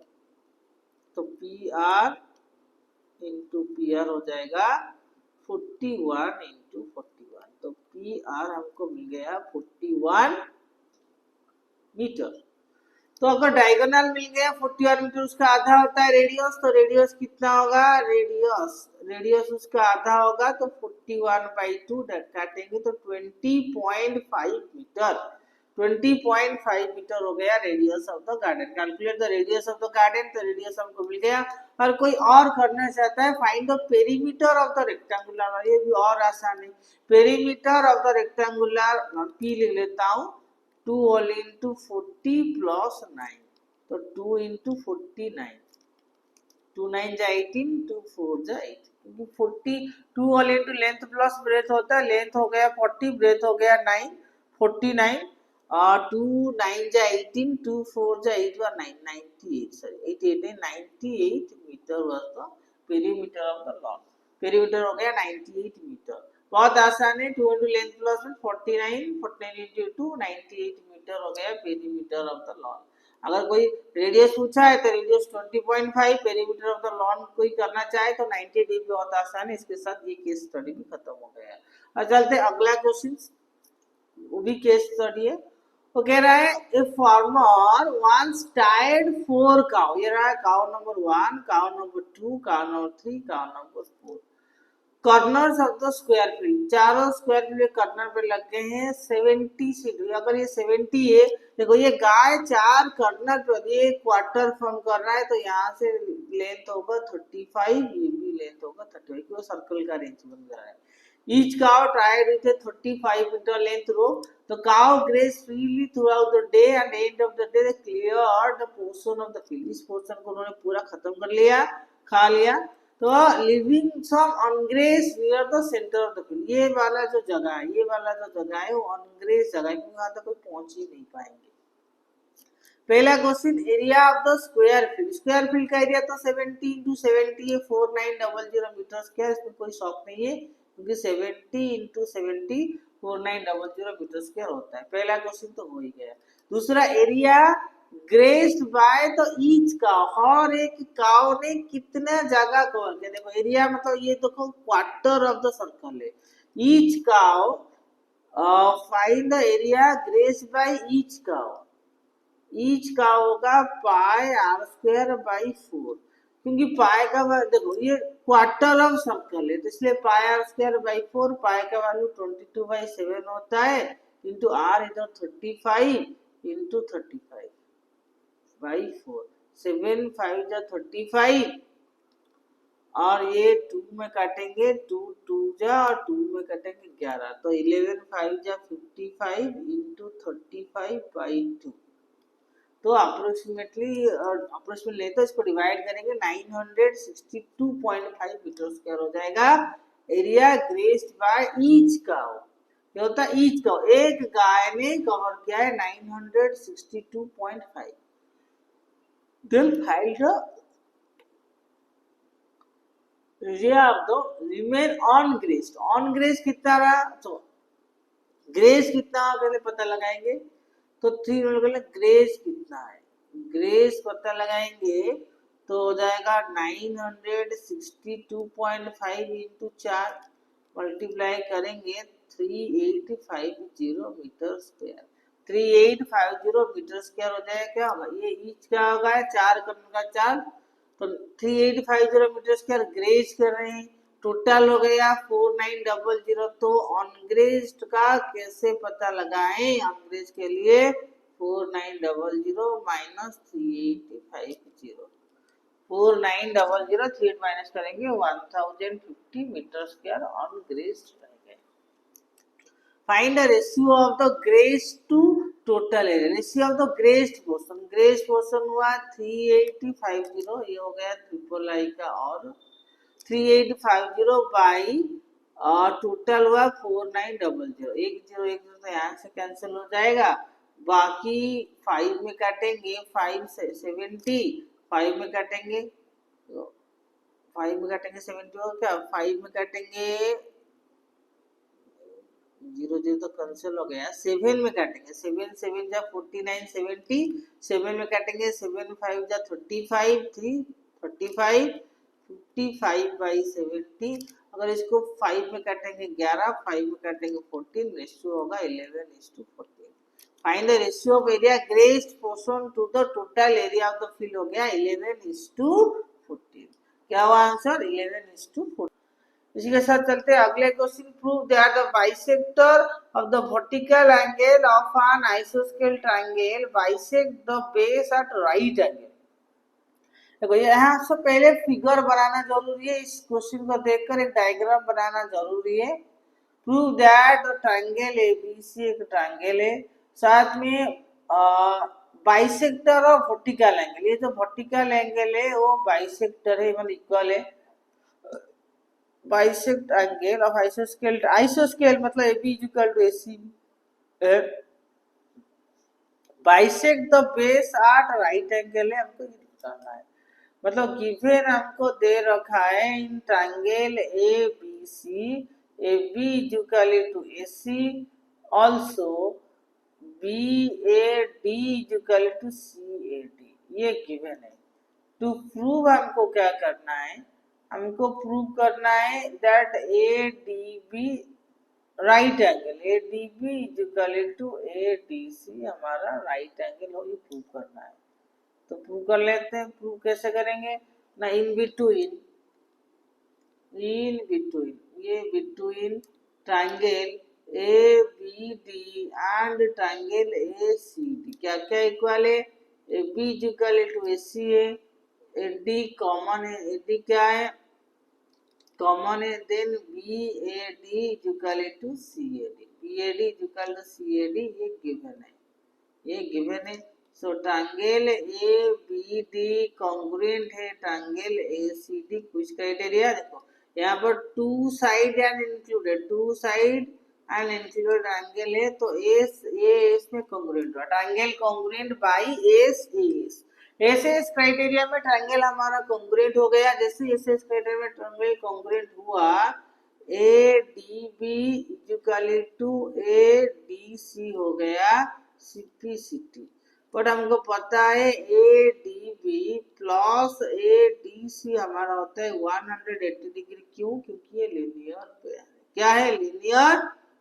तो P R into P R हो जाएगा 41 इंटू 41, तो पी आर हमको मिल गया 41 मीटर। तो अगर डायगोनल मिल गया 41 मीटर, उसका आधा होता है रेडियस, तो रेडियस कितना होगा, रेडियस उसका आधा होगा तो 41/2 काटेंगे तो 20.5 मीटर, 20.5 मीटर हो गया radius of the garden. Calculate the radius of the garden, तो रेडियस हमको मिल गया। और कोई और करना चाहता है find the perimeter of the rectangular, ये भी और आसान है। Perimeter of the rectangular, P लिख लेता हूँ, 2 होल इंटू 40 प्लस 9, तो 2 इंटू 49, 2 9 जा 18, 2 4 जा 8, क्योंकि 40 2 whole into length plus breadth होता है, लेंथ हो गया 40, ब्रेथ हो गया 9, 49, और 2 9 जा 18, 2 4 जा 8 व 9 98, sorry 88 98 metre was the perimeter of the lawn. Perimeter हो गया 98 मीटर, बहुत आसान है। 2 into length plus 49, 49 into 2 98 metre हो गया पेरीमीटर ऑफ द लॉन। अगर कोई रेडियस पूछा है तो radius 20.5, perimeter of the lawn कोई करना चाहे तो 90 भी बहुत आसान है। इसके साथ ये केस स्टडी भी खत्म हो गया। और चलते अगला क्वेश्चन, वो भी केस स्टडी है। वो कह रहा है a farmer once tied 4 cow, ये रहा है cow number 1, cow number 2, cow number 3, cow number 4। Corners of the square field, चारों स्क्वायर फील्ड कॉर्नर पे लग गए हैं 70 सीट। अगर ये 70 है, देखो ये गाय 4 कॉर्नर पर ये क्वार्टर फॉर्म कर रहा है, तो यहाँ से लेंथ होगा 35, ये भी लेंथ होगा 35, क्यों सर्कल का रेंज बन रहा है। Each cow tried with 35 metre length row, तो cow graze freely throughout the day and end of the day they clear the portion of the field, इस पोर्शन को उन्होंने पूरा खत्म कर लिया, खा लिया। तो living some ungrazed near the centre of the field, ये वाला जो जगह है, ये वाला जो जगह है वो अनग्रेस जगह है, क्योंकि वहां तक कोई पहुंच ही नहीं पाएंगे। पहला question, area of the square field, square field का एरिया तो 70 इंटू 70 है 4900 मीटर स्क्वायर, इसमें कोई शौक नहीं है क्योंकि 70 इंटू 70 4900 मीटर स्क्वायर होता है। पहला क्वेश्चन तो हो ही गया। दूसरा, एरिया ग्रेस्ड बाय तो ईच काउ, हर एक काउ ने कितना जगह कवर किया। देखो एरिया मतलब ये देखो क्वार्टर ऑफ द सर्कल है, each cow find the area grace by each cow. Each cow होगा पाई आर स्क्वायर बाई 4, क्योंकि पाई का देखो ये क्वार्टर ऑफ सर्कल है, तो इसलिए पाई आर स्क्वायर बाई 4, पाई का वैल्यू 22/7 होता है, इंटू आर इधर 35 इंटू 35/4, 7 5 जा 35, और ये 2 में काटेंगे, 2 2 जा, और 2 में काटेंगे 11, तो 11 5 जा 55 इंटू 35/2, तो अप्रोक्सीमेटली तो इसको डिवाइड करेंगे 962.5 मीटर स्क्वायर हो जाएगा area graced by each cow. ये होता है ईच काउ, एक गाय ने कवर किया है 962.5। Then find the area of the remain ungrazed. Ungrazed कितना रहा, तो ग्रेस कितना पहले पता लगाएंगे, तो 3 ग्रेस कितना है, ग्रेस पता लगाएंगे तो हो जाएगा 962.5 इंटू 4 मल्टीप्लाई करेंगे 3850 मीटर स्क्वायर। 3850 मीटर स्क्वायर हो जाएगा, क्या होगा ये ईच क्या होगा 4 का 4, तो 3850 मीटर स्क्वायर ग्रेज कर रहे हैं, टोटल हो गया 4900। तो ऑनग्रेज्ड का कैसे पता लगाएं, ऑनग्रेज के लिए 4900 माइनस 3850, 4900 3 माइनस करेंगे 1050 मीटर स्क्वायर ऑनग्रेज्ड रहेंगे। Find the ratio of the graze to total area. Ratio of the grazed portion, grazed portion हुआ 3850, ये हो गया ट्रिपल आई का, और 3850 बाई टोटल हुआ 4900, 1010 तो यहाँ से कैंसिल हो जाएगा, बाकी 5 में काटेंगे 5 से 70, 5 में काटेंगे 70 हो क्या, 5 में काटेंगे 0 0 तो कैंसिल हो गया, 7 में काटेंगे 7 7 जा 49 70, 7 में काटेंगे 7 5 जा 35 3 35 55/70, अगर इसको 5 में काटेंगे 11, 5 में काटेंगे 14, रेशियो होगा 11:14। Find the ratio of area grazed portion to the total area of the field, हो गया 11:14। क्या हुआ आंसर 11:14। इसी के साथ चलते हैं अगले question. Prove that the bisector of the vertical angle of an आइसोस्केल triangle bisect the base at right angle. देखो यहाँ से पहले फिगर बनाना जरूरी है, इस क्वेश्चन को देखकर एक डायग्राम बनाना जरूरी है। प्रूव दैट ट्रायंगल एबीसी एक ट्रायंगल है, साथ में बाइसेक्टर ऑफ वर्टिकल एंगल, ये जो वर्टिकल एंगल है वो बाइसेक्टर है, मतलब इक्वल है। बाइसेक्ट एंगल ऑफ आइसोस्केल, आइसोस्केल मतलब AB equal to AC, bisect the base at right angle है, हमको ये बताना है। मतलब गिवन हमको दे रखा है in triangle ABC, AB equal to AC, also BAD equal to CAD, ये गिवन है। टू प्रूव हमको क्या करना है, हमको प्रूव करना है that ADB right angle, ADB equal to ADC हमारा राइट एंगल हो, ये प्रूव करना है। तो प्रूव कर लेते हैं। प्रूव कैसे करेंगे ना, इन बिटवीन ये between triangle ABD and triangle ACD क्या क्या इक्वल है, AB इक्वल टू AC है, AD कॉमन है, AD क्या है कॉमन है, then BAD equal to CAD, BAD equal to CAD, ये गिवन है, ये गिवन है। सो ट्रायंगल ABD कॉन्ग्रुएंट है ट्रायंगल ACD, कुछ क्राइटेरिया देखो यहाँ पर two side and included, two side and included triangle है, तो AS में कॉन्ग्रुएंट हुआ, triangle congruent by AS S criteria में ट्रायंगल हमारा कॉन्ग्रुएंट हो गया। जैसे एस क्राइटेरिया में ट्रायंगल कॉन्ग्रुएंट हुआ, ADB इक्वल टू ADC हो गया CPCT, बट हमको पता है ADB प्लस ADC हमारा होता है 180 डिग्री, क्यों, क्योंकि ये लीनियर पेयर है। क्या है, लीनियर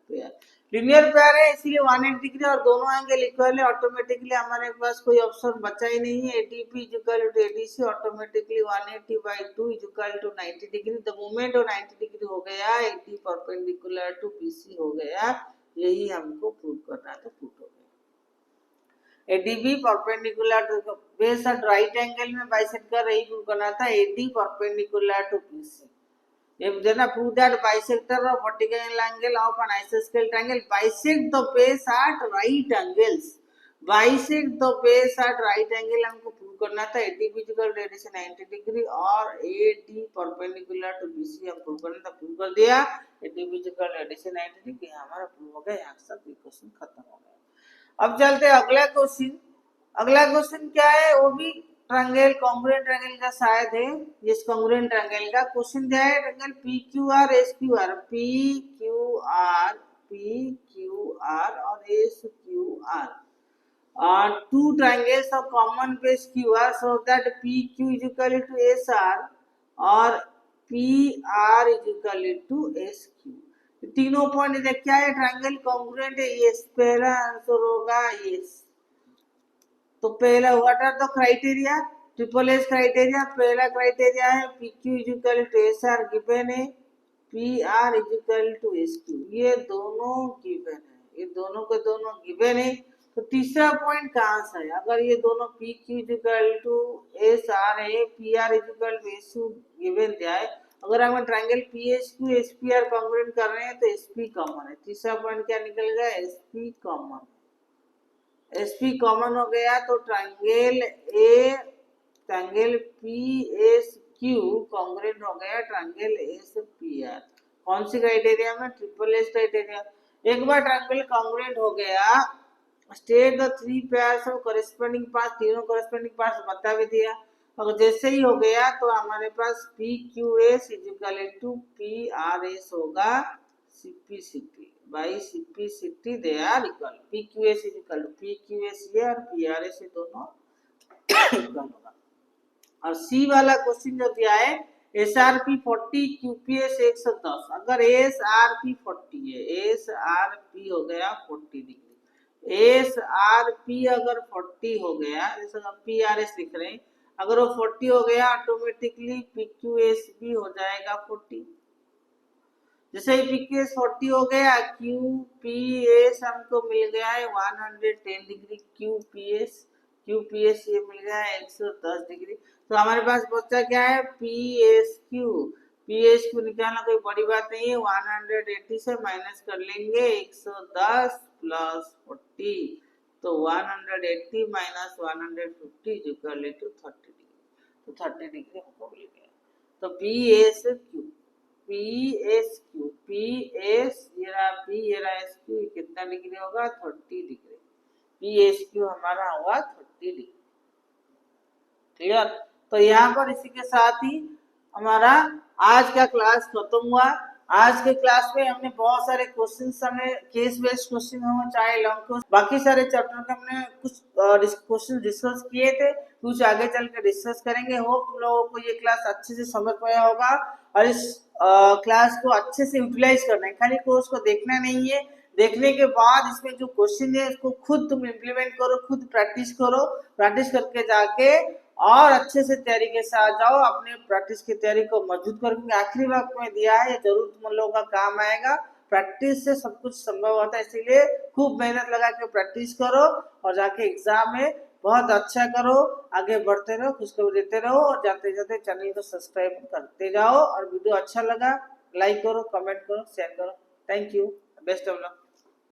पेयर। लीनियर पेयर है इसलिए 180 डिग्री और दोनों एंगल इक्वल है, ऑटोमेटिकली हमारे पास कोई ऑप्शन बचा ही नहीं है। ADP equal to ADC, automatically 180/2 equal to 90 degree. The moment of 90 degree हो गया, एडी परपेंडिकुलर टू बीसी हो गया। यही हमको प्रूव करना था, प्रूव हो गया। ADB perpendicular to base at right angle में बाइसेक्टर यही प्रूव करना था, AD perpendicular to BC. If then prove that bisector of vertical angle of an isosceles triangle bisect the base at right angles, bisect the base at right angle हमको prove करना था। AD equal to ADC 90 degree और AD perpendicular to BC हम prove करना था, prove कर दिया। AD equal to ADC 90 degree हमारा प्रूव हो गया। यहाँ से क्वेश्चन खत्म हो गया। अब चलते हैं अगला क्वेश्चन। अगला क्वेश्चन क्या है, वो भी ट्रायंगल कांग्रुएंट ट्रायंगल का शायद है। ये कांग्रुएंट ट्रायंगल का क्वेश्चन दिया है, ट्रायंगल PQR SQR, PQR और SQR are two triangles of common base QR so that PQ is equal to SR और PR is equal to SQ। तीनों पॉइंट क्या है, ट्रायंगल कांग्रुएंट है। ये पहला आंसर होगा ये। तो पहला what are the criteria, triple S criteria. पहला क्राइटेरिया है PQ is equal to SR given है, PR is equal to SQ, ये दोनों गिवन है, ये दोनों के दोनों गिवन है। तो तीसरा पॉइंट कहाँ से है, अगर ये दोनों PQ is equal to SR है, PR is equal to SQ given दिया है, अगर हम ट्रायंगल PSQ SPR कांग्रुएंट कर रहे हैं तो SP कॉमन है। तीसरा पॉइंट क्या निकल गया, SP कॉमन। SP कॉमन हो गया तो ट्रायंगल PSQ कांग्रुएंट हो गया ट्रायंगल SPR। कौन सी क्राइटेरिया में, ट्रिपल एस क्राइटेरिया। एक बार ट्रायंगल कांग्रुएंट हो गया, state the three pairs of corresponding parts, तीनों कॉरेस्पॉन्डिंग पार्ट्स बता भी दिया। अगर जैसे ही हो गया तो हमारे पास PQS is equal to PRS होगा, CPCT by CPCT they are equal. PQS is equal to PQS ये और PRS ये दोनों इक्वल होगा। और C वाला क्वेश्चन जो दिया है SRP 40 QPS 110, अगर SRP 40 है, SRP हो गया 40 डिग्री, SRP अगर 40 हो गया, जैसे हम PRS लिख रहे हैं, अगर वो 40 हो गया ऑटोमेटिकली PQS भी हो जाएगा 40। जैसे ही PQS 40 हो गया, QPS हमको मिल गया है 110 डिग्री, QPS ये मिल गया है 110 डिग्री। तो हमारे पास बचा क्या है, PSQ निकालना कोई बड़ी बात नहीं है, 180 से माइनस कर लेंगे 110 प्लस 40, तो 180 माइनस 150 इक्वल टू 30 डिग्री, तो 30 डिग्री हमको मिल गया। तो PSQ SQ कितना डिग्री होगा, 30 डिग्री। PSQ हमारा होगा 30 डिग्री। क्लियर। तो यहाँ पर इसी के साथ ही हमारा आज का क्लास खत्म हुआ। आज के क्लास में हमने बहुत सारे क्वेश्चंस, हमने केस बेस्ड क्वेश्चन हो चाहे लॉन्ग क्वेश्चन, बाकी सारे चैप्टर के हमने कुछ क्वेश्चन डिस्कस किए थे, कुछ आगे चल के डिस्कस करेंगे। होप तुम लोगों को ये क्लास अच्छे से समझ पाया होगा और इस क्लास को अच्छे से यूटिलाइज करना है। खाली कोर्स को देखना नहीं है, देखने के बाद इसमें जो क्वेश्चन है उसको खुद तुम इम्प्लीमेंट करो, खुद प्रैक्टिस करो, प्रैक्टिस करके जाके और अच्छे से तैयारी के साथ जाओ, अपने प्रैक्टिस की तैयारी को मजबूत करो, क्योंकि आखिरी वक्त में दिया है, ये जरूर तुम लोगों का काम आएगा। प्रैक्टिस से सब कुछ संभव होता है, इसीलिए खूब मेहनत लगा के प्रैक्टिस करो और जाके एग्जाम में बहुत अच्छा करो, आगे बढ़ते रहो, खुशखबरी देते रहो और जाते जाते चैनल को सब्सक्राइब करते जाओ। और वीडियो अच्छा लगा लाइक करो, कमेंट करो, शेयर करो। Thank you, best of luck.